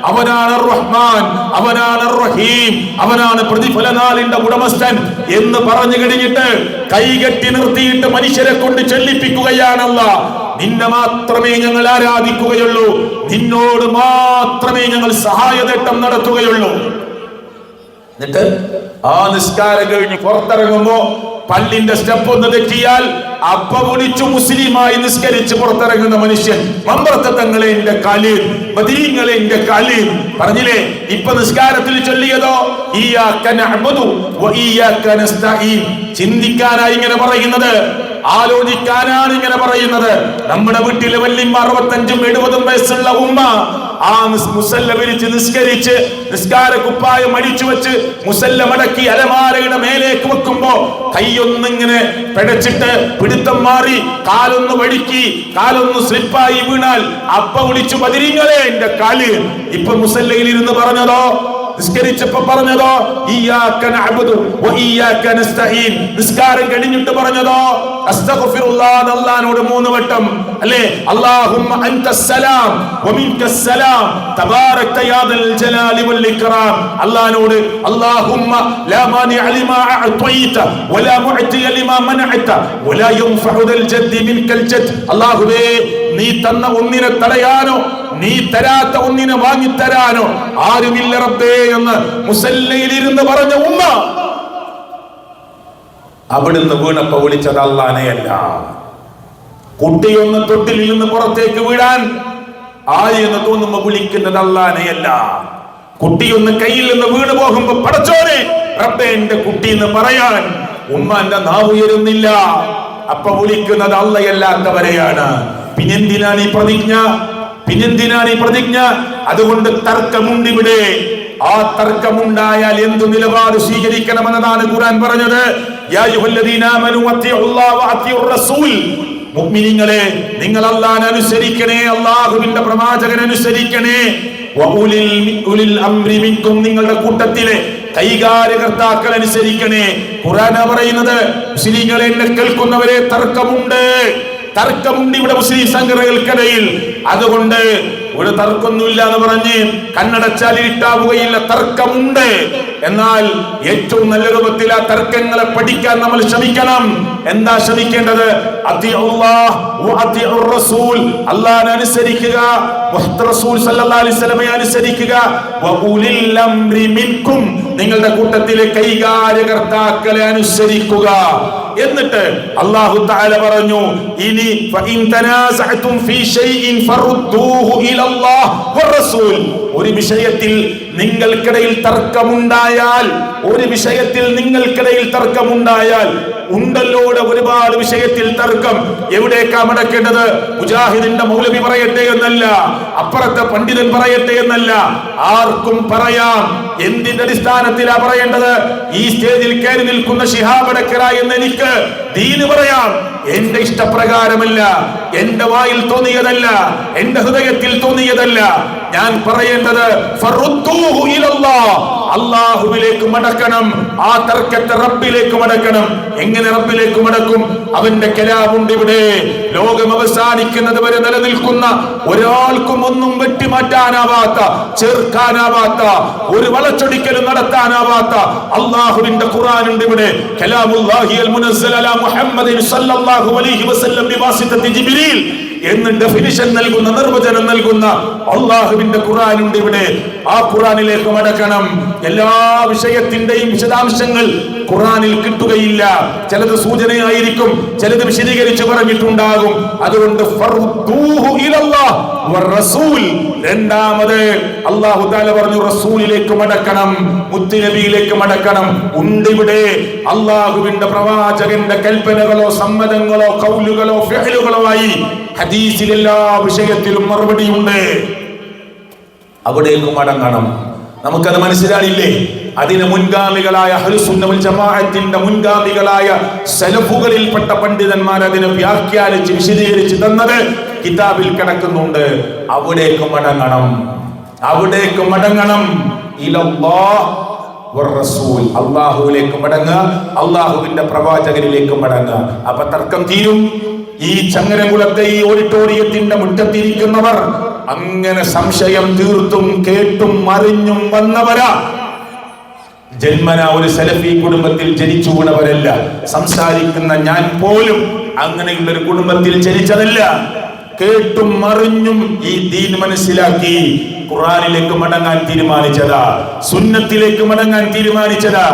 അവനാണ് റഹ്മാൻ, അവനാണ് റഹീം, അവനാണ് പ്രതിഫലനാളിന്റെ ഉടമസ്ഥൻ എന്ന് പറഞ്ഞു കഴിഞ്ഞിട്ട് കൈകെട്ടി നിർത്തിയിട്ട് മനുഷ്യരെ കൊണ്ട് ചൊല്ലിപ്പിക്കുകയാണല്ല, നിന്നെ മാത്രമേ ഞങ്ങൾ ആരാധിക്കുകയുള്ളൂ, നിന്നോട് മാത്രമേ ഞങ്ങൾ സഹായതേട്ടം നടത്തുകയുള്ളൂ. എന്നിട്ട് ആ നിസ്കാരം കഴിഞ്ഞ് പുറത്തിറങ്ങുമ്പോ പള്ളിന്റെ സ്റ്റെപ്പ് ഒന്ന് തെറ്റിയാൽ അപ്പ വിളിച്ചു മുസ്ലിമായി നിസ്കരിച്ച് പുറത്തിറങ്ങുന്ന മനുഷ്യൻ, മമ്പറത്തെ തങ്ങളെ എന്റെ കാലിൽ, മദീങ്ങളെ എന്റെ കാലിൽ പറഞ്ഞില്ലേ. ഇപ്പൊ നിസ്കാരത്തിൽ ചൊല്ലിയതോ ഇയ്യാക നഅ്ബുദു വഇയ്യാക നസ്തഈൻ. ചിന്തിക്കാനായി ഇങ്ങനെ പറയുന്നത്, ആലോചിക്കാനാണ് ഇങ്ങനെ പറയുന്നത്. നമ്മുടെ വീട്ടിലെ വല്യമ്മ 65 70 വയസ്സുള്ള ഉമ്മ ആ മുസല്ല വിരിച്ച് നിസ്കരിച്ച് നിസ്കാര കുപ്പായം അടിച്ചു വെച്ച് മുസല്ല മടക്കി അലമാരയുടെ മേലേക്ക് വെക്കുമ്പോ കൈയൊന്നിങ്ങനെ പിടച്ചിട്ട് പിടുത്തം മാറി കാലൊന്ന് വഴുക്കി കാലൊന്ന് സ്ലിപ്പായി വീണാൽ അപ്പ വിളിച്ചു ബദരീങ്ങളെ എന്റെ കാല്. ഇപ്പൊ മുസല്ലയിൽ ഇരുന്ന് പറഞ്ഞതോ, നിസ്കരിച്ചപ്പോ പറഞ്ഞതോ ഇയ്യാക നഅ്ബുദു വഇയ്യാക നസ്തഈൻ. നിസ്കാരം കഴിഞ്ഞിട്ട് പറഞ്ഞതോ അസ്തഗ്ഫിറുല്ലാഹ്, അല്ലാഹുവോട് 3 വട്ടം അല്ലേ, അല്ലാഹുമ്മ അൻതസ്സലാം വമിൻകസ്സലാം തബാരക്ത യാ ദൽ ജലാലി വൽ ഇക്റാം. അല്ലാഹുവോട് അല്ലാഹുമ്മ ലാ മാനിഅ ലിമാ അഅതൈത വലാ മുഅതിയ ലിമാ മനഅത വലാ യൻഫഉ ദൽ ജദ്ദി മിൻകൽ ജദ്ദ്. അല്ലാഹുവേ, നീ തന്ന ഒന്നിനെ തടയാനോ നീ തരാത്ത ഒന്നിനെ വാങ്ങിത്തരാനോ ആരുമില്ല റബ്ബേ എന്ന് മുസല്ലയിൽ ഇരുന്ന് പറഞ്ഞ ഉമ്മ അവിടുന്ന് വീണപ്പോ വിളിച്ചത് അല്ലാഹനെയല്ല. കുട്ടിയൊന്ന് തൊട്ടിൽ നിന്ന് പുറത്തേക്ക് വീഴാൻ എന്ന് തോന്നുമ്പോ വിളിക്കുന്നത് അല്ലാഹനെയല്ല. കുട്ടിയൊന്ന് കയ്യിൽ നിന്ന് വീണു പോകുമ്പോ പടച്ചോനെ റബ്ബേ എന്റെ കുട്ടി എന്ന് പറയാൻ ഉമ്മാന്റെ നാവ് ഉയരുന്നില്ല. അപ്പൊ വിളിക്കുന്നത് അല്ലാഹയല്ലാത്തവരെയാണ്. പിന്നെന്തിനാണ് ഈ പ്രതിജ്ഞ? അതുകൊണ്ട് തർക്കമുണ്ട് ഇവിടെ. ആ തർക്കമുണ്ടായാൽ എന്തു നിലപാട് സ്വീകരിക്കണമെന്നതാണ് ഖുർആൻ പറഞ്ഞത്. യാ അയ്യുഹല്ലദീന ആമനൂ അത്തിഉല്ലാഹ വഅത്തിഉർ റസൂൽ. മുഅ്മിനീങ്ങളെ, നിങ്ങൾ അല്ലാഹനെ അനുസരിക്കണേ, അല്ലാഹുവിന്റെ പ്രവാചകനെ അനുസരിക്കണേ. വഉലിൽ അംരി മിൻകും, നിങ്ങളുടെ കൂട്ടത്തിലെ കൈകാര്യകർത്താക്കൾ അനുസരിക്കണേ. ഖുർആൻ പറയുന്നത് മുസ്ലിങ്ങളെ, എന്നെ കേൾക്കുന്നവരെ, തർക്കമുണ്ട് ഇവിടെ മുസ്ലിം സംഘടനകൾക്കിടയിൽ. അതുകൊണ്ട് ഒരു തർക്കമൊന്നുമില്ല എന്ന് പറഞ്ഞ് കണ്ണടച്ചാൽ ഇരുട്ടാവുകയില്ല. തർക്കമുണ്ട്. എന്നാൽ ഏറ്റവും നല്ല രൂപത്തിൽ ആ തർക്കങ്ങളെ പഠിക്കാൻ നമ്മൾ ശ്രമിക്കണം. എന്താ ശ്രമിക്കേണ്ടത്? അല്ലാഹനെ അനുസരിക്കുക, റസൂൽ സല്ലല്ലാഹു അലൈഹി വസല്ലമയെ അനുസരിക്കുക. വഉലിൽ അംരി മിൻകും, നിങ്ങളുടെ കൂട്ടത്തിലെ കൈകാര്യകർത്താക്കളെ അനുസരിക്കുക. എന്നിട്ട് അല്ലാഹു തആല പറഞ്ഞു, ഇനി ഫഇൻ തനാസഅതും ഫീ ഷൈഇൻ ഫറുദ്ദൂഹു ഇലല്ലാഹ് വറസൂൽ. ഒരു വിഷയത്തിൽ നിങ്ങൾക്കിടയിൽ തർക്കമുണ്ടായാൽ ഉണ്ടല്ലോ ഒരുപാട് വിഷയത്തിൽ തർക്കം. എവിടേക്കാ മടക്കേണ്ടത്? മുജാഹിദിന്റെ മൗലവി പറയട്ടെ എന്നല്ല, അപ്പുറത്തെ പണ്ഡിതൻ പറയട്ടെ എന്നല്ല, ആർക്കും പറയാം. എന്തിന്റെ അടിസ്ഥാനത്തിലാ പറയേണ്ടത്? ഈ സ്റ്റേജിൽ കയറി നിൽക്കുന്ന ശിഹാബ് അടക്കര എന്ന് എനിക്ക് ദീന് പറയാം. എന്റെ ഇഷ്ടപ്രകാരമല്ല, എന്റെ വായിൽ തോന്നിയതല്ല, എന്റെ ഹൃദയത്തിൽ തോന്നിയതല്ല. ഞാൻ പറയേണ്ടത് ഫറുദ്ദൂഹു ഇലല്ലാഹ്, അല്ലാഹുവിലേക്ക് മടക്കണം. ആ തർക്കത്തെ റബ്ബിലേക്ക് മടക്കണം. എങ്ങനെ റബ്ബിലേക്ക് മടക്കും? അവന്റെ കലാമുണ്ട് ഇവിടെ. ലോകം അവസാനിക്കുന്നത് വരെ നിലനിൽക്കുന്ന, ഒരാൾക്കും ഒന്നും വെട്ടിമാറ്റാനാവാത്ത, ചേർക്കാനാവാത്ത, ഒരു വളച്ചൊടിക്കലും നടത്താനാവാത്ത അല്ലാഹുവിന്റെ ഖുർആനുണ്ട് ഇവിടെ. കലാമുല്ലാഹിൽ മുനസ്സൽ അലാ മുഹമ്മദിൻ സല്ലല്ലാഹു അലൈഹി വസല്ലം ബിവാസിതത്തി ജിബ്രീൽ എന്ന് ഡെഫിനിഷൻ നൽകുന്ന, നിർവചനം നൽകുന്ന അല്ലാഹുവിന്റെ ഖുർആനുണ്ട് ഇവിടെ. ആ ഖുർആനിലേക്ക് മടക്കണം. എല്ലാ വിഷയത്തിന്റെയും വിശദാംശങ്ങൾ ഖുർആനിൽ കിട്ടുകയില്ല. ചിലത് സൂചനയായിരിക്കും, ചിലത് വിശദീകരിച്ച് പറഞ്ഞിട്ടുണ്ടാകും. അതുകൊണ്ട് ഫറുദ്ദൂഹു ഇലല്ലാഹ് വറസൂൽ. രണ്ടാമത് അല്ലാഹു തആല പറഞ്ഞു റസൂലിലേക്ക് മടക്കണം, മുത്തുനബിയിലേക്ക് മടക്കണം. ഉണ്ട് ഇവിടെ അല്ലാഹുവിന്റെ പ്രവാചകന്റെ കൽപ്പനകളോ സമ്മതങ്ങളോ ഖൗലുകളോ ഫിഅലുകളോ ആയി ഹദീസിൽ എല്ലാ വിഷയത്തിലും മറുപടിയുണ്ട്. അവിടേക്ക് മടങ്ങണം. നമുക്കത് മനസ്സിലായില്ലേ? അതിന് മുൻഗാമികളായ അഹ്ലുസുന്ന വൽ ജമാഅത്തിന്റെ മുൻഗാമികളായ സലഫുകളിൽപ്പെട്ട പണ്ഡിതന്മാർ അതിനെ വ്യാഖ്യാനിച്ച് വിശദീകരിച്ച് തന്നത് കിതാബിൽ കിടക്കുന്നുണ്ട്. അവിടേക്ക് മടങ്ങണം. ഇലല്ലാഹ് വറസൂൽ, അല്ലാഹുവിലേക്ക് മടങ്ങുക, അല്ലാഹുവിന്റെ പ്രവാചകനിലേക്ക് മടങ്ങുക. അപ്പൊ തർക്കം തീരും. ഈ ചങ്ങരംകുളത്തെ ഈ ഓഡിറ്റോറിയത്തിന്റെ മുറ്റത്തിരിക്കുന്നവർ അങ്ങനെ സംശയം തീർത്തും കേട്ടും അറിഞ്ഞും വന്നവരാ. ജന്മന ഒരു സലഫി കുടുംബത്തിൽ ജനിച്ചു വീണവരല്ല. സംസാരിക്കുന്ന ഞാൻ പോലും അങ്ങനെയുള്ളൊരു കുടുംബത്തിൽ ജനിച്ചതല്ല. കേട്ടും അറിഞ്ഞും ഈ ദീൻ മനസ്സിലാക്കി ഖുർആനിലേക്ക് മടങ്ങാൻ തീരുമാനിച്ചതാ, സുന്നത്തിലേക്ക് മടങ്ങാൻ തീരുമാനിച്ചതാ.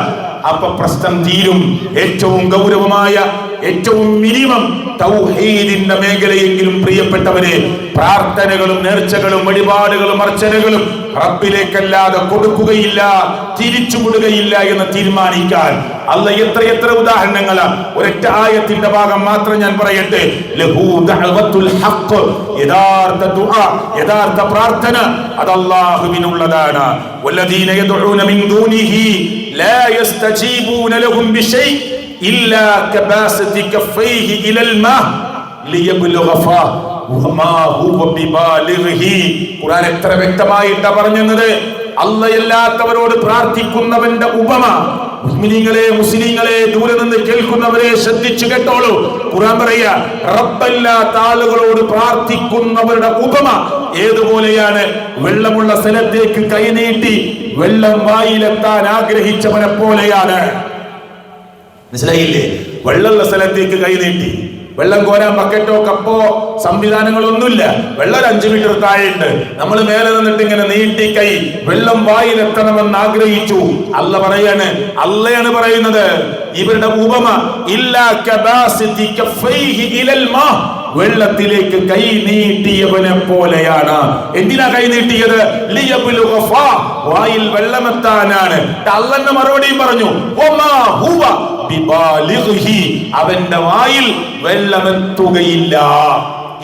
അപ്പൊ പ്രശ്നം തീരും. ഏറ്റവും ഗൗരവമായ, ഏറ്റവും മിനിമം തൗഹീദിന്റെ മേഖലയെങ്കിലും പ്രിയപ്പെട്ടവരെ, പ്രാർത്ഥനകളും നേർച്ചകളും വഴിപാടുകളും അർച്ചനകളും റബ്ബിലേക്കല്ലാതെ കൊടുക്കുകയില്ല, തിരിച്ചുകൊടുക്കുകയില്ല എന്ന് തീരുമാനിക്കാൻ അല്ലാഹ് എത്ര ഉദാഹരണങ്ങളാ. ഒരൊറ്റ ആയത്തിന്റെ ഭാഗം മാത്രം ഞാൻ പറയട്ടെ. ലഹു ദഅവത്തുൽ ഹഖ്, യഥാർത്ഥ ദുആ, യഥാർത്ഥ പ്രാർത്ഥന അത് അല്ലാഹുവിനുള്ളതാണ്. വല്ലദീന യദ്ഊന മിൻ ദൂനിഹി ലാ യസ്തജീബൂന ലഹും ബിശൈ ഇല്ലാ കബാസതി കഫൈഹി ഇലൽ മാ ലിയബ്ലുഗ ഫാ വമാ ഹുവ ബിബാലിഗിഹി. ഖുർആൻ എത്ര വ്യക്തമായിട്ടാ പറഞ്ഞത്. അല്ലാഹയല്ലാത്തവരോട് പ്രാർത്ഥിക്കുന്നവന്റെ ഉപമ. മുസ്ലിങ്ങളെ ദൂരെ നിന്ന് കേൾക്കുന്നവരെ ശ്രദ്ധിച്ചു കേട്ടോളൂ. ഖുർആൻ പറയാ, റബ്ബല്ലാത്ത ആളുകളോട് പ്രാർത്ഥിക്കുന്നവരുടെ ഉപമ ഏതുപോലെയാണ്? വെള്ളമുള്ള സ്ഥലത്തേക്ക് കൈനീട്ടി വെള്ളം വായിലെത്താൻ ആഗ്രഹിച്ചവനെ പോലെയാണ്. മനസ്സിലായില്ലേ? വെള്ളമുള്ള സ്ഥലത്തേക്ക് കൈനീട്ടി, വെള്ളം കോരാൻ ബക്കറ്റോ കപ്പോ സംവിധാനങ്ങളൊന്നുമില്ല. വെള്ളം 5 മീറ്റർ താഴെയുണ്ട്. നമ്മൾ മേലെ നിന്നിട്ട് ഇങ്ങനെ നീട്ടി കൈ വെള്ളം വായിലെത്തണമെന്ന് ആഗ്രഹിച്ചു. അല്ലയാണ് പറയുന്നത് ഇവരുടെ ഉപമ ഇല്ലാ കബാസിതി കഫൈഹി ഇലൽ മാ, വെള്ളത്തിലേക്ക് കൈ നീട്ടിയവനെ പോലെയാണ്. എന്തിനാ കൈ നീട്ടിയത്? ലിയബ്ലുഗ ഫാ, വായിൽ വെള്ളമെത്താനാണ്. അല്ലാഹു മറുപടിയും പറഞ്ഞു, വമാ ഹുവ ബിബാലിഗ്ഹി, അവന്റെ വായിൽ വെള്ളമെത്തുകയില്ല.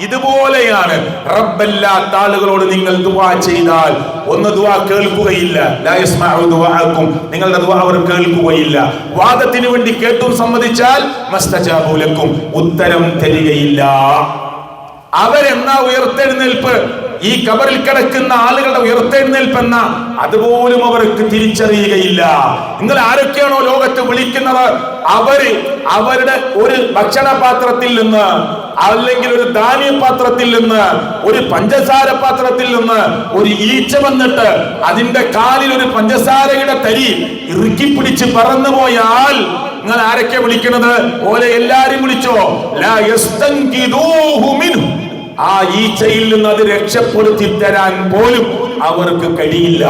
ഇതുപോലെയാണ് റബ്ബല്ലാത്ത ആളുകളോട് നിങ്ങൾ ദുആ ചെയ്താൽ ഒന്ന് ദുആ കേൾക്കുകയില്ല. ലാ യസ്മഉ ദുആഅക്കും, നിങ്ങളുടെ ദുആ അവർ കേൾക്കുകയില്ല. വാദത്തിന് വേണ്ടി കേട്ടും സമ്മതിച്ചാൽ മസ്തജാബു ലക്കും, ഉത്തരം തരികയില്ല. അവരെന്നാ ഉയർത്തെഴുന്നേൽപ്പ്, ഈ ഖബറിൽ കിടക്കുന്ന ആളുകളുടെ ഉയർത്തെഴുന്നേൽപ്പെന്ന അതുപോലും അവർക്ക് തിരിച്ചറിയുകയില്ല. നിങ്ങൾ ആരൊക്കെയാണോ ലോകത്ത് വിളിക്കുന്നത്, അവരുടെ ഒരു ഭക്ഷണപാത്രത്തിൽ നിന്ന്, അല്ലെങ്കിൽ ഒരു ധാന്യപാത്രത്തിൽ നിന്ന്, ഒരു പഞ്ചസാര പാത്രത്തിൽ നിന്ന് ഒരു ഈച്ച വന്നിട്ട് അതിന്റെ കാലിൽ ഒരു പഞ്ചസാരയുടെ തരി ഇറുക്കി പിടിച്ച് പറന്നു പോയാൽ നിങ്ങൾ ആരൊക്കെ വിളിക്കുന്നത്? ഓലെ എല്ലാരും വിളിച്ചോ. ലാ യസ്തൻകിദൂഹു മിൻഹു, ആ ഈച്ചയിൽ നിന്ന് അത് രക്ഷപ്പെടുത്തി തരാൻ പോലും അവർക്ക് കഴിയില്ല.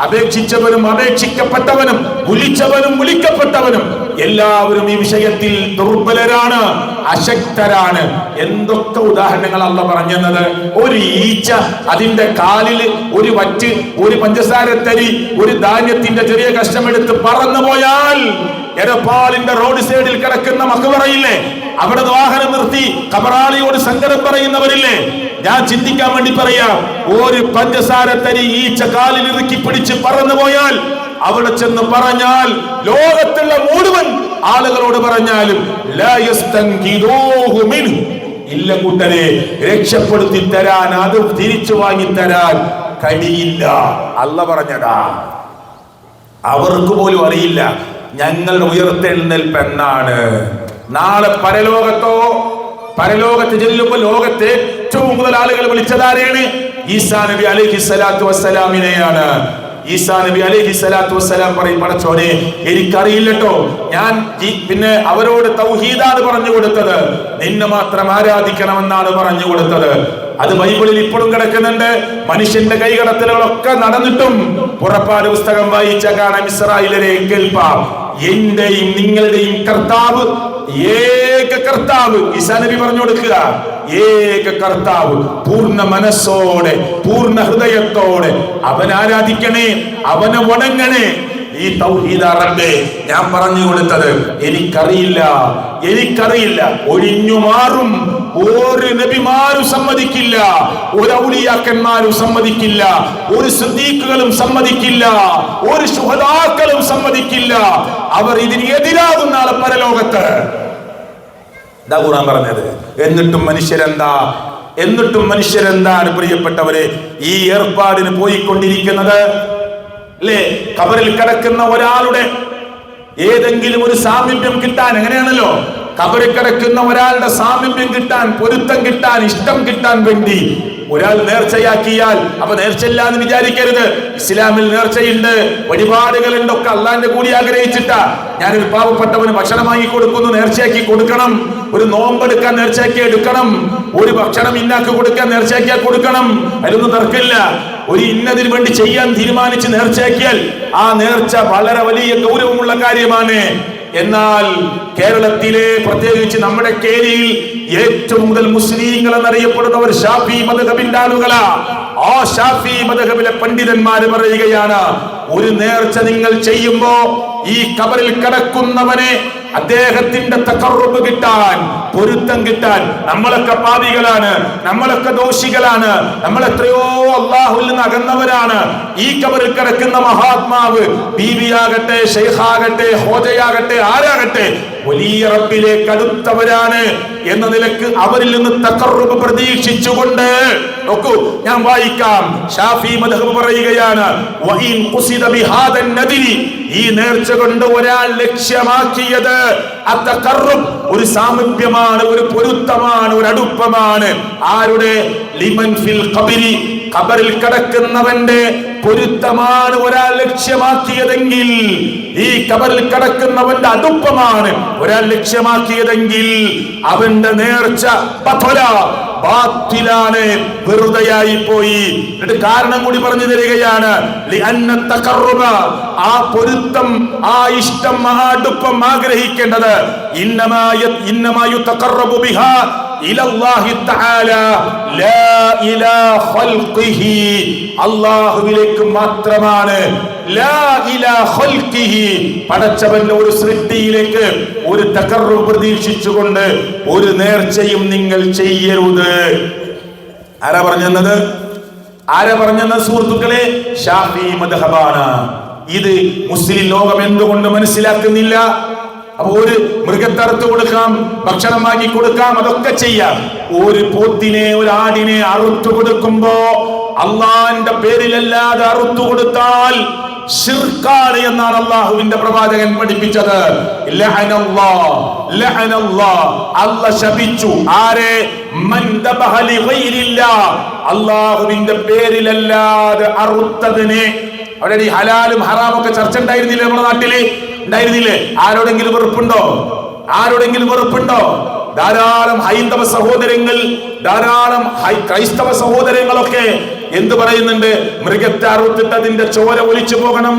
അപേക്ഷിച്ചവനും അപേക്ഷിക്കപ്പെട്ടവനും വിളിച്ചവനും വിളിക്കപ്പെട്ടവനും എല്ലാവരും ഈ വിഷയത്തിൽ ദുർബലരാണ്, അശക്തരാണ്. എന്തൊക്കെ ഉദാഹരണങ്ങൾ അല്ലാഹു പറഞ്ഞത്. ഒരു ഈച്ച അതിന്റെ കാലിൽ ഒരു വറ്റ്, ഒരു പഞ്ചസാരത്തരി, ഒരു ധാന്യത്തിന്റെ ചെറിയ കഷ്ണമെടുത്ത് പറന്നു പോയാൽ എടപ്പാളിന്റെ റോഡ് സൈഡിൽ കിടക്കുന്ന മക്ബറയില്ലേ, അവിടെ വാഹനം നിർത്തി ഖബറാളിയോട് സങ്കടം പറയുന്നവരില്ലേ, ഞാൻ ചിന്തിക്കാൻ വേണ്ടി പറയാം. ഒരു പഞ്ചസാരത്തരി ഈച്ച കാലിൽ ഇറുക്കി പിടിച്ച് പറന്നു പോയാൽ അവിടെ ചെന്ന് പറഞ്ഞാൽ, ലോകത്തുള്ള മുഴുവൻ ആളുകളോട് പറഞ്ഞാലും ലാ യസ്തൻകിദൂഹു മിൻഹു, ഇല്ല കൂട്ടരെ, രക്ഷപ്പെടുത്തി തരാൻ, അത് തിരിച്ചു വാങ്ങി തരാൻ കഴിയില്ല. അല്ലാഹു പറഞ്ഞതാ. അവർക്ക് പോലും അറിയില്ല ഞങ്ങളുടെ ഉയർത്തെഴുന്നേൽപ്പ് എന്നാണ്. നാളെ പരലോകത്ത് ചെല്ലുമ്പോൾ ലോകത്തെ ഏറ്റവും കൂടുതൽ ആളുകൾ വിളിച്ചതാരെയാണ്? ഈസാ നബി അലൈഹി സ്വലാത്തു വസ്സലാമിനെയാണ്. ഈസാ നബി അലൈഹി സ്വലാത്തു വസ്സലാം പറയും, പടച്ചോനെ എനിക്കറിയില്ലട്ടോ, ഞാൻ പിന്നെ അവരോട് തൗഹീദാണ് പറഞ്ഞു കൊടുത്തത്, നിന്നെ മാത്രം ആരാധിക്കണമെന്നാണ് പറഞ്ഞു കൊടുത്തത്. അത് ബൈബിളിൽ ഇപ്പോഴും കിടക്കുന്നുണ്ട്. മനുഷ്യന്റെ കൈകടത്തലുകളൊക്കെ നടന്നിട്ടും പുറപ്പാട് പുസ്തകം വായിച്ച കാണാം, ഇസ്രായേലരെ കേൾപ്പാം, എന്റെയും നിങ്ങളുടെയും കർത്താവ് ഏക കർത്താവ്. ഈസാ നബി പറഞ്ഞു കൊടുക്കുക, ഏക കർത്താവ്, പൂർണ്ണ മനസ്സോടെ പൂർണ്ണ ഹൃദയത്തോടെ അവൻ ആരാധിക്കണേ, അവനെ വണങ്ങണേ. ഈ തൗഹീദ റബ്ബേ ഞാൻ പറഞ്ഞു കൊടുത്തത് എനിക്കറിയില്ല. ഒഴിഞ്ഞു മാറും. ഒരു നബിമാരും സമ്മതിക്കില്ല, ഒരു ഔലിയാക്കന്മാരും സമ്മതിക്കില്ല, ഒരു സിദ്ദീഖുകളും സമ്മതിക്കില്ല, ഒരു ശുഹദാക്കളും സമ്മതിക്കില്ല. അവർ ഇതിന് എതിരാകും നാളെ പരലോകത്ത്. ഇതാ ഖുർആൻ പറഞ്ഞത്. എന്നിട്ടും മനുഷ്യരെന്താണ് പ്രിയപ്പെട്ടവരെ ഈ ഏർപ്പാടിന് പോയിക്കൊണ്ടിരിക്കുന്നത്? അല്ലേ, ഖബറിൽ കിടക്കുന്ന ഒരാളുടെ ഏതെങ്കിലും ഒരു സാമീപ്യം കിട്ടാൻ, അങ്ങനെയാണല്ലോ, ഖബറിൽ കിടക്കുന്ന ഒരാളുടെ സാമീപ്യം കിട്ടാൻ, പൊരുത്തം കിട്ടാൻ, ഇഷ്ടം കിട്ടാൻ വേണ്ടി ഒരാൾ നേർച്ചയാക്കിയാൽ, അപ്പൊ നേർച്ചയില്ല എന്ന് വിചാരിക്കരുത്. ഇസ്ലാമിൽ നേർച്ചയുണ്ട്, വഴിപാടുകളുണ്ട്, ഒക്കെ അള്ളാന്റെ കൂടി ആഗ്രഹിച്ചിട്ടാ. ഞാനൊരു പാവപ്പെട്ടവന് ഭക്ഷണം വാങ്ങി കൊടുക്കുന്നു, നേർച്ചയാക്കി കൊടുക്കണം. ഒരു നോമ്പെടുക്കാൻ നേർച്ചയാക്കി എടുക്കണം. ഒരു ഭക്ഷണം ഇന്നാക്ക് കൊടുക്കാൻ നേർച്ചയാക്കിയാൽ കൊടുക്കണം. അതിലൊന്നും തർക്കമില്ല. ഒരു ഇന്നതിന് വേണ്ടി ചെയ്യാൻ തീരുമാനിച്ച് നേർച്ചയാക്കിയാൽ ആ നേർച്ച വളരെ വലിയ ഗൗരവമുള്ള കാര്യമാണ്. എന്നാൽ കേരളത്തിലെ, പ്രത്യേകിച്ച് നമ്മുടെ കേരളയിൽ ഏറ്റവും കൂടുതൽ മുസ്ലിങ്ങൾ എന്നറിയപ്പെടുന്നവർ ഷാഫി മദ്ഹബിന്റെ ആളുകളാ. ആ ഷാഫി മദ്ഹബിലെ പണ്ഡിതന്മാര് പറയുകയാണ്, ഒരു നേർച്ച നിങ്ങൾ ചെയ്യുമ്പോ ഈ ഖബറിൽ കിടക്കുന്നവനെ അദ്ദേഹത്തിന്റെ തഖർറുബ് കിട്ടാൻ, പൊരുത്തം കിട്ടാൻ, നമ്മളൊക്കെ പാപികളാണ്, നമ്മളൊക്കെ ദോഷികളാണ്, നമ്മൾ എത്രയോ അല്ലാഹുവിൽ നിന്ന് അകന്നവരാണ്. ഈ ഖബറിൽ കിടക്കുന്ന മഹാത്മാവ്, ബീവിയാകട്ടെ, ശൈഖാകട്ടെ, ഹോജയാകട്ടെ, ആരാകട്ടെ, വലിയ റബ്ബിലേക്ക് അടുത്തവരാണ് എന്ന നിലക്ക് അവരിൽ നിന്ന് തഖർറുബ് പ്രതീക്ഷിച്ചുകൊണ്ട്, നോക്കൂ ഞാൻ വായിക്കാം, ഷാഫി മദ്ഹബ് പറയുകയാണ്, വഇൻ ഖുസിദ ബിഹാദൻ നദിരി, ഈ നേർച്ച കൊണ്ട് ഒരാൾ ലക്ഷ്യമാക്കിയത് അത്തഖർറുബ്, ഒരു സാമീപ്യമാണ്, ഒരു പൊരുത്തമാണ്, ഒരു അടുപ്പമാണ്. ആരുടെ? ലിമൻ ഫിൽ ഖബരി, ഖബറിൽ കിടക്കുന്നവന്റെ പൊരുത്തമാണ് ഒരാൾ ലക്ഷ്യമാക്കിയതെങ്കിൽ, ഈ ഖബറിൽ കിടക്കുന്നവന്റെ അടുപ്പമാണ് ഒരാൾ ലക്ഷ്യമാക്കിയതെങ്കിൽ അവന്റെ നേർച്ച ബത്വല, ബാത്തിലാണ്, വെറുതെയായി പോയി. എന്നിട്ട് കാരണം കൂടി പറഞ്ഞു തരികയാണ്. ആ പൊരുത്തം, ആ ഇഷ്ടം, ആ അടുപ്പം ആഗ്രഹിക്കേണ്ടത് അല്ലാഹുവിലേക്ക് മാത്രമാണ്. പടച്ചവന്റെ ഒരു സൃഷ്ടിയിലേക്ക് ഒരു തഖർറുബ് പ്രതീക്ഷിച്ചുകൊണ്ട് ഒരു നേർച്ചയും നിങ്ങൾ ചെയ്യരുത്. ആരാ പറഞ്ഞത്? സുഹൃത്തുക്കളെ, ഷാഫി മദ്ഹബാണ്. ഇത് മുസ്ലിം ലോകം എന്തുകൊണ്ട് മനസ്സിലാക്കുന്നില്ല? അപ്പൊ ഒരു മൃഗത്തറുത്ത് കൊടുക്കാം, ഭക്ഷണം വാങ്ങി കൊടുക്കാം, അതൊക്കെ ചെയ്യാം. ഒരു പോത്തിനെ, ഒരു ആടിനെ അറുത്തു കൊടുക്കുമ്പോ അള്ളാന്റെ പേരിലല്ലാതെ അറുത്തു കൊടുത്താൽ ശിർക്കാണ് എന്നാണ് അള്ളാഹുവിന്റെ പ്രവാചകൻ പഠിപ്പിച്ചത്. അല്ലാഹ് ശപിച്ചു. ആരെ? മൻ ദബഹ ലിഗൈരില്ലാഹ്, അള്ളാഹുവിന്റെ പേരിലല്ലാതെ അറുത്തതിനെ. അവിടെ ഈ ഹലാലും ഹറാമൊക്കെ ചർച്ച ഉണ്ടായിരുന്നില്ലേ നമ്മുടെ നാട്ടില്? ഉണ്ടായിരുന്നില്ലേ? ആരോടെങ്കിലും വെറുപ്പുണ്ടോ? ധാരാളം ഹൈന്ദവ സഹോദരങ്ങൾ, ധാരാളം ക്രൈസ്തവ സഹോദരങ്ങളൊക്കെ എന്ത് പറയുന്നുണ്ട്? മൃഗത്തെ അറുത്തിട്ട് അതിന്റെ ചോര ഒലിച്ചു പോകണം,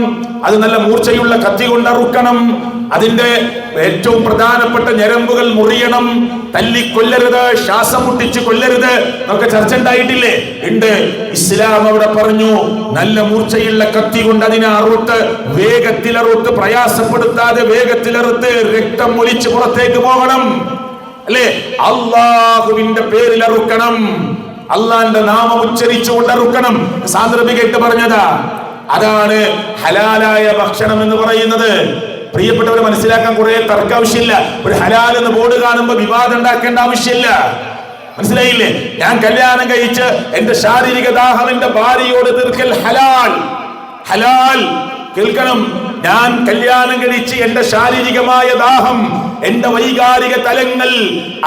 അത് നല്ല മൂർച്ചയുള്ള കത്തി കൊണ്ട് അറുക്കണം, അതിന്റെ ഏറ്റവും പ്രധാനപ്പെട്ട ഞരമ്പുകൾ മുറിയണം, തല്ലിക്കൊല്ലരുത്, ശ്വാസം മുട്ടിച്ച് കൊല്ലരുത് എന്നൊക്കെ ചർച്ച ഉണ്ടായിട്ടില്ലേ? ഉണ്ട്. ഇസ്ലാം അവിടെ പറഞ്ഞു, നല്ല മൂർച്ചയുള്ള കത്തി കൊണ്ട് അതിനെ അറുത്ത്, വേഗത്തിലറുത്ത്, പ്രയാസപ്പെടുത്താതെ വേഗത്തിലറുത്ത് രക്തം ഒലിച്ച് പുറത്തേക്ക് പോകണം, അല്ലേ? അള്ളാഹുവിന്റെ പേരിൽ അറുക്കണം, അള്ളാന്റെ നാമം ഉച്ചരിച്ചുകൊണ്ട് അറുക്കണം. സാന്ദർഭികമായിട്ട് പറഞ്ഞതാ. അതാണ് ഹലാലായ ഭക്ഷണം എന്ന് പറയുന്നത്. പ്രിയപ്പെട്ടവരെ, മനസ്സിലാക്കാൻ കുറെ തർക്ക ആവശ്യമില്ല. ഒരു ഹലാൽ എന്ന് ബോർഡ് കാണുമ്പോ വിവാദം ഉണ്ടാക്കേണ്ട ആവശ്യമില്ല. മനസ്സിലായില്ലേ? ഞാൻ കല്യാണം കഴിച്ച് എന്റെ ശാരീരിക ദാഹം എന്റെ ഭാര്യയോട് തീർക്കൽ ഹലാൽ. കേൾക്കണം, ഞാൻ കല്യാണം കഴിച്ച് എന്റെ ശാരീരികമായ ദാഹം, എന്റെ വൈകാരിക തലങ്ങൾ,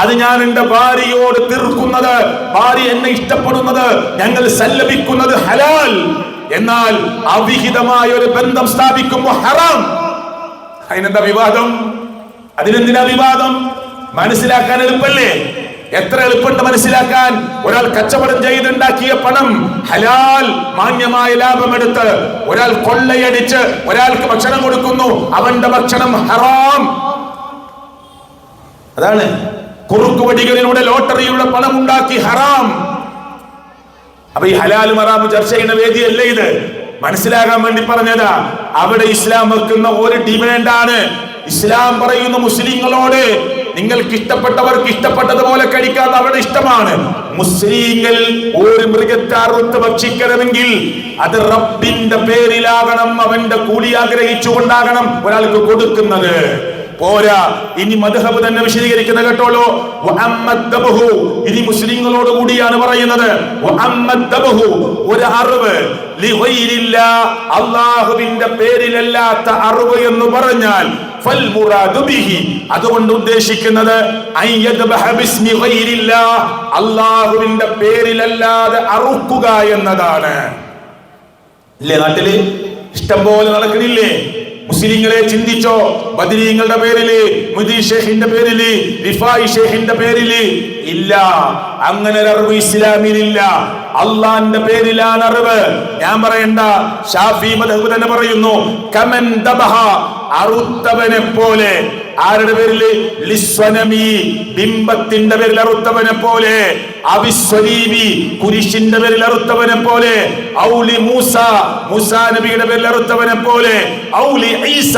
അത് ഞാൻ എന്റെ ഭാര്യയോട് തീർക്കുന്നത്, ഭാര്യ എന്നെ ഇഷ്ടപ്പെടുന്നത്, ഞങ്ങൾ സല്ലപിക്കുന്നത് ഹലാൽ. എന്നാൽ അവിഹിതമായ ഒരു ബന്ധം സ്ഥാപിക്കുമ്പോൾ ഹറാം. അതിനെന്താ വിവാദം? അതിനെന്തിനാ വിവാദം? മനസ്സിലാക്കാൻ എളുപ്പല്ലേ? എത്ര എളുപ്പമുണ്ട് മനസ്സിലാക്കാൻ. ഒരാൾ കച്ചവടം ചെയ്തുണ്ടാക്കിയ പണം ഹലാൽ, മാന്യമായ ലാഭമെടുത്ത് ഒരാൾ കൊള്ളയടിച്ച് ഒരാൾക്ക് ഭക്ഷണം കൊടുക്കുന്നു, അവന്റെ ഭക്ഷണം ഹറാം. അതാണ് കുറുക്കുവടികളിലൂടെ, ലോട്ടറിയിലൂടെ പണം ഉണ്ടാക്കി ഹറാം. അപ്പൊ ഈ ഹലാലും ഹറാമും ചർച്ച ചെയ്യുന്ന വേദിയല്ല ഇത്. മനസ്സിലാകാൻ വേണ്ടി പറഞ്ഞതാ. അവിടെ ഇസ്ലാം വെക്കുന്ന ഒരു ഡിമാൻഡാണ്. ഇസ്ലാം പറയുന്ന മുസ്ലിങ്ങളോട്, നിങ്ങൾക്ക് ഇഷ്ടപ്പെട്ടവർക്ക് ഇഷ്ടപ്പെട്ടതുപോലെ കഴിക്കാൻ അവിടെ ഇഷ്ടമാണ്. മുസ്ലിങ്ങൾ ഒരു മൃഗത്തെ അറുത്ത് ഭക്ഷിക്കണമെങ്കിൽ അത് റബ്ബിന്റെ പേരിലാകണം, അവന്റെ കൂലി ആഗ്രഹിച്ചുകൊണ്ടാകണം ഒരാൾക്ക് കൊടുക്കുന്നത്. പോരാ, ഇനി മദ്ഹബ് തന്നെ വിശദീകരിക്കുന്ന കേട്ടോളൂ. ഇനി മുസ്ലിങ്ങളോട് കൂടിയാണ് പറയുന്നത്. ഒരു അറിവ് അള്ളാഹുവിന്റെ പേരിലല്ലാത്ത അറിവ് എന്ന് പറഞ്ഞാൽ അതുകൊണ്ട് ഉദ്ദേശിക്കുന്നത് അള്ളാഹുവിന്റെ പേരിലല്ലാതെ അറുക്കുക എന്നതാണ്. ഇല്ലേ? നാട്ടില് ഇഷ്ടം പോലെ നടക്കണില്ലേ? മുസ്ലിങ്ങളെ ചിന്തിച്ചോ. ബദരീങ്ങളുടെ പേരില്, മുദീ ഷേഖിന്റെ പേരില്, റിഫായി ഷേഖിന്റെ പേരില് ഇല്ല. അങ്ങനെ ഒരു അറിവ് ഇസ്ലാമിലില്ല. അള്ളാന്റെ പേരിലാണ് അറിവ്. ഞാൻ പറയണ്ട, ഷാഫി മദ്ഹബ് തന്നെ പറയുന്നു, കമൻ ദബഹ, അറുത്തവനെ പോലെ. ആരുടെ പേരില്? ലിസ്വനമി, ബിംബത്തിന്റെ പേരിൽ അറുത്തവനെ പോലെ. അവിസ്വലീബി, കുരിശിന്റെ പേരിൽ അറുത്തവനെ പോലെ. ഔലി മൂസ, മൂസാ നബിയുടെ പേരിൽ അറുത്തവനെ പോലെ. ഔലി ഈസ,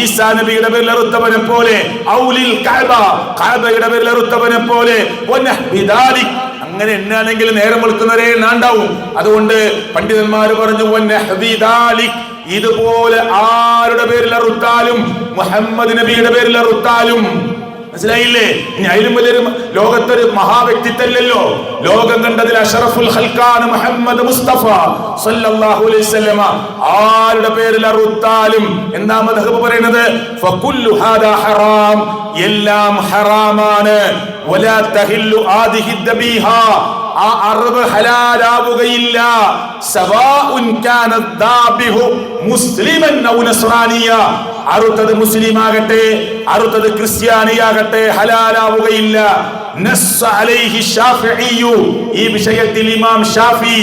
ഈസാ നബിയുടെ പേരിൽ അറുത്തവനെ പോലെ. ഔലിൽ കഅബ, കഅബയുടെ പേരിൽ അറുത്തവനെ പോലെ. വനഹ്ബിദാലിക്, അങ്ങനെ എന്നാണെങ്കിൽ നേരം വെളുക്കുന്നവരെ നാണ്ടാവും. അതുകൊണ്ട് പണ്ഡിതന്മാർ പറഞ്ഞു, വനഹ്ബിദാലിക്, ഇതുപോലെ ആരുടെ പേരിൽ അറുത്താലും, മുഹമ്മദ് നബിയുടെ പേരിൽ അറുത്താലും. മനസ്സിലായില്ലേ? ഇനി അതിലും വലിയൊരു ലോകത്തൊരു മഹാവ്യക്തിത്വമല്ലല്ലോ. ലോകം കണ്ടതിൽ അഷറഫുൽ ഖൽഖാണ് മുഹമ്മദ് മുസ്തഫ സല്ലല്ലാഹു അലൈഹി വസല്ലമ. ആരുടെ പേരിൽ അറുത്താലും എന്താ മദ്ഹബ് പറയുന്നത്? ഫകുല്ലു ഹാദാ ഹറാം, എല്ലാം ഹറാമാണ്. വലാ തഹില്ലു ആദിഹി ദബീഹ, ആ അറിവ് ഹലാലാവുകയില്ല. സവാഉൻ കാന ദാബിഹു മുസ്ലിമൻ ഔ നസ്റാനിയ, അറുത്തത് മുസ്ലിമാകട്ടെ അറുത്തത് ക്രിസ്ത്യാനിയാകട്ടെ ഹലാലാവുകയില്ല. നസ്സ അലൈഹി ശാഫിഈ, ഈ വിഷയത്തിൽ ഇമാം ഷാഫി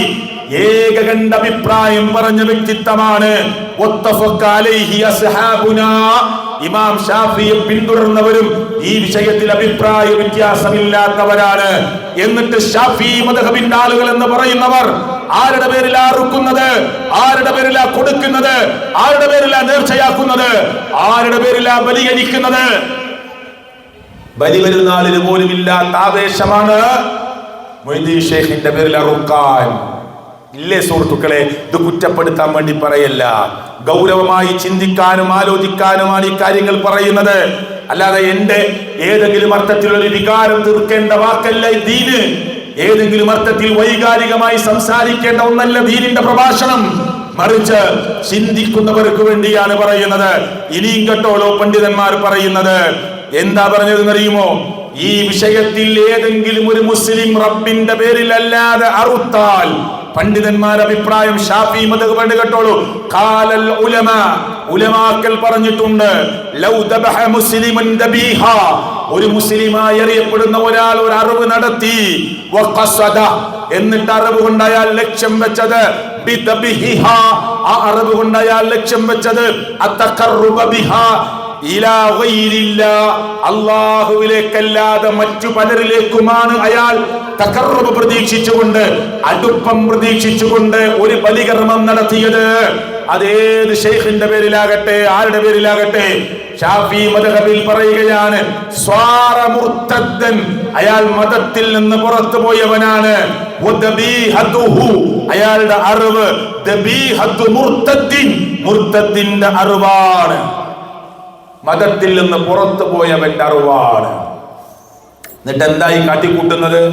ഏകകണ്ഠ അഭിപ്രായം പറഞ്ഞ വ്യക്തിത്വമാണ്. വത്തഫഖ അലൈഹി അസ്ഹാബുനാ, ഇമാം ഷാഫിയെ പിന്തുടർന്നവരും ഈ വിഷയത്തിൽ അഭിപ്രായ വ്യത്യാസമില്ലാത്തവരാണ്. എന്നിട്ട് ഷാഫി മദ്ഹബിന്റെ ആളുകൾ എന്ന് പറയുന്നവർ ആരുടെ പേരിലാ അറുക്കുന്നത്, ആരുടെ പേരിലാ കൊടുക്കുന്നത്, ആരുടെ പേരിലാ നേർച്ചയാക്കുന്നത്, ആരുടെ പേരിലാ ബലികഴിക്കുന്നത്? ബലിപെരുന്നാളിന് പോലും ഇല്ലാത്ത ആവേശമാണ് മൊയ്തീൻ ഷേഖിന്റെ പേരിൽ അറുക്കാൻ. ഇല്ലേ സുഹൃത്തുക്കളെ, ഇത് കുറ്റപ്പെടുത്താൻ വേണ്ടി പറയല്ല, ഗൗരവമായി ചിന്തിക്കാനും ആലോചിക്കാനുമാണ് ഈ കാര്യങ്ങൾ പറയുന്നത്. അല്ലാതെ എന്റെ ഏതെങ്കിലും അർത്ഥത്തിലുള്ള വികാരം തീർക്കേണ്ട വാക്കല്ല ദീന്, ഏതെങ്കിലും അർത്ഥത്തിൽ വൈകാരികമായി സംസാരിക്കേണ്ട ഒന്നല്ല ദീനിന്റെ പ്രഭാഷണം. മറിച്ച് ചിന്തിക്കുന്നവർക്ക് വേണ്ടിയാണ് പറയുന്നത്. ഇനിയും കേട്ടോളൂ പണ്ഡിതന്മാർ പറയുന്നത്. എന്താ പറഞ്ഞതെന്നറിയുമോ? ഈ വിഷയത്തിൽ ഏതെങ്കിലും ഒരു മുസ്ലിം റബ്ബിന്റെ പേരിൽ അല്ലാതെ അറുത്താൽ, പണ്ഡിതന്മാർ അഭിപ്രായം ഷാഫി മദ്ഹബ് കേട്ടോളൂ, ഖാലൽ ഉലമ, ഉലമാക്കൾ പറഞ്ഞിട്ടുണ്ട്, ലൗ ദബഹ മുസ്ലിമുൻ ദബീഹ, ഒരു മുസ്ലിമായി അറിയപ്പെടുന്ന ഒരാൾ ഒരു അറിവ് നടത്തി, വഖസദ, എന്നിട്ട് അറിവ് കൊണ്ട് അയാൾ ലക്ഷ്യം വെച്ചത്, ബിദബിഹിഹ, ആ അറിവ് കൊണ്ട് അയാൾ ലക്ഷ്യം വെച്ചത് അത്തഖറുബ ബിഹാ ഇലാ ഗൈരില്ലാ, അല്ലാഹുവിലേക്കല്ലാതെ മറ്റു പലരിലേക്കുമാണ് അയാൾ തഖറുബ് പ്രതീക്ഷിച്ചുകൊണ്ട്, അടുപ്പം പ്രതീക്ഷിച്ചുകൊണ്ട് ഒരു ബലികർമ്മം നടത്തിയത്. അതേത് ശൈഖിന്റെ പേരിലാകട്ടെ, ആരുടെ പേരിലാകട്ടെ, ഷാഫി മദ്ഹബിൽ പറയുകയാണ്, സ്വാറ മുർത്തദ്ദൻ, അയാൾ മതത്തിൽ നിന്ന് പുറത്തു പോയവനാണ്. വദബീഹതുഹു, അയാളുടെ അറിവ് ദബീഹതു മുർത്തദ്ദിൻ, മുർത്തദ്ദിന്റെ അറിവാണ്, മതത്തിൽ നിന്ന് പുറത്തു പോയവന്റെ അറിവാണ്. എന്നിട്ട് എന്തായി കാട്ടിക്കൂട്ടുന്നത്?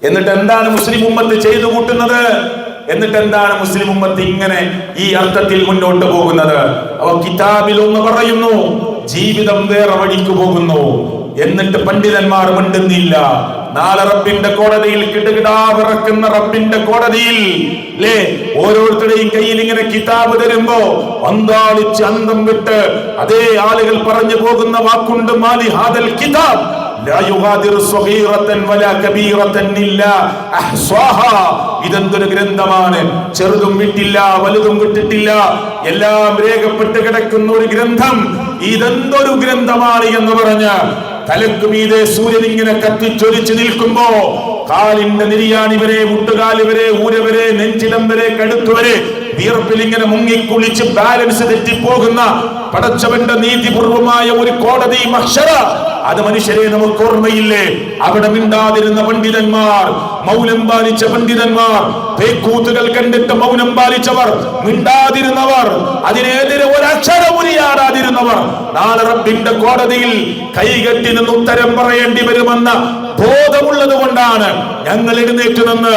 എന്നിട്ട് എന്താണ് മുസ്ലിം ഉമ്മത്ത് ചെയ്തു കൂട്ടുന്നത്? എന്നിട്ട് എന്താണ് മുസ്ലിം ഉമ്മത്ത് ഇങ്ങനെ ഈ അർത്ഥത്തിൽ മുന്നോട്ട് പോകുന്നത്? അവ കിതാബിൽ ഒന്ന് പറയുന്നു, ജീവിതം വേറെ വഴിക്ക് പോകുന്നു. എന്നിട്ട് പണ്ഡിതന്മാർ മിണ്ടുന്നില്ല. നാളെ റബ്ബിന്റെ കോടതിയിൽ കിടുകിടാവിറക്കുന്ന റബ്ബിന്റെ കോടതിയിൽ ഓരോരുത്തരുടെയും കയ്യിൽ ഇങ്ങനെ കിതാബ് തരുമ്പോ അന്താളിച്ച് അന്തം വിട്ട് അതേ ആളുകൾ പറഞ്ഞു പോകുന്ന വാക്കുണ്ട്, മാലി ഹാദൽ കിതാബ് ലാ യുഗാദിറു സ്വഗീറതൻ വലാ കബീറതൻ ഇല്ലാ അഹ്സാഹാ. ഇതെന്തൊരു ഗ്രന്ഥമാണ്, ചെറുതും വിട്ടില്ല വലുതും വിട്ടിട്ടില്ല, എല്ലാം രേഖപ്പെട്ട് കിടക്കുന്ന ഒരു ഗ്രന്ഥം. ഇതെന്തൊരു ഗ്രന്ഥമാണ് എന്ന് പറഞ്ഞ് തലക്ക് മീതെ സൂര്യൻ ഇങ്ങനെ കത്തിച്ചൊലിച്ച് നിൽക്കുമ്പോ കാലിന്റെ നിര്യാണി വരെ, മുട്ടുകാല് വരെ, ഊരവരെ, നെഞ്ചിടം വരെ, കടുത്തുവരെ വിയർപ്പിൽ ഇങ്ങനെ മുങ്ങിക്കുളിച്ച് ബാലൻസ് തെറ്റിപ്പോകുന്ന പടച്ചവന്റെ നീതിപൂർവമായ ഒരു കോടതി മഹ്ശറ, അത് മനുഷ്യരെ നമുക്ക് ഓർമ്മയില്ലേ? അവിടെ മിണ്ടാതിരുന്ന പണ്ഡിതന്മാർ, മൗനം പാലിച്ച പണ്ഡിതന്മാർ, പേക്കൂത്തുകൾ കണ്ടിട്ട് മൗനം പാലിച്ചവർ, മിണ്ടാതിരുന്നവർ, അതിനെതിരെ ഒരക്ഷരം ഉരിയാടാതിരുന്നവർ, നാളെ റബ്ബിന്റെ കോടതിയിൽ കൈകെട്ടി നിന്ന് ഉത്തരം പറയേണ്ടി വരുമെന്ന ബോധമുള്ളത് കൊണ്ടാണ് ഞങ്ങൾ എഴുന്നേറ്റ് നിന്ന്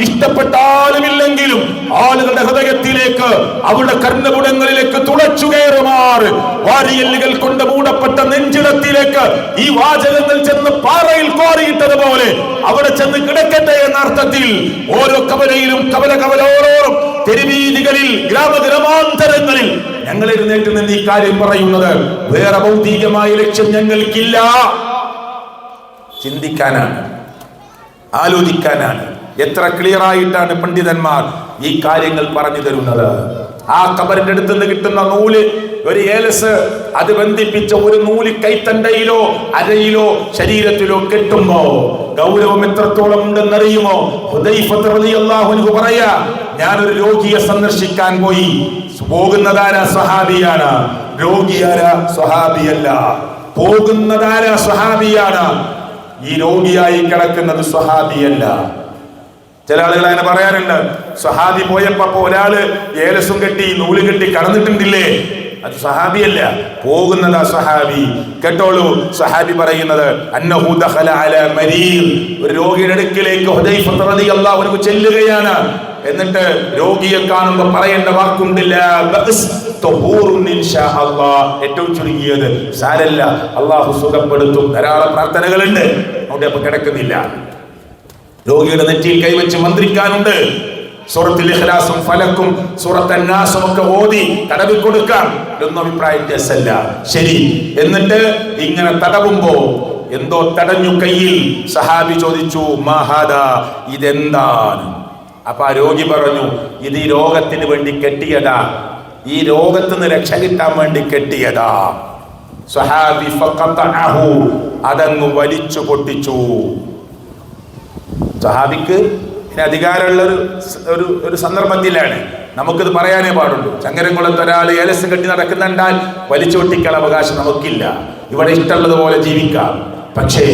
ഇഷ്ടപ്പെട്ടാലുമില്ലെങ്കിലും ആളുകളുടെ ഹൃദയത്തിലേക്ക്, അവരുടെ കർണപുടങ്ങളിലേക്ക് തുളച്ചു കയറുമാറ്, വാരിയല്ലുകൾ കൊണ്ട് മൂടപ്പെട്ട നെഞ്ചിടത്തിലേക്ക് ഈ വാചകങ്ങൾ ചെന്ന് പാറയിൽ കോറിയിട്ടതുപോലെ അവിടെ ചെന്ന് കിടക്കട്ടെ എന്ന അർത്ഥത്തിൽ ഓരോ കവലയിലും കവലോരോറും തെരുവീതികളിൽ, ഗ്രാമഗ്രാമാന്തരങ്ങളിൽ ഞങ്ങൾ എഴുന്നേറ്റ് നിന്ന് ഈ കാര്യം പറയുന്നത് വേറെ ഭൗതികമായ ലക്ഷ്യം ഞങ്ങൾക്കില്ല. ചിന്തിക്കാനാണ്, ആലോചിക്കാനാണ്. എത്ര ക്ലിയർ ആയിട്ടാണ് പണ്ഡിതന്മാർ ഈ കാര്യങ്ങൾ പറഞ്ഞു തരുന്നത്. ആ ഖബറിന്റെ അടുത്ത് നിന്ന് കിട്ടുന്ന നൂല്, ഒരു ഏലസ്, അത് ബന്ധിപ്പിച്ച ഒരു നൂല് കൈത്തണ്ടയിലോ അരയിലോ ശരീരത്തിലോ കെട്ടുമ്പോ ഗൗരവം എത്രത്തോളം ഉണ്ടെന്നറിയുമോ? ഹുദൈഫത്ത് റളിയല്ലാഹു അൻഹു പറയാ, ഞാനൊരു രോഗിയെ സന്ദർശിക്കാൻ പോയി. പോകുന്നതാരാ? സ്വഹാബിയാണ്. രോഗിയാരാ? സ്വഹാബിയല്ല. പോകുന്നതാരാ? സ്വഹാബിയാണ്. ഈ രോഗിയായി കിടക്കുന്നത് സ്വഹാബിയല്ല. ചില ആളുകൾ അങ്ങനെ പറയാറുണ്ട്, സ്വഹാബി പോയപ്പോ ഒരാള് ഏലസും കെട്ടി നൂല് കെട്ടി കടന്നിട്ടുണ്ടില്ലേ, അത് സ്വഹാബിയല്ല, പോകുന്നതാ സ്വഹാബി. കേട്ടോളൂ, സ്വഹാബി പറയുന്നത്, അന്നഹു ദഖല അലാ മരീദ്, ഒരു രോഗിയുടെ അടുക്കിലേക്ക് ഹുദൈഫത്ത് റളിയല്ലാഹു അൻഹു ചെല്ലുകയാണ്. എന്നിട്ട് രോഗിയെ കാണുമ്പോൾ പറയേണ്ട വാക്കുണ്ടില്ല, ഏറ്റവും ചുരുങ്ങിയത് സാരല്ല, അള്ളാഹു സുഖപ്പെടുത്തും. ധാരാളം പ്രാർത്ഥനകളുണ്ട്, അവിടെ അപ്പൊ കിടക്കുന്നില്ല. രോഗിയുടെ നെറ്റിയിൽ കൈവച്ച് മന്ത്രിക്കാനുണ്ട്. സൂറത്തുൽ ഇഖ്ലാസും ഫലക്കും സൂറത്തുൻ നാസും ഒക്കെ ഓതി തടവി കൊടുക്കാം. ഇതൊന്നും അഭിപ്രായം രസല്ല. ശരി, എന്നിട്ട് ഇങ്ങനെ തടവുമ്പോ എന്തോ തടഞ്ഞു കയ്യിൽ. സഹാബി ചോദിച്ചു, മഹാദ, ഇതെന്താണ്? അപ്പൊ ആ രോഗി പറഞ്ഞു, ഇത് ഈ രോഗത്തിന് വേണ്ടി കെട്ടിയതാ, ഈ രോഗത്തിന് രക്ഷ കിട്ടാൻ വേണ്ടി കെട്ടിയതാ. സ്വഹാബി ഫഖതഅഹു, അതങ്ങ് വലിച്ചു പൊട്ടിച്ചു. സ്വഹാബിക്ക് അധികാരമുള്ള ഒരു സന്ദർഭത്തിലാണ് നമുക്കിത് പറയാനേ പാടുള്ളൂ. ചങ്ങരംകുളത്ത് ഒരാൾ ഏലസം കെട്ടി നടക്കുന്നുണ്ടാൽ വലിച്ചു പൊട്ടിക്കാൻ അവകാശം നമുക്കില്ല. ഇവിടെ ഇഷ്ടമുള്ളതുപോലെ ജീവിക്കാം. പക്ഷേ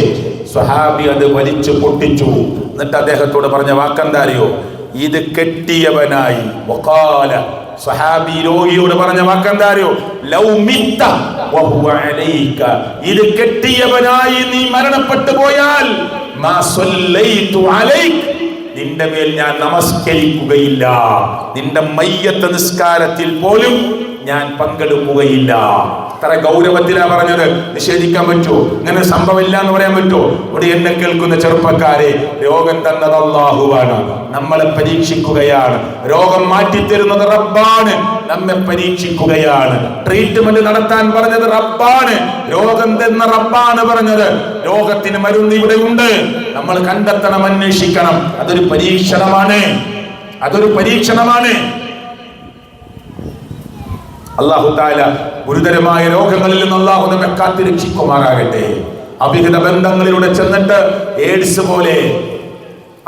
സ്വഹാബി അത് വലിച്ചു പൊട്ടിച്ചു. എന്നിട്ട് അദ്ദേഹത്തോട് പറഞ്ഞ വാക്കെന്താ അറിയോ? ഇത് കെട്ടിയവനായി. വഖാല, സ്വഹാബി രോഗിയോട് പറഞ്ഞ വാക്കെന്താ അറിയോ? ലൗ മിത്ത വഹുവ അലൈക, ഇത് കെട്ടിയവനായി നീ മരണപ്പെട്ടു പോയാൽ മാ സല്ലൈതു അലൈക, നിന്റെ മേൽ ഞാൻ നമസ്കരിക്കുകയില്ല, നിന്റെ മയ്യത്ത് നിസ്കാരത്തിൽ പോലും ഞാൻ പങ്കെടുക്കുകയില്ല. അത്ര ഗൗരവത്തിലാ പറഞ്ഞത്. നിഷേധിക്കാൻ പറ്റുമോ? ഇങ്ങനെ സംഭവമില്ല എന്ന് പറയാൻ പറ്റുമോ? ഇവിടെ എന്നെ കേൾക്കുന്ന ചെറുപ്പക്കാരെ, രോഗം തന്നത് അല്ലാഹുവാണ്, നമ്മളെ പരീക്ഷിക്കുകയാണ്. രോഗം മാറ്റിത്തരുന്നത് റബ്ബാണ്, നമ്മെ പരീക്ഷിക്കുകയാണ്. ട്രീറ്റ്മെന്റ് നടത്താൻ പറഞ്ഞത് റബ്ബാണ്, രോഗം തന്ന റബ്ബാണ് പറഞ്ഞത്. രോഗത്തിന് മരുന്ന് ഇവിടെ ഉണ്ട്, നമ്മൾ കണ്ടെത്തണം, അന്വേഷിക്കണം. അതൊരു പരീക്ഷണമാണ്, അതൊരു പരീക്ഷണമാണ്. അല്ലാഹു തആല ഗുരുതരമായ രോഗങ്ങളിൽ നിന്ന് അല്ലാഹു നമ്മെ കാത്തു രക്ഷിക്കുമാറാകട്ടെ. അവിഹിത ബന്ധങ്ങളിലൂടെ ചെന്നിട്ട് എയ്ഡ്സ് പോലെ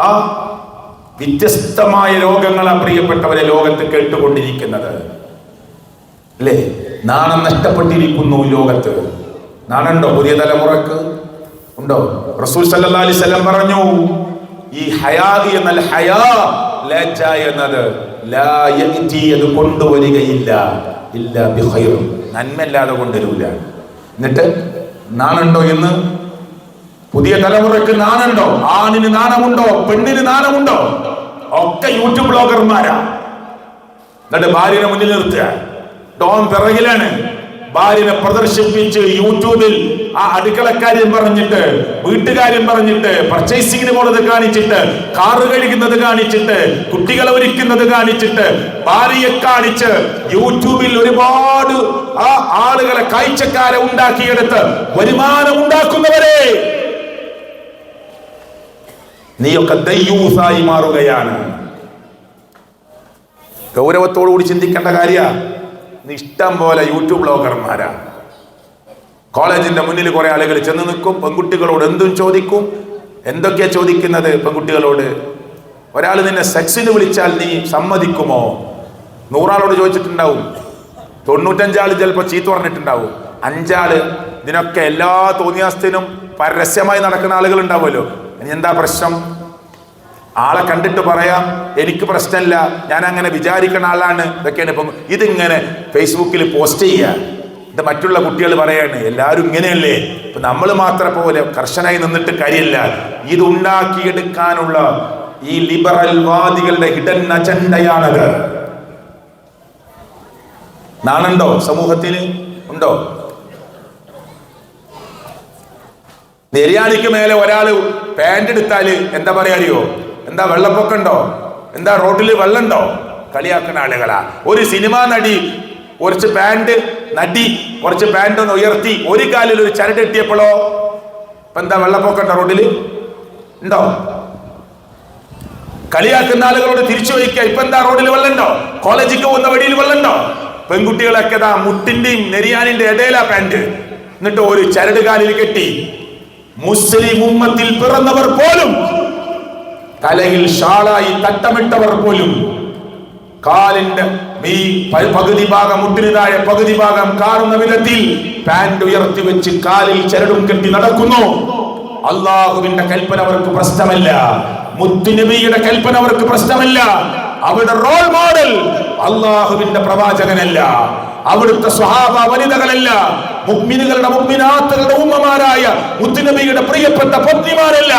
ആ വ്യത്യസ്തമായ രോഗങ്ങളാണ് പ്രിയപ്പെട്ടവരെ ലോകത്ത് കേട്ടുകൊണ്ടിരിക്കുന്നത്, അല്ലേ? നാണം നഷ്ടപ്പെട്ടിരിക്കുന്നു ലോകത്ത്. നാണുണ്ടോ പുതിയ തലമുറക്ക്? ഉണ്ടോ? റസൂൽ സല്ലല്ലാഹു അലൈഹി വസല്ലം പറഞ്ഞു, ഈ ഹയാ എന്നാൽ ഹയാ, ലജ്ജ എന്നത് ലാ യഅതി, അത് കൊണ്ടുവരികയില്ല ഇല്ല ബിഖൈർ, നന്മല്ലാതെ കൊണ്ടുവരില്ല. എന്നിട്ട് നാണുണ്ടോ എന്ന് പുതിയ തലമുറക്ക് നാണുണ്ടോ? ആണിന് നാണമുണ്ടോ? പെണ്ണിന് നാണമുണ്ടോ? ഒക്കെ യൂട്യൂബ് ബ്ലോഗർമാരാ. എന്നിട്ട് ഭാര്യനെ മുന്നിൽ നിർത്തുക, ടോൺ പിറകിലാണ്. ഭാര്യനെ പ്രദർശിപ്പിച്ച് യൂട്യൂബിൽ ആ അടുക്കളക്കാര്യം പറഞ്ഞിട്ട്, വീട്ടുകാര്യം പറഞ്ഞിട്ട്, പർച്ചേസിങ്ങിന് പോണത് കാണിച്ചിട്ട്, കാറ് കഴിക്കുന്നത് കാണിച്ചിട്ട്, കുട്ടികളെ ഒരുക്കുന്നത് കാണിച്ചിട്ട്, ഭാര്യയെ കാണിച്ച് യൂട്യൂബിൽ ഒരുപാട് ആ ആളുകളെ, കാഴ്ചക്കാരെ ഉണ്ടാക്കിയെടുത്ത് വരുമാനം ഉണ്ടാക്കുന്നവരെ നീയൊക്കെ ദയ്യൂസായി മാറുകയാണ്. ഗൗരവത്തോടുകൂടി ചിന്തിക്കേണ്ട കാര്യമാണ്. ഇഷ്ടം പോലെ യൂട്യൂബ് ബ്ലോഗർമാരാ. കോളേജിന്റെ മുന്നിൽ കുറെ ആളുകൾ ചെന്ന് നിൽക്കും, പെൺകുട്ടികളോട് എന്തും ചോദിക്കും. എന്തൊക്കെയാ ചോദിക്കുന്നത് പെൺകുട്ടികളോട്? ഒരാൾ നിന്നെ സെക്സിന് വിളിച്ചാൽ നീ സമ്മതിക്കുമോ? 100 ആളോട് ചോദിച്ചിട്ടുണ്ടാവും, 95 ആള് ചിലപ്പോൾ ചീത്ത പറഞ്ഞിട്ടുണ്ടാവും. 5 ആള് ഇതിനൊക്കെ എല്ലാ തോന്നിയാസത്തിനും പരസ്യമായി നടക്കുന്ന ആളുകൾ ഉണ്ടാവുമല്ലോ. ഇനി എന്താ പ്രശ്നം? ആളെ കണ്ടിട്ട് പറയാം, എനിക്ക് പ്രശ്നമില്ല, ഞാൻ അങ്ങനെ വിചാരിക്കുന്ന ആളാണ്. ഇതൊക്കെയാണ് ഇപ്പം ഇതിങ്ങനെ ഫേസ്ബുക്കിൽ പോസ്റ്റ് ചെയ്യുക. ഇത് മറ്റുള്ള കുട്ടികൾ പറയാണ്, എല്ലാവരും ഇങ്ങനെയല്ലേ, ഇപ്പൊ നമ്മൾ മാത്രം പോലെ കർശനായി നിന്നിട്ട് കാര്യമില്ല. ഇത് ഉണ്ടാക്കിയെടുക്കാനുള്ള ഈ ലിബറൽ വാദികളുടെ ഹിഡൻ അജണ്ടയാണത്. നാണുണ്ടോ സമൂഹത്തിന്? ഉണ്ടോ? നെരിയാണിക്ക് മേലെ ഒരാൾ പാന്റ് എടുത്താല് എന്താ പറയാ അറിയോ? എന്താ വെള്ളപ്പൊക്കണ്ടോ? എന്താ റോഡിൽ വെള്ളമുണ്ടോ? കളിയാക്കുന്ന ആളുകളാ. ഒരു സിനിമാ നടി കുറച്ച് പാന്റ് ഒന്ന് ഉയർത്തി ഒരു കാലിൽ ഒരു ചരട് എത്തിയപ്പോഴോ ഇപ്പൊ എന്താ വെള്ളപ്പൊക്കണ്ടോ? റോഡില് ഉണ്ടോ? കളിയാക്കുന്ന ആളുകളോട് തിരിച്ചു വയ്ക്കുക, ഇപ്പൊ എന്താ റോഡിൽ വെള്ളമുണ്ടോ? കോളേജിലേക്ക് പോകുന്ന വഴിയിൽ വെള്ളമുണ്ടോ? പെൺകുട്ടികളൊക്കെ മുട്ടിന്റെയും നെരിയാനിന്റെ ഇടയിലാ പാന്റ്, എന്നിട്ട് ഒരു ചരട് കാലിൽ കെട്ടി. മുസ്ലിം ഉമ്മത്തിൽ പിറന്നവർ പോലും, തലയിൽ ഷാളായി തട്ടമിട്ടവർ പോലും കാലിന്റെ ഈ പകുതി ഭാഗം, മുട്ടിനുതായ പകുതി ഭാഗം കാണുന്ന വിധത്തിൽ പാന്റ് ഉയർത്തി വെച്ച് കാലിൽ ചരടും കെട്ടി നടക്കുന്നു. അള്ളാഹുവിന്റെ കൽപ്പന അവർക്ക് പ്രശ്നമല്ല, മുത്തുനബിയുടെ കൽപ്പന അവർക്ക് പ്രശ്നമല്ല. അവരുടെ റോൾ മോഡൽ അള്ളാഹുവിന്റെ പ്രവാചകനല്ല, അവിടുത്തെ സ്വഹാബ വനിതകളല്ല, മുഅ്മിനുകളുടെ മുഅ്മിനാത്തുകളുടെ ഉമ്മമാരായ മുത്തുനബിയുടെ പ്രിയപ്പെട്ട പത്നിമാരല്ല.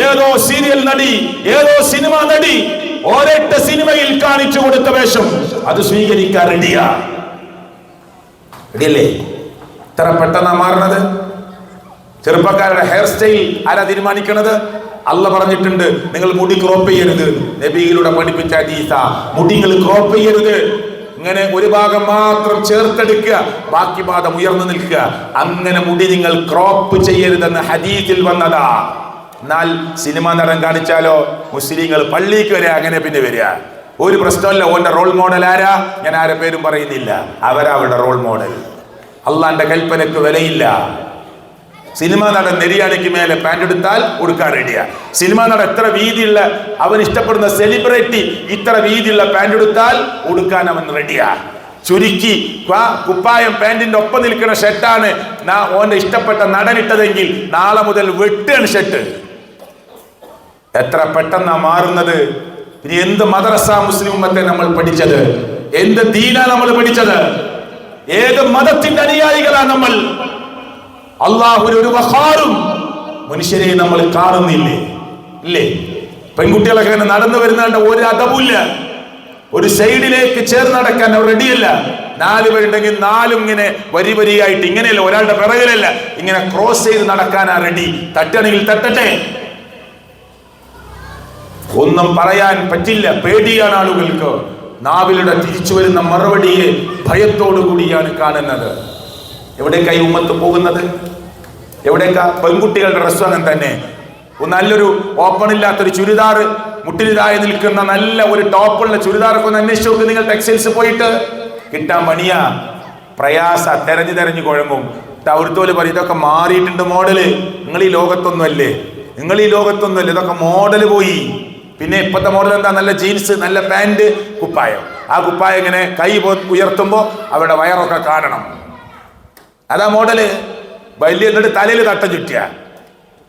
ഏതോ സീരിയൽ നടി, ഏതോ സിനിമ നടി ഒരൊറ്റ സിനിമയിൽ കാണിച്ചു കൊടുത്ത വേഷം അത് സ്വീകരിക്കാൻ റെഡിയാ. റെഡിയല്ലേ? ഇത്ര പെട്ടെന്നാ മാറുന്നത്. ചെറുപ്പക്കാരുടെ ഹെയർ സ്റ്റൈൽ ആരാ തീരുമാനിക്കണത്? അല്ല പറഞ്ഞിട്ടുണ്ട്, നിങ്ങൾ മുടി ക്രോപ്പ് ചെയ്യരുത്. നബിയിലൂടെ പഠിപ്പിച്ച ഹദീസാ, മുടികൾ ക്രോപ്പ് ചെയ്യരുത്. ഇങ്ങനെ ഒരു ഭാഗം മാത്രം ചേർത്തെടുക്കുക, ബാക്കി ഭാഗം ഉയർന്നു നിൽക്കുക. അങ്ങനെ മുടി നിങ്ങൾ ക്രോപ്പ് ചെയ്യരുതെന്ന് ഹദീസിൽ വന്നതാ. എന്നാൽ സിനിമ നടൻ കാണിച്ചാലോ മുസ്ലിങ്ങൾ പള്ളിക്ക് വരെ അങ്ങനെ പിന്നെ വരിക. ഒരു പ്രശ്നമല്ല. ഓന്റെ റോൾ മോഡൽ ആരാ? ഞാൻ ആരെ പേരും പറയുന്നില്ല. അവരവരുടെ റോൾ മോഡൽ. അള്ളാന്റെ കൽപ്പനക്ക് വിലയില്ല. സിനിമ നടൻ നെരിയാണിക്ക് മേലെ പാൻറ് എടുത്താൽ ഉടുക്കാൻ റെഡിയാ. സിനിമ നടൻ എത്ര വീതിയുള്ള, അവൻ ഇഷ്ടപ്പെടുന്ന സെലിബ്രിറ്റി ഇത്ര വീതിയുള്ള പാൻറ് എടുത്താൽ ഉടുക്കാൻ അവൻ റെഡിയാ. ചുരുക്കി കുപ്പായം പാൻറിന്റെ ഒപ്പം നിൽക്കുന്ന ഷർട്ടാണ് ഓന്റെ ഇഷ്ടപ്പെട്ട നടനിട്ടതെങ്കിൽ നാളെ മുതൽ വെട്ടാണ് ഷർട്ട്. എത്ര പെട്ടെന്നാ മാറുന്നത്. ഇനി എന്ത് മദ്രസ മുസ്ലിം ഉമ്മത്തെ നമ്മൾ പഠിച്ചത്? എന്ത് ദീനാ നമ്മൾ പഠിച്ചത്? ഏത് മതത്തിന്റെ അനുയായികളാ നമ്മൾ? അള്ളാഹുവിന് ഒരു വഖാറും മനുഷ്യരെ നമ്മൾ കാണുന്നില്ലേ? ഇല്ലേ? പെൺകുട്ടികളൊക്കെ ഇങ്ങനെ നടന്നു വരുന്നതുകൊണ്ട് ഒരു അദബുമില്ല. ഒരു സൈഡിലേക്ക് ചേർന്ന് നടക്കാൻ അവർ റെഡിയല്ല. 4 പേരുണ്ടെങ്കിൽ 4 ഇങ്ങനെ വരി വരിയായിട്ട് ഇങ്ങനെയല്ല, ഒരാളുടെ പിറകിലല്ല, ഇങ്ങനെ ക്രോസ് ചെയ്ത് നടക്കാനാ റെഡി. തട്ടണമെങ്കിൽ തട്ടട്ടെ. ഒന്നും പറയാൻ പറ്റില്ല. പേടിയാണ് ആളുകൾക്ക്. നാവിലൂടെ തിരിച്ചു വരുന്ന മറുപടിയെ ഭയത്തോടു കൂടിയാണ് കാണുന്നത്. എവിടേക്കായി ഉമ്മത്ത് പോകുന്നത്? എവിടേക്കാ? പെൺകുട്ടികളുടെ ഡ്രസ്സും അങ്ങനെ തന്നെ. നല്ലൊരു ഓപ്പൺ ഇല്ലാത്തൊരു ചുരിദാർ, മുട്ടിലിതായി നിൽക്കുന്ന നല്ല ഒരു ടോപ്പുള്ള ചുരിദാറൊക്കെ ഒന്ന് അന്വേഷിച്ച് നോക്ക്. നിങ്ങൾ ടെക്സ്റ്റൈൽസ് പോയിട്ട് കിട്ടാൻ പണിയാ, പ്രയാസ. തെരഞ്ഞു കുഴങ്ങും. അവിടുത്തോല് പറയും ഇതൊക്കെ മാറിയിട്ടുണ്ട് മോഡല്. നിങ്ങൾ ഈ ലോകത്തൊന്നുമല്ലേ, ഇതൊക്കെ മോഡല് പോയി. പിന്നെ ഇപ്പോഴത്തെ മോഡൽ എന്താ? നല്ല ജീൻസ്, നല്ല പാൻറ്, കുപ്പായം. ആ കുപ്പായം ഇങ്ങനെ കൈ ഉയർത്തുമ്പോൾ അവിടെ വയറൊക്കെ കാണണം. അതാ മോഡല്. വലിയ എന്നിട്ട് തലയിൽ തട്ടം ചുറ്റിയ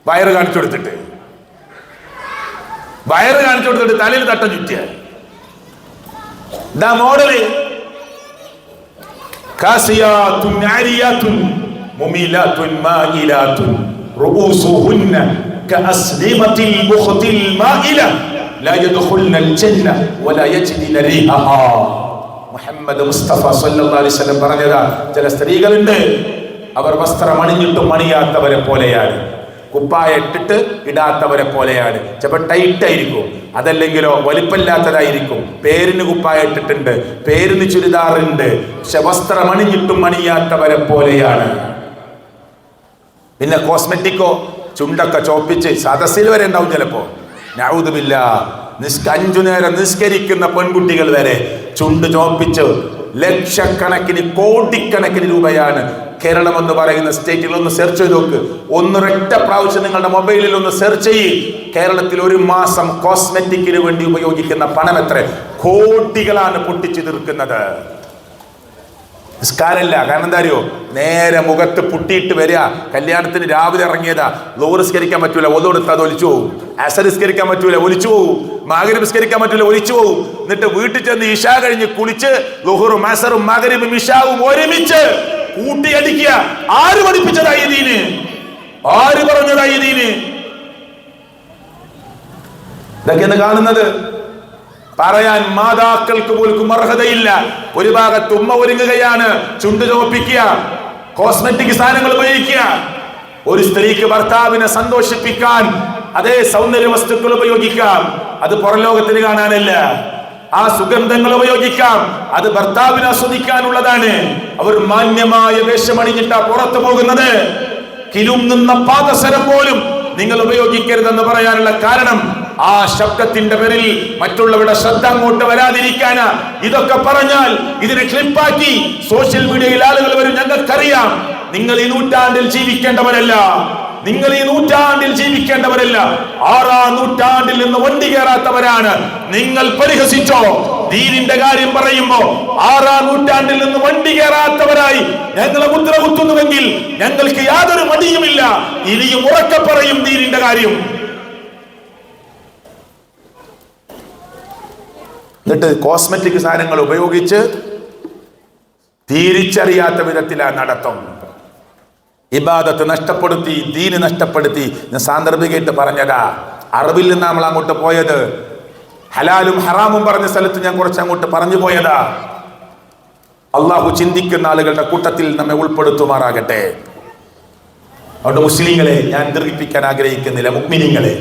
വയറ് കാണിച്ചു കൊടുത്തിട്ട് തലയിൽ തട്ടം ചുറ്റിയ ഇതാ മോഡല്. കാസിയാത്തുൻ ആരിയാത്തുൻ മുമിലാത്തുൻ മായിലാത്തുൻ റൂസുഹുന്ന കഅസ്ലിമത്തിൽ ബുഖ്തിൽ മായില ലാ യദ്ഖുൽനൽ ജന്ന വലാ യജ്ദിന റീഹഹാ. മുഹമ്മദ് മുസ്തഫ സല്ലല്ലാഹു അലൈഹി വസല്ലം പറഞ്ഞതാ. ചില സ്ത്രീകളുണ്ട്, അവർ വസ്ത്രം അണിഞ്ഞിട്ടും അണിയാത്തവരെ പോലെയാണ്, കുപ്പായ ഇട്ടിട്ട് ഇടാത്തവരെ പോലെയാണ്. ചിലപ്പോൾ ടൈറ്റ് ആയിരിക്കും, അതല്ലെങ്കിലോ വലിപ്പമില്ലാത്തതായിരിക്കും. പേരിന് കുപ്പായ ഇട്ടിട്ടുണ്ട്, പേരിന് ചുരിദാറുണ്ട്, പക്ഷെ വസ്ത്രം അണിഞ്ഞിട്ടും അണിയാത്തവരെ പോലെയാണ്. പിന്നെ കോസ്മെറ്റിക്കോ, ചുണ്ടൊക്കെ ചോപ്പിച്ച് സദസ്സിൽ വരെ ഉണ്ടാവും ചിലപ്പോ. നഊദുബില്ല. 5 നേരം നിസ്കരിക്കുന്ന പെൺകുട്ടികൾ വരെ ചുണ്ട് ചോപ്പിച്ച് ലക്ഷക്കണക്കിന് കോടിക്കണക്കിന് രൂപയാണ്. കേരളം എന്ന് പറയുന്ന സ്റ്റേറ്റിൽ ഒന്ന് സെർച്ച് ചെയ്ത് നോക്ക്. ഒന്നൊരൊറ്റ പ്രാവശ്യം നിങ്ങളുടെ മൊബൈലിൽ ഒന്ന് സെർച്ച് ചെയ്യ്. കേരളത്തിൽ ഒരു മാസം കോസ്മെറ്റിക്കിന് വേണ്ടി ഉപയോഗിക്കുന്ന പണം എത്ര? കോടികളാണ് പൊട്ടിച്ചു തീർക്കുന്നത്. നിസ്കാരമല്ല. കാരണം എന്താ അറിയോ? നേരെ മുഖത്ത് പുട്ടിയിട്ട് വരിക. കല്യാണത്തിന് രാവിലെ ഇറങ്ങിയതാ. ലോഹ് നിസ്കരിക്കാൻ പറ്റൂല, ഒന്നെടുത്ത് അത് ഒലിച്ചു പോകും. അസർ നിസ്കരിക്കാൻ പറ്റൂല, ഒലിച്ചു പോകും. മഗ്‌രിബ് നിസ്കരിക്കാൻ പറ്റൂല, ഒലിച്ചു പോകും. എന്നിട്ട് വീട്ടിൽ ചെന്ന് ഇശാ കഴിഞ്ഞ് കുളിച്ച് ളുഹറും അസറും മഗ്‌രിബും ഇശാവും ഒരുമിച്ച് കൂട്ടിയടിക്കുക. ആര് പഠിപ്പിച്ചതായി ദീന്? ആര് പറഞ്ഞതായി ദീന്? ഇതൊക്കെയാണ് കാണുന്നത്. പറയാൻ മാതാക്കൾക്ക് പോലും അർഹതയില്ല. ഒരു ഭാഗത്ത് ഉമ്മ ഒരുങ്ങുകയാണ്, ചുണ്ട് ചോപ്പിക്കുക, കോസ്മെറ്റിക് സാധനങ്ങൾ ഉപയോഗിക്കുക. ഒരു സ്ത്രീക്ക് ഭർത്താവിനെ സന്തോഷിപ്പിക്കാൻ അതേ സൗന്ദര്യ വസ്തുക്കൾ ഉപയോഗിക്കാം, അത് പുറലോകത്തിന് കാണാനല്ല. ആ സുഗന്ധങ്ങൾ ഉപയോഗിക്കാം, അത് ഭർത്താവിനെ ആസ്വദിക്കാനുള്ളതാണ്. അവർ മാന്യമായ വേഷമണിഞ്ഞിട്ടാ പുറത്തു പോകുന്നത്. കിലുങ്ങുന്ന പാദസരം പോലും നിങ്ങൾ ഉപയോഗിക്കരുതെന്ന് പറയാനുള്ള കാരണം ആ ശബ്ദത്തിന്റെ പേരിൽ മറ്റുള്ളവരുടെ ശ്രദ്ധ അങ്ങോട്ട് വരാതിരിക്കാനാ. ഇതൊക്കെ പറഞ്ഞാൽ ഇതിനെ ക്ലിപ്പാക്കി സോഷ്യൽ മീഡിയയിൽ ആളുകൾ വരും. ഞങ്ങൾക്കറിയാം നിങ്ങൾ ഈ നൂറ്റാണ്ടിൽ ജീവിക്കേണ്ടവരല്ല, 6-ാം നൂറ്റാണ്ടിൽ നിന്ന് വണ്ടി കയറാത്തവരാണ് നിങ്ങൾ. പരിഹസിച്ചോ? ദീനിന്റെ കാര്യം പറയുമ്പോ 6-ാം നൂറ്റാണ്ടിൽ നിന്ന് വണ്ടി കയറാത്തവരായി ഞങ്ങളെ മുദ്ര കുത്തുന്നുവെങ്കിൽ ഞങ്ങൾക്ക് യാതൊരു മടിയുമില്ല. ഇനിയും ഉറക്കെ പറയും ദീനിന്റെ കാര്യം. എന്നിട്ട് കോസ്മെറ്റിക് സാധനങ്ങൾ ഉപയോഗിച്ച് തിരിച്ചറിയാത്ത വിധത്തിലാണ് നടത്തം. ഇബാദത്ത് നഷ്ടപ്പെടുത്തി, ദീന് നഷ്ടപ്പെടുത്തി. ഞാൻ സാന്ദർഭികമായിട്ട് പറഞ്ഞതാ. അറബിൽ നിന്ന് നമ്മൾ അങ്ങോട്ട് പോയത്. ഹലാലും ഹറാമും പറഞ്ഞ സ്ഥലത്ത് ഞാൻ കുറച്ച് അങ്ങോട്ട് പറഞ്ഞു പോയതാ. അള്ളാഹു ചിന്തിക്കുന്ന ആളുകളുടെ കൂട്ടത്തിൽ നമ്മെ ഉൾപ്പെടുത്തുമാറാകട്ടെ. അതുകൊണ്ട് മുസ്ലിങ്ങളെ ഞാൻ ദീർഘിപ്പിക്കാൻ ആഗ്രഹിക്കുന്നില്ല. മുഅ്മിനീങ്ങളെ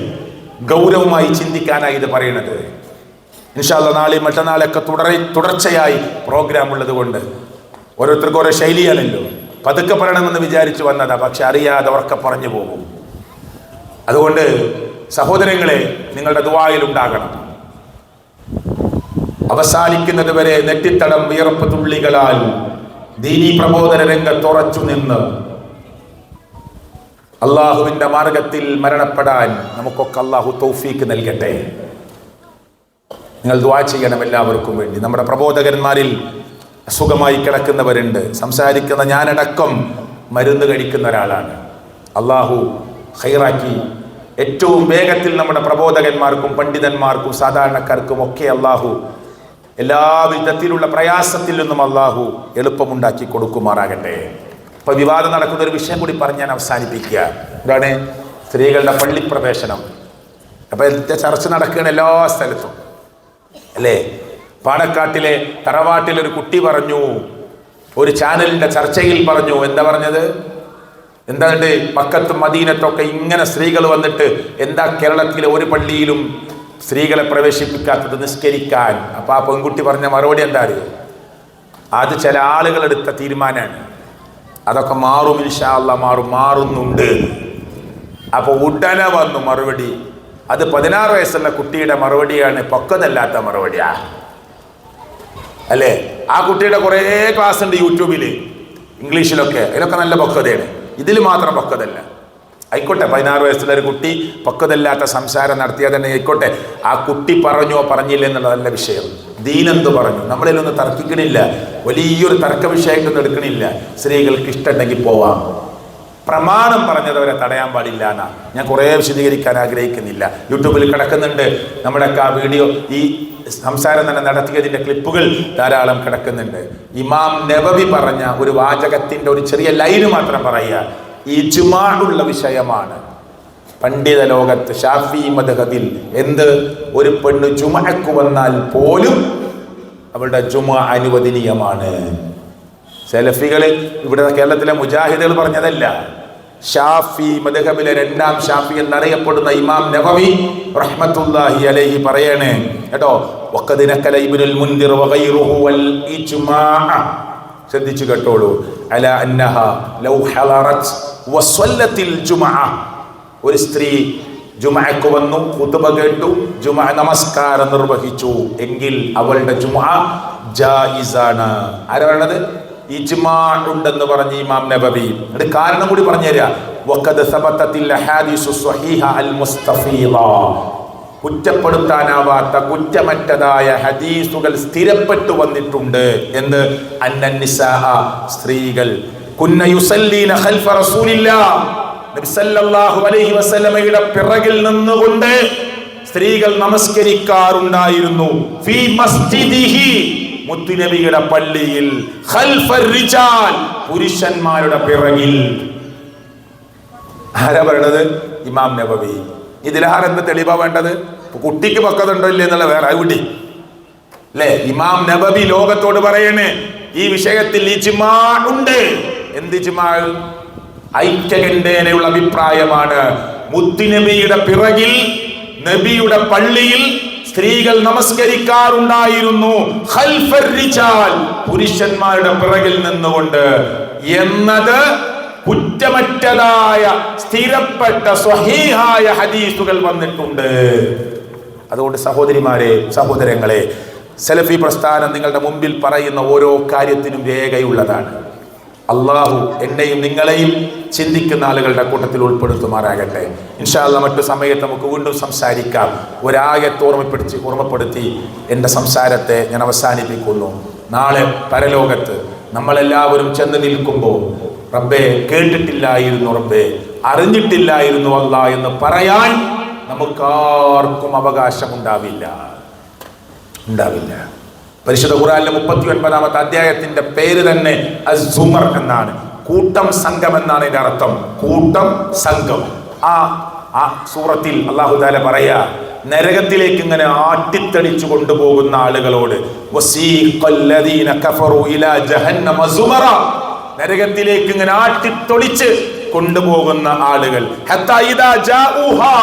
ഗൗരവമായി ചിന്തിക്കാനായി ഇത് പറയുന്നത്. ഇൻഷാ അല്ലാഹ് നാളെയും മറ്റന്നാളൊക്കെ തുടർച്ചയായി പ്രോഗ്രാം ഉള്ളത് കൊണ്ട് ഓരോരുത്തർക്കും ഓരോ ശൈലിയാണല്ലോ. പതുക്കെ പറയണമെന്ന് വിചാരിച്ചു വന്നതാ, പക്ഷെ അറിയാതെ ഉറക്കെ പറഞ്ഞു പോകും. അതുകൊണ്ട് സഹോദരങ്ങളെ, നിങ്ങളുടെ ദുആയിൽ ഉണ്ടാകണം. അവസാനിക്കുന്നത് വരെ നെറ്റിത്തടം വിയർപ്പ് തുള്ളികളാൽ ദീനീ പ്രബോധന രംഗത്തുറച്ചു നിന്ന് അള്ളാഹുവിന്റെ മാർഗത്തിൽ മരണപ്പെടാൻ നമുക്കൊക്കെ അള്ളാഹു തൗഫീക്ക് നൽകട്ടെ. നിങ്ങൾ ദുആ ചെയ്യണം എല്ലാവർക്കും വേണ്ടി. നമ്മുടെ പ്രബോധകന്മാരിൽ അസുഖമായി കിടക്കുന്നവരുണ്ട്. സംസാരിക്കുന്ന ഞാനടക്കം മരുന്ന് കഴിക്കുന്ന ഒരാളാണ്. അള്ളാഹു ഖൈറാക്കി ഏറ്റവും വേഗത്തിൽ നമ്മുടെ പ്രബോധകന്മാർക്കും പണ്ഡിതന്മാർക്കും സാധാരണക്കാർക്കും ഒക്കെ അള്ളാഹു എല്ലാ വിധത്തിലുള്ള പ്രയാസത്തിൽ നിന്നും അള്ളാഹു എളുപ്പമുണ്ടാക്കി കൊടുക്കുമാറാകട്ടെ. ഇപ്പൊ വിവാദം നടക്കുന്ന ഒരു വിഷയം കൂടി പറഞ്ഞ് ഞാൻ അവസാനിപ്പിക്കുക. എന്താണ്? സ്ത്രീകളുടെ പള്ളിപ്രവേശനം. അപ്പൊ ചർച്ച നടക്കുകയാണ് എല്ലാ സ്ഥലത്തും അല്ലേ? പാണക്കാട്ടിലെ തറവാട്ടിലൊരു കുട്ടി പറഞ്ഞു, ഒരു ചാനലിന്റെ ചർച്ചയിൽ പറഞ്ഞു. എന്താ പറഞ്ഞത്? എന്താണ്ട് മക്കത്തും മദീനത്തൊക്കെ ഇങ്ങനെ സ്ത്രീകൾ വന്നിട്ട് എന്താ കേരളത്തിലെ ഒരു പള്ളിയിലും സ്ത്രീകളെ പ്രവേശിപ്പിക്കാത്തത് നിസ്കരിക്കാൻ? അപ്പൊ ആ പെൺകുട്ടി പറഞ്ഞ മറുപടി എന്താ അറിയോ? അത് ചില ആളുകൾ എടുത്ത തീരുമാനമാണ്, അതൊക്കെ മാറും, ഇൻഷാ അല്ലാഹ് മാറുന്നുണ്ട്. അപ്പൊ ഉടനെ വന്നു മറുപടി. അത് 16 വയസ്സുള്ള കുട്ടിയുടെ മറുപടിയാണ്, പക്വതല്ലാത്ത മറുപടിയാ അല്ലേ? ആ കുട്ടിയുടെ കുറേ ക്ലാസ് ഉണ്ട് യൂട്യൂബിൽ, ഇംഗ്ലീഷിലൊക്കെ. അതിലൊക്കെ നല്ല പക്വതയാണ്, ഇതിൽ മാത്രം പക്വതല്ല. ആയിക്കോട്ടെ, 16 വയസ്സുള്ള ഒരു കുട്ടി പക്വതല്ലാത്ത സംസാരം നടത്തിയാൽ തന്നെ ആയിക്കോട്ടെ. ആ കുട്ടി പറഞ്ഞോ പറഞ്ഞില്ല എന്നുള്ളതല്ല വിഷയം. ദീനെന്ത് പറഞ്ഞു നമ്മളിലൊന്നും തർക്കിക്കണില്ല, വലിയൊരു തർക്ക വിഷയമായിട്ടൊന്നും എടുക്കണില്ല. സ്ത്രീകൾക്ക് ഇഷ്ടമുണ്ടെങ്കിൽ പോവാം. പ്രമാണം പറഞ്ഞതവരെ തടയാൻ പാടില്ല എന്നാ. ഞാൻ കുറേ വിശദീകരിക്കാൻ ആഗ്രഹിക്കുന്നില്ല. യൂട്യൂബിൽ കിടക്കുന്നുണ്ട് നമ്മുടെയൊക്കെ ആ വീഡിയോ, ഈ സംസാരം തന്നെ നടത്തിയതിൻ്റെ ക്ലിപ്പുകൾ ധാരാളം കിടക്കുന്നുണ്ട്. ഇമാം നബവി പറഞ്ഞ ഒരു വാചകത്തിൻ്റെ ഒരു ചെറിയ ലൈന് മാത്രം പറയുക. ഇജ്മാഉള്ള വിഷയമാണ് പണ്ഡിത ലോകത്ത് ഷാഫി മദ്ഹബിൽ. എന്ത്? ഒരു പെണ്ണ് ജുമഅക്ക് വന്നാൽ പോലും അവളുടെ ജുമഅ അനുവദനീയമാണ്. സലഫികള് ഇവിടെ കേരളത്തിലെ മുജാഹിദുകൾ പറഞ്ഞതല്ല. ഷാഫി മദ്ഹബിലെ 2ാം ഷാഫി എന്നറിയപ്പെടുന്ന ഇമാം നബവി റഹ്മത്തുള്ളാഹി അലൈഹി പറയണേ കേട്ടോ. വഖദ് നഖല ഇബ്നുൽ മുൻദിർ വഗൈറുഹു വൽ ഇജ്മാഅ. ശ്രദ്ധിച്ചു കേട്ടോളൂ. അല അന്നഹ ലൗ ഹളറത് വസല്ലത്തിൽ ജുമഅ. ഒരു സ്ത്രീ ജുമഅക്ക് വന്നു, ഖുതുബ കേട്ടു, ജുമഅ നമസ്കാരം നിർവഹിച്ചു എങ്കിൽ അവളുടെ ജുമഅ ജായിസാണ്. ആരാ പറയണത്? ഇജ്മാ ഉണ്ടെന്ന് പറഞ്ഞ ഇമാം നബവി. അത് കാരണം കൂടി പറഞ്ഞുതരാ. വഖദ് സബതത്തിൽ അഹാദീസു സ്വഹീഹ അൽ മുസ്തഫീള. കുറ്റപ്പെടുത്താനാവാത്ത കുറ്റമറ്റതായ ഹദീസുകൾ സ്ഥിരപ്പെട്ടു വന്നിട്ടുണ്ട്. എന്ന് അന്നന്നിസാ, സ്ത്രീകൾ കുന്ന യുസല്ലീന ഖൽഫ റസൂലില്ലാഹ്, നബി സല്ലല്ലാഹു അലൈഹി വസല്ലമയുടെ പിറകിൽ നിന്നുകൊണ്ട് സ്ത്രീകൾ നമസ്കരിക്കാറുണ്ടായിരുന്നു. ഫീ മസ്ജിദിഹി, മുത്തുനബിയുടെ പള്ളിയിൽ. ഖൽഫർ റിജാൽ, പുരുഷന്മാരുടെ പിറകിൽ. ആരാ പറയണത്? ഇമാം നബവി. ഇതിലാരെന്ത് തെളിവാ വേണ്ടത്? കുട്ടിക്ക് പക്വതുണ്ടോ ഇല്ലേ എന്നുള്ള വേറെ കുട്ടി അല്ലേ? ഇമാം നബവി ലോകത്തോട് പറയണേ ഈ വിഷയത്തിൽ ഇജ്മാ ഉണ്ട്. എന്ത് ഇജ്മാ? ഐക്യകണ്ഠേനയുള്ള അഭിപ്രായമാണ്. മുത്തുനബിയുടെ പിറകിൽ നബിയുടെ പള്ളിയിൽ സ്ത്രീകൾ നമസ്കരിക്കാറുണ്ടായിരുന്നു. ഖൽഫർ റിജാൽ, പുരുഷന്മാരുടെ പിറകിൽ നിന്നുകൊണ്ട് എന്നത് കുറ്റമറ്റതായ സ്ഥിരപ്പെട്ട സ്വഹീഹായ ഹദീസുകൾ വന്നിട്ടുണ്ട്. അതുകൊണ്ട് സഹോദരിമാരെ, സഹോദരങ്ങളെ, സലഫി പ്രസ്ഥാനം നിങ്ങളുടെ മുമ്പിൽ പറയുന്ന ഓരോ കാര്യത്തിനും രേഖയുള്ളതാണ്. അള്ളാഹു എന്നെയും നിങ്ങളെയും ചിന്തിക്കുന്ന ആളുകളുടെ കൂട്ടത്തിൽ ഉൾപ്പെടുത്തുമാറാകട്ടെ. ഇൻഷാ അല്ലാഹ് മറ്റു സമയത്ത് നമുക്ക് വീണ്ടും സംസാരിക്കാം. ഒരായത്ത് ഓർമ്മപ്പെടുത്തി എൻ്റെ സംസാരത്തെ ഞാൻ അവസാനിപ്പിക്കുന്നു. നാളെ പരലോകത്ത് നമ്മളെല്ലാവരും ചെന്ന് നിൽക്കുമ്പോൾ റബ്ബേ കേട്ടിട്ടില്ലായിരുന്നു, റബ്ബേ അറിഞ്ഞിട്ടില്ലായിരുന്നു അല്ലാഹ് എന്ന് പറയാൻ നമുക്കാർക്കും അവകാശമുണ്ടാവില്ല. പരിശുദ്ധ ഖുർആനിലെ 39-ാമത്തെ അധ്യായത്തിന്റെ പേര് തന്നെ അസ്സുമർ എന്നാണ്. കൂട്ടം, സംഘം എന്നാണ് ഇതിന്റെ അർത്ഥം. കൂട്ടം, സംഘം. ആ സൂറത്തിൽ അല്ലാഹു തആല പറയാ, നരകത്തിലേക്ക് ഇങ്ങനെ ആട്ടിത്തടിച്ചു കൊണ്ടുപോകുന്ന ആളുകളോട്, വസീഖല്ലദീന കഫറു ഇലാ ജഹന്നമ സുമറ, നരകത്തിലേക്ക് ഇങ്ങനെ ആട്ടിത്തൊടിച്ച് കൊണ്ടുപോകുന്ന ആളുകൾ, ഹത്താ ഇദാ ജാഊഹാ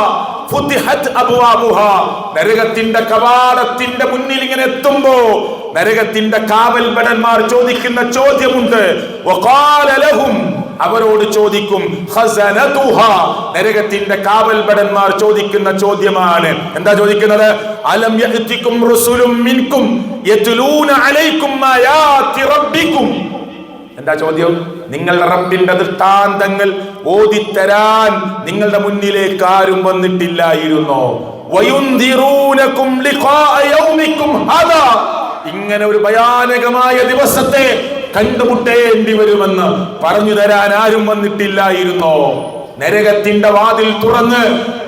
ഫുതിഹത് അബ്വാബുഹാ, നരകത്തിന്റെ കവാടത്തിന്റെ മുന്നിൽ ഇങ്ങനെ എത്തുമ്പോ നരകത്തിന്റെ കാവൽ ഭടന്മാർ ചോദിക്കുന്ന ചോദ്യമുണ്ട്. വഖാല ലഹും, അവരോട് ചോദിക്കും. ഖസനതുഹാ, നരകത്തിന്റെ കാവൽ ഭടന്മാർ ചോദിക്കുന്ന ചോദ്യമാണ്. എന്താ ചോദിക്കുന്നത്? അലം യഅതികും റസൂലും മിൻകും യത്ലൂന അലൈക്കും ആയാതി റബ്ബിക്കും. എന്താ ചോദ്യം? നിങ്ങളുടെ റബ്ബിന്റെ ദൃഷ്ടാന്തങ്ങൾ ഓതിത്തരാൻ നിങ്ങളുടെ മുന്നിലേക്ക് ആരും വന്നിട്ടില്ലായിരുന്നോ? വയുൻദിറൂനകും ലിഖാഅ യൗമിക്കും ഹാദാ, ഇങ്ങനെ ഒരു ഭയാനകമായ ദിവസത്തെ കണ്ടുമുട്ടേണ്ടി വരുമെന്ന് പറഞ്ഞു തരാൻ ആരും വന്നിട്ടില്ലായിരുന്നോ? നരകത്തിന്റെ വാതിൽ തുറന്ന്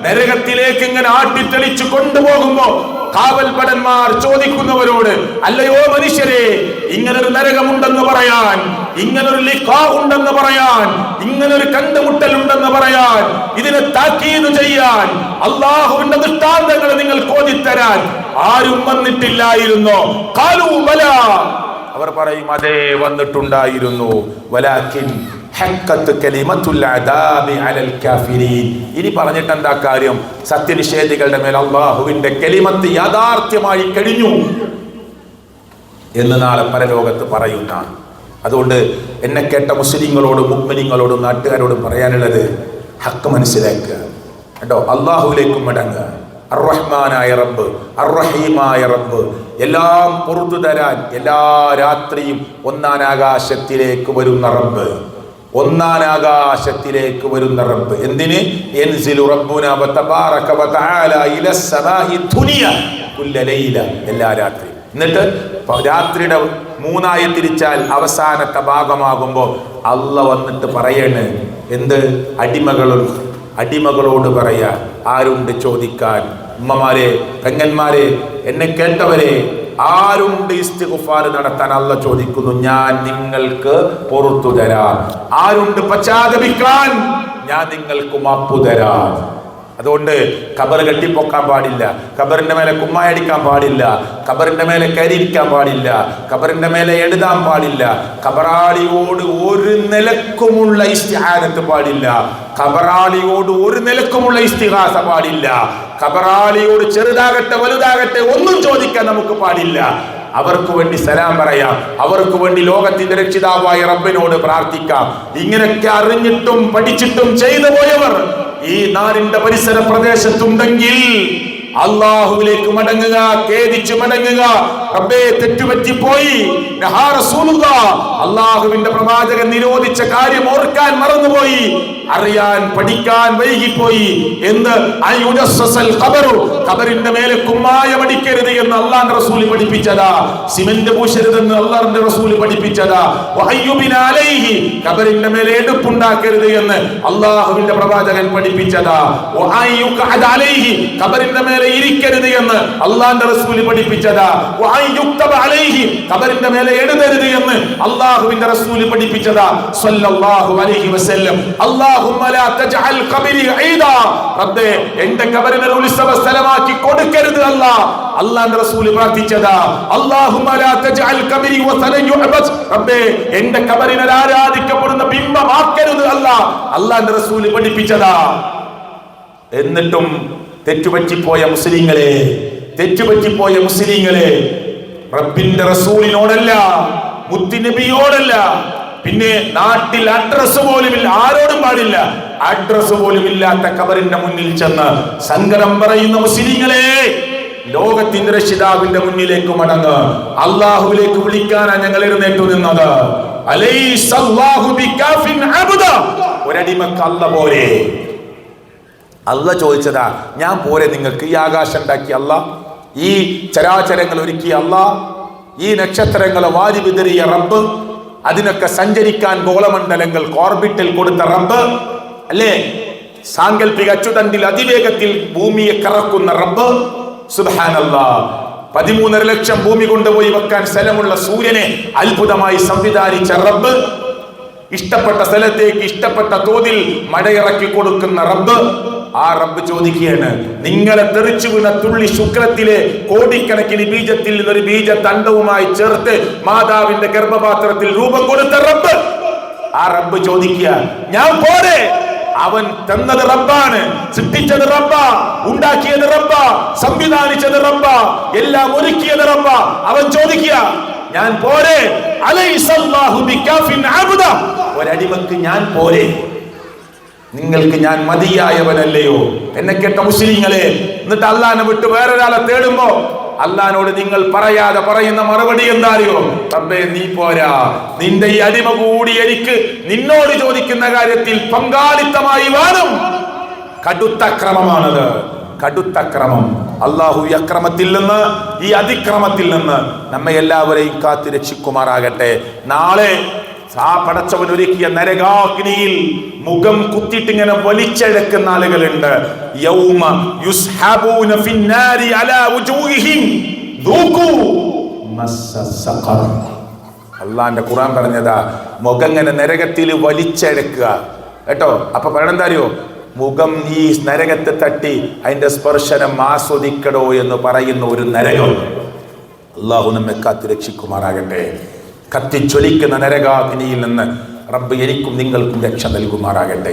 നരകത്തിലേക്ക് ഇങ്ങനെ ആട്ടിത്തെളിച്ചു കൊണ്ടുപോകുമ്പോ കാവൽ ഭടന്മാർ ചോദിക്കുന്നവരോട്, അല്ലയോ മനുഷ്യരെ, ഇങ്ങനൊരു നരകമുണ്ടെന്ന് പറയാൻ, ഇങ്ങനൊരു ലിഖാ ഉണ്ടെന്ന് പറയാൻ, ഇങ്ങനൊരു കണ്ടുമുട്ടൽ ഉണ്ടെന്ന് പറയാൻ, ഇതിനെ താക്കീത് ചെയ്യാൻ, അള്ളാഹുവിന്റെ ദൃഷ്ടാന്തങ്ങൾ നിങ്ങൾ ഓതിത്തരാൻ ആരും വന്നിട്ടില്ലായിരുന്നോ? ഖാലൂ ബലാ, അവർ പറയും അതെ വന്നിട്ടുണ്ടായിരുന്നു. വലാകിൻ ഹഖ്ഖത് കലിമത്തുൽ അദാബി അലൽ കാഫിരീൻ. ഇനി പറഞ്ഞിട്ട് എന്താ കാര്യം? സത്യനിഷേധികളുടെ മേൽ അല്ലാഹുവിന്റെ കലിമത്ത് യാഥാർത്ഥ്യമായി കഴിഞ്ഞു എന്ന് നാളെ പരലോകത്ത് പറയുന്ന. അതുകൊണ്ട് എന്നെ കേട്ട മുസ്ലിങ്ങളോടും മുഅ്മിനീങ്ങളോടും നാട്ടുകാരോടും പറയാനുള്ളത്, ഹക്ക് മനസ്സിലാക്കുക കേട്ടോ. അള്ളാഹുവിലേക്കും മടങ്ങുക. അർറഹ്മാനായ റബ്ബ്, അർറഹീമായ റബ്ബ്, എല്ലാം പുറത്തു തരാൻ എല്ലാ രാത്രിയും ഒന്നാനാകാശത്തിലേക്ക് വരുന്ന റബ്ബ്, ഒന്നാനാകാശത്തിലേക്ക് വരുന്ന റബ്ബ്. എന്തിന്? യൻസിലു റബ്ബുനാ വതബാറക വതആല ഇലസ് സമാഇ ദുനിയ കുല്ല ലൈല, എല്ലാ രാത്രിയും. എന്നിട്ട് രാത്രിയുടെ മൂന്നായി തിരിച്ചാൽ അവസാനത്തെ ഭാഗമാകുമ്പോൾ അല്ല വന്നിട്ട് പറയണ്, എന്ത്? അടിമകളോട് പറയാ, ആരുണ്ട് ചോദിക്കാൻ? ഉമ്മമാരെ, പെങ്ങന്മാരെ, എന്നെ കേട്ടവരെ, ആരുണ്ട് ഇസ്തിഗ്ഫാർ നടത്താൻ? അല്ല ചോദിക്കുന്നു, ഞാൻ നിങ്ങൾക്ക് പുറത്തു തരാം. ആരുണ്ട് പശ്ചാത്തപിക്കാൻ? ഞാൻ നിങ്ങൾക്ക് മാപ്പു തരാം. അതുകൊണ്ട് ഖബർ കെട്ടിപ്പൊക്കാൻ പാടില്ല, ഖബറിന്റെ മേലെ കുമ്മായടിക്കാൻ പാടില്ല, ഖബറിന്റെ മേലെ കരിയിരിക്കാൻ പാടില്ല, ഖബറിന്റെ മേലെ എഴുതാൻ പാടില്ല, ഖബറാളിയോട് ഒരു നിലക്കുമുള്ള ഇസ്തിഹാനത്ത് പാടില്ല, ഖബറാളിയോട് ഒരു നിലക്കുമുള്ള ഇസ്തിഹാസ പാടില്ല, ഖബറാളിയോട് ചെറുതാകട്ടെ വലുതാകട്ടെ ഒന്നും ചോദിക്കാൻ നമുക്ക് പാടില്ല. അവർക്ക് വേണ്ടി സലാം പറയാം, അവർക്ക് വേണ്ടി ലോകത്തിന്റെ രക്ഷിതാവായ റബ്ബിനോട് പ്രാർത്ഥിക്കാം. ഇങ്ങനെയൊക്കെ അറിഞ്ഞിട്ടും പഠിച്ചിട്ടും ചെയ്തു പോയവർ ഈ നാടിന്റെ പരിസര പ്രദേശത്തുണ്ടെങ്കിൽ അള്ളാഹുവിലേക്ക് മടങ്ങുക, ഖേദിച്ചു മടങ്ങുക. റബ്ബേ, തെറ്റുപറ്റിപ്പോയി, അള്ളാഹുവിന്റെ പ്രവാചകൻ നിരോധിച്ച കാര്യം ഓർക്കാൻ മറന്നുപോയി, അറിയാൻ പഠിക്കാൻ വൈകിപ്പോയി എന്ന്. ഖബറിന്റെ മേലെ കുമ്മായമടിക്കരുത് എന്ന് അള്ളാന്റെ റസൂൽ പഠിപ്പിച്ചതാ, സിമന്റ് പൂശരുതെന്ന് അള്ളാന്റെ റസൂൽ പഠിപ്പിച്ചതാ. ഖബറിന്റെ മേലെ എടുപ്പുണ്ടാക്കരുത് എന്ന് അള്ളാഹുവിന്റെ പ്രവാചകൻ പഠിപ്പിച്ചതാ. ഖബറിന്റെ മേലെ ഇരിക്കരുത് എന്ന് അള്ളാന്റെ റസൂൽ പഠിപ്പിച്ചതാ. ഖബറിന്റെ മേലെ എഴുതരുത് എന്ന് അള്ളാഹുവിന്റെ റസൂൽ പഠിപ്പിച്ചതാ സ്വല്ലല്ലാഹു അലൈഹി വസല്ലം. അല്ലാഹുമ്മ ലാ തജ്അൽ ഖബരി ഈദാ, റബ്ബേ എന്റെ ഖബറിനെ ഉത്സവ സ്ഥലമാക്കി കൊടുക്കരുത് അല്ലാഹ്, അള്ളാന്റെ റസൂൽ പ്രാർത്ഥിച്ചതാ. അല്ലാഹുമ്മ ലാ തജ്അൽ ഖബരി വസനൻ യുഅബദ്, റബ്ബേ എന്റെ ഖബറിനെ ആരാധിക്കപ്പെടുന്ന ബിംബമാക്കരുത് അല്ലാഹ്, അള്ളാന്റെ റസൂൽ പഠിപ്പിച്ചതാ. എന്നിട്ടും തെറ്റുപറ്റിപ്പോയ മുസ്ലിങ്ങളെ റബ്ബിന്റെ റസൂലിനോടല്ല, മുത്തുനബിയോടല്ല, പിന്നെ നാട്ടിൽ അഡ്രസ് പോലും ഇല്ല, ആരോടും പാടില്ല, അഡ്രസ് പോലും ഇല്ലാത്ത ഖബറിന്റെ മുന്നിൽ ചെന്ന് സങ്കടം പറയുന്ന മുസ്ലിങ്ങളെ, ലോകത്തിന്റെ രക്ഷിതാവിന്റെ മുന്നിലേക്ക് മടങ്ങ്. അള്ളാഹുവിലേക്ക് വിളിക്കാനാണ് ഞങ്ങൾ എഴുന്നേറ്റു നിന്നത്. അലൈസല്ലാഹു ബികാഫിൻ അബ്ദ, ഒരടിമക്ക് അല്ല പോരെ? അല്ല ചോദിച്ചതാ, ഞാൻ പോരെ നിങ്ങൾക്ക്? ഈ ആകാശം ഉണ്ടാക്കിയ അല്ല, ഈ ചരാചരങ്ങൾ ഒരുക്കിയ അല്ല, ഈ നക്ഷത്രങ്ങളെ വാരി വിതറിയ റബ്ബ്, അതിനൊക്കെ സഞ്ചരിക്കാൻ ഗോളമണ്ഡലങ്ങൾ ഓർബിറ്റിൽ കൊടുത്ത റബ്ബ് അല്ലേ? സാങ്കല്പിക അച്ചുതണ്ടിൽ അതിവേഗത്തിൽ ഭൂമിയെ കറക്കുന്ന റബ്ബ് സുബ്ഹാനല്ലാഹ്. 13.5 ലക്ഷം ഭൂമി കൊണ്ടുപോയി വെക്കാൻ സ്ഥലമുള്ള സൂര്യനെ അത്ഭുതമായി സംവിധാനിച്ച റബ്ബ്, ഇഷ്ടപ്പെട്ട സ്ഥലത്തേക്ക് ഇഷ്ടപ്പെട്ട തോതിൽ മഴയിറക്കി കൊടുക്കുന്ന റബ്ബ്. ആ റബ്ബ് ചോദിക്കുകയാണ്, നിങ്ങളെ തെറിച്ചു വീണ തുള്ളി ശുക്രത്തിലെ കോടിക്കണക്കിന് ബീജത്തിൽ നിന്നൊരു ബീജതണ്ടവുമായി ചേർത്ത് മാതാവിന്റെ ഗർഭപാത്രത്തിൽ രൂപം കൊടുത്ത റബ്ബ്. ആ റബ്ബ് ചോദിക്കുക, ഞാൻ പോരെ? അവൻ തന്നത് റബ്ബാണ്, സൃഷ്ടിച്ചത് റബ്ബാ, ഉണ്ടാക്കിയത് റബ്ബാ, സംവിധാനിച്ചത് റബ്ബാ, എല്ലാം ഒരുക്കിയത് റബ്ബാ. അവൻ ചോദിക്കുക, ഞാൻ പോരെ? അലൈസല്ലാഹു ബികാഫിൻ അബ്ദ, ഒരടിമക്ക് ഞാൻ പോരെ? നിങ്ങൾക്ക് ഞാൻ മതിയായവനല്ലയോ? എന്നെ കേട്ട മുസ്ലിങ്ങളെ, എന്നിട്ട് അള്ളാനെ വിട്ട് വേറൊരാളെ തേടുമ്പോ അള്ളഹാനോട് നിങ്ങൾ പറയാതെ പറയുന്ന മറുപടി എന്താ അറിയോ? റബ്ബേ നീ പോരാ, നിന്റെ ഈ അടിമ കൂടി എനിക്ക് നിന്നോട് ചോദിക്കുന്ന കാര്യത്തിൽ പങ്കാളിത്തമായി വേണം. കടുത്ത ക്രമമാണത്, കടുത്ത ക്രമം. അള്ളാഹു ഈ അക്രമത്തിൽ നിന്ന്, ഈ അതിക്രമത്തിൽ നിന്ന് നമ്മെ എല്ലാവരെയും കാത്തു രക്ഷിക്കുമാറാകട്ടെ. നാളെ ആ പടച്ചവൻ ഒരുക്കിയ നരകാഗ്നിയിൽ മുഖം കുത്തിയിട്ടിങ്ങനെ വലിച്ചെടുക്കുന്ന ആളുകളുണ്ട്. യൗമ യുസ്ഹബൂന ഫിന്നാരി അലാ വുജൂഹിഹിം ദൂഖു മസ്സ സഖർ. അല്ലാഹുവിന്റെ ഖുർആൻ പറഞ്ഞതാ, മുഖം ഇങ്ങനെ നരകത്തിൽ വലിച്ചെടുക്കുക കേട്ടോ. അപ്പൊ പറയണെന്താ അറിയോ? മുഖം ഈ നരകത്തെ തട്ടി അതിന്റെ സ്പർശനം ആസ്വദിക്കടോ എന്ന് പറയുന്ന ഒരു നരകം. അള്ളാഹു നമ്മെ കാത്തു രക്ഷിക്കുമാറാകട്ടെ. കത്തിച്ചൊലിക്കുന്ന നരകാഗ്നിയിൽ നിന്ന് റബ്ബ് എനിക്കും നിങ്ങൾക്കും രക്ഷ നൽകുമാറാകട്ടെ.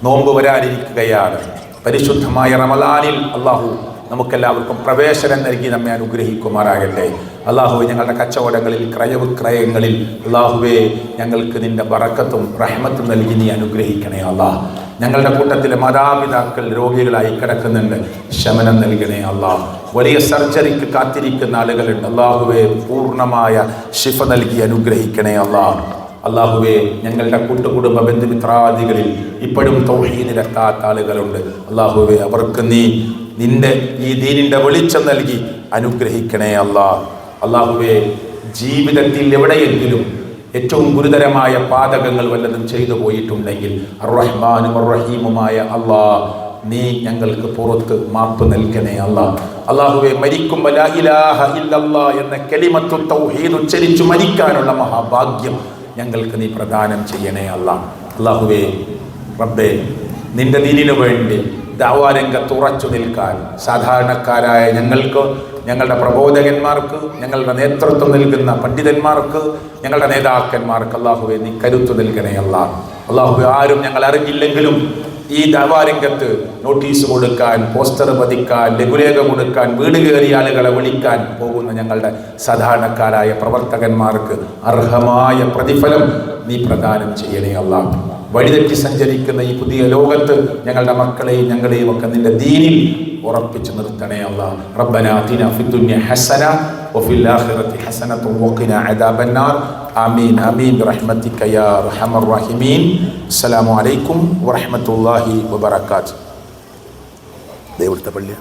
നോമ്പ് വരാനിരിക്കുകയാണ്. പരിശുദ്ധമായ റമളാനിൽ അള്ളാഹു നമുക്കെല്ലാവർക്കും പ്രവേശനം നൽകി നമ്മെ അനുഗ്രഹിക്കുമാറാകട്ടെ. അള്ളാഹുവെ, ഞങ്ങളുടെ കച്ചവടങ്ങളിൽ, ക്രയവിക്രയങ്ങളിൽ അള്ളാഹുവെ ഞങ്ങൾക്ക് നിന്റെ ബറക്കത്തും റഹ്മത്തും നൽകി നീ അനുഗ്രഹിക്കണേ അള്ളാഹ്. ഞങ്ങളുടെ കൂട്ടത്തിലെ മാതാപിതാക്കൾ രോഗികളായി കിടക്കുന്നുണ്ട്, ശമനം നൽകണേ അള്ളാഹ്. വലിയ സർജറിക്ക് കാത്തിരിക്കുന്ന ആളുകളുണ്ട്, അള്ളാഹുവെ പൂർണ്ണമായ ശിഫ നൽകി അനുഗ്രഹിക്കണേ അള്ളാഹ്. അള്ളാഹുവെ, ഞങ്ങളുടെ കൂട്ടുകുടുംബ ബന്ധുമിത്രാദികളിൽ ഇപ്പോഴും തൗഹീദിലെത്താത്ത ആളുകളുണ്ട്, അള്ളാഹുവെ അവർക്ക് നീ നിന്റെ ഈ ദീനിന്റെ വെളിച്ചം നൽകി അനുഗ്രഹിക്കണേ അള്ളാഹ്. അള്ളാഹുവെ, ജീവിതത്തിൽ എവിടെയെങ്കിലും ഏറ്റവും ഗുരുതരമായ പാതകങ്ങൾ വല്ലതും ചെയ്തു പോയിട്ടുണ്ടെങ്കിൽ അർ-റഹ്മാനും അർ-റഹീമുമായ അള്ളാഹ് നീ ഞങ്ങൾക്ക് പുറത്ത് മാപ്പ് നൽകണേ അള്ളാഹ്. അള്ളാഹുവെ, മരിക്കുമ്പോൾ ലാ ഇലാഹ ഇല്ലല്ലാഹ് എന്ന കലിമത്തു തൗഹീദ് ഉച്ചരിച്ചു മരിക്കാനുള്ള മഹാഭാഗ്യം ഞങ്ങൾക്ക് നീ പ്രദാനം ചെയ്യണേ അള്ളാഹ്. അള്ളാഹുവെ, റബ്ബേ, നിന്റെ ദീനിനു വേണ്ടി ദഅവാരംഗത്ത് ഉറച്ചു നിൽക്കാൻ സാധാരണക്കാരായ ഞങ്ങൾക്ക്, ഞങ്ങളുടെ പ്രബോധകന്മാർക്ക്, ഞങ്ങളുടെ നേതൃത്വം നൽകുന്ന പണ്ഡിതന്മാർക്ക്, ഞങ്ങളുടെ നേതാക്കന്മാർക്ക് അള്ളാഹുവെ നീ കരുത്തു നൽകണേ അള്ളാഹ്. അള്ളാഹുവെ, ആരും ഞങ്ങൾ അറിഞ്ഞില്ലെങ്കിലും ഈ ദഅവാരംഗത്ത് നോട്ടീസ് കൊടുക്കാൻ, പോസ്റ്റർ പതിക്കാൻ, ലഘുലേഖ കൊടുക്കാൻ, വീട് കയറിയ ആളുകളെ വിളിക്കാൻ പോകുന്ന ഞങ്ങളുടെ സാധാരണക്കാരായ പ്രവർത്തകന്മാർക്ക് അർഹമായ പ്രതിഫലം നീ പ്രദാനം ചെയ്യണേ അള്ളാഹ്. വഴിതെറ്റി സഞ്ചരിക്കുന്ന ഈ പുതിയ ലോകത്ത് ഞങ്ങളുടെ മക്കളെയും ഞങ്ങളെയും ഒക്കെ നിന്റെ ദീനിൽ ഉറപ്പിച്ചു നിർത്തണേ അല്ലാഹ്. റബ്ബനാ ആതിനാ ഫിദ്ദുനിയ ഹസന വഫിൽ ആഖിറതി ഹസനത വഖിനാ അദാബന്നാർ. ആമീൻ ആമീൻ ബിറഹ്മതിക യാ അർഹമർ റഹീമീൻ. അസ്സലാമു അലൈക്കും വറഹ്മത്തുള്ളാഹി വബറകാതുഹു. ദേവടുത്ത പള്ളി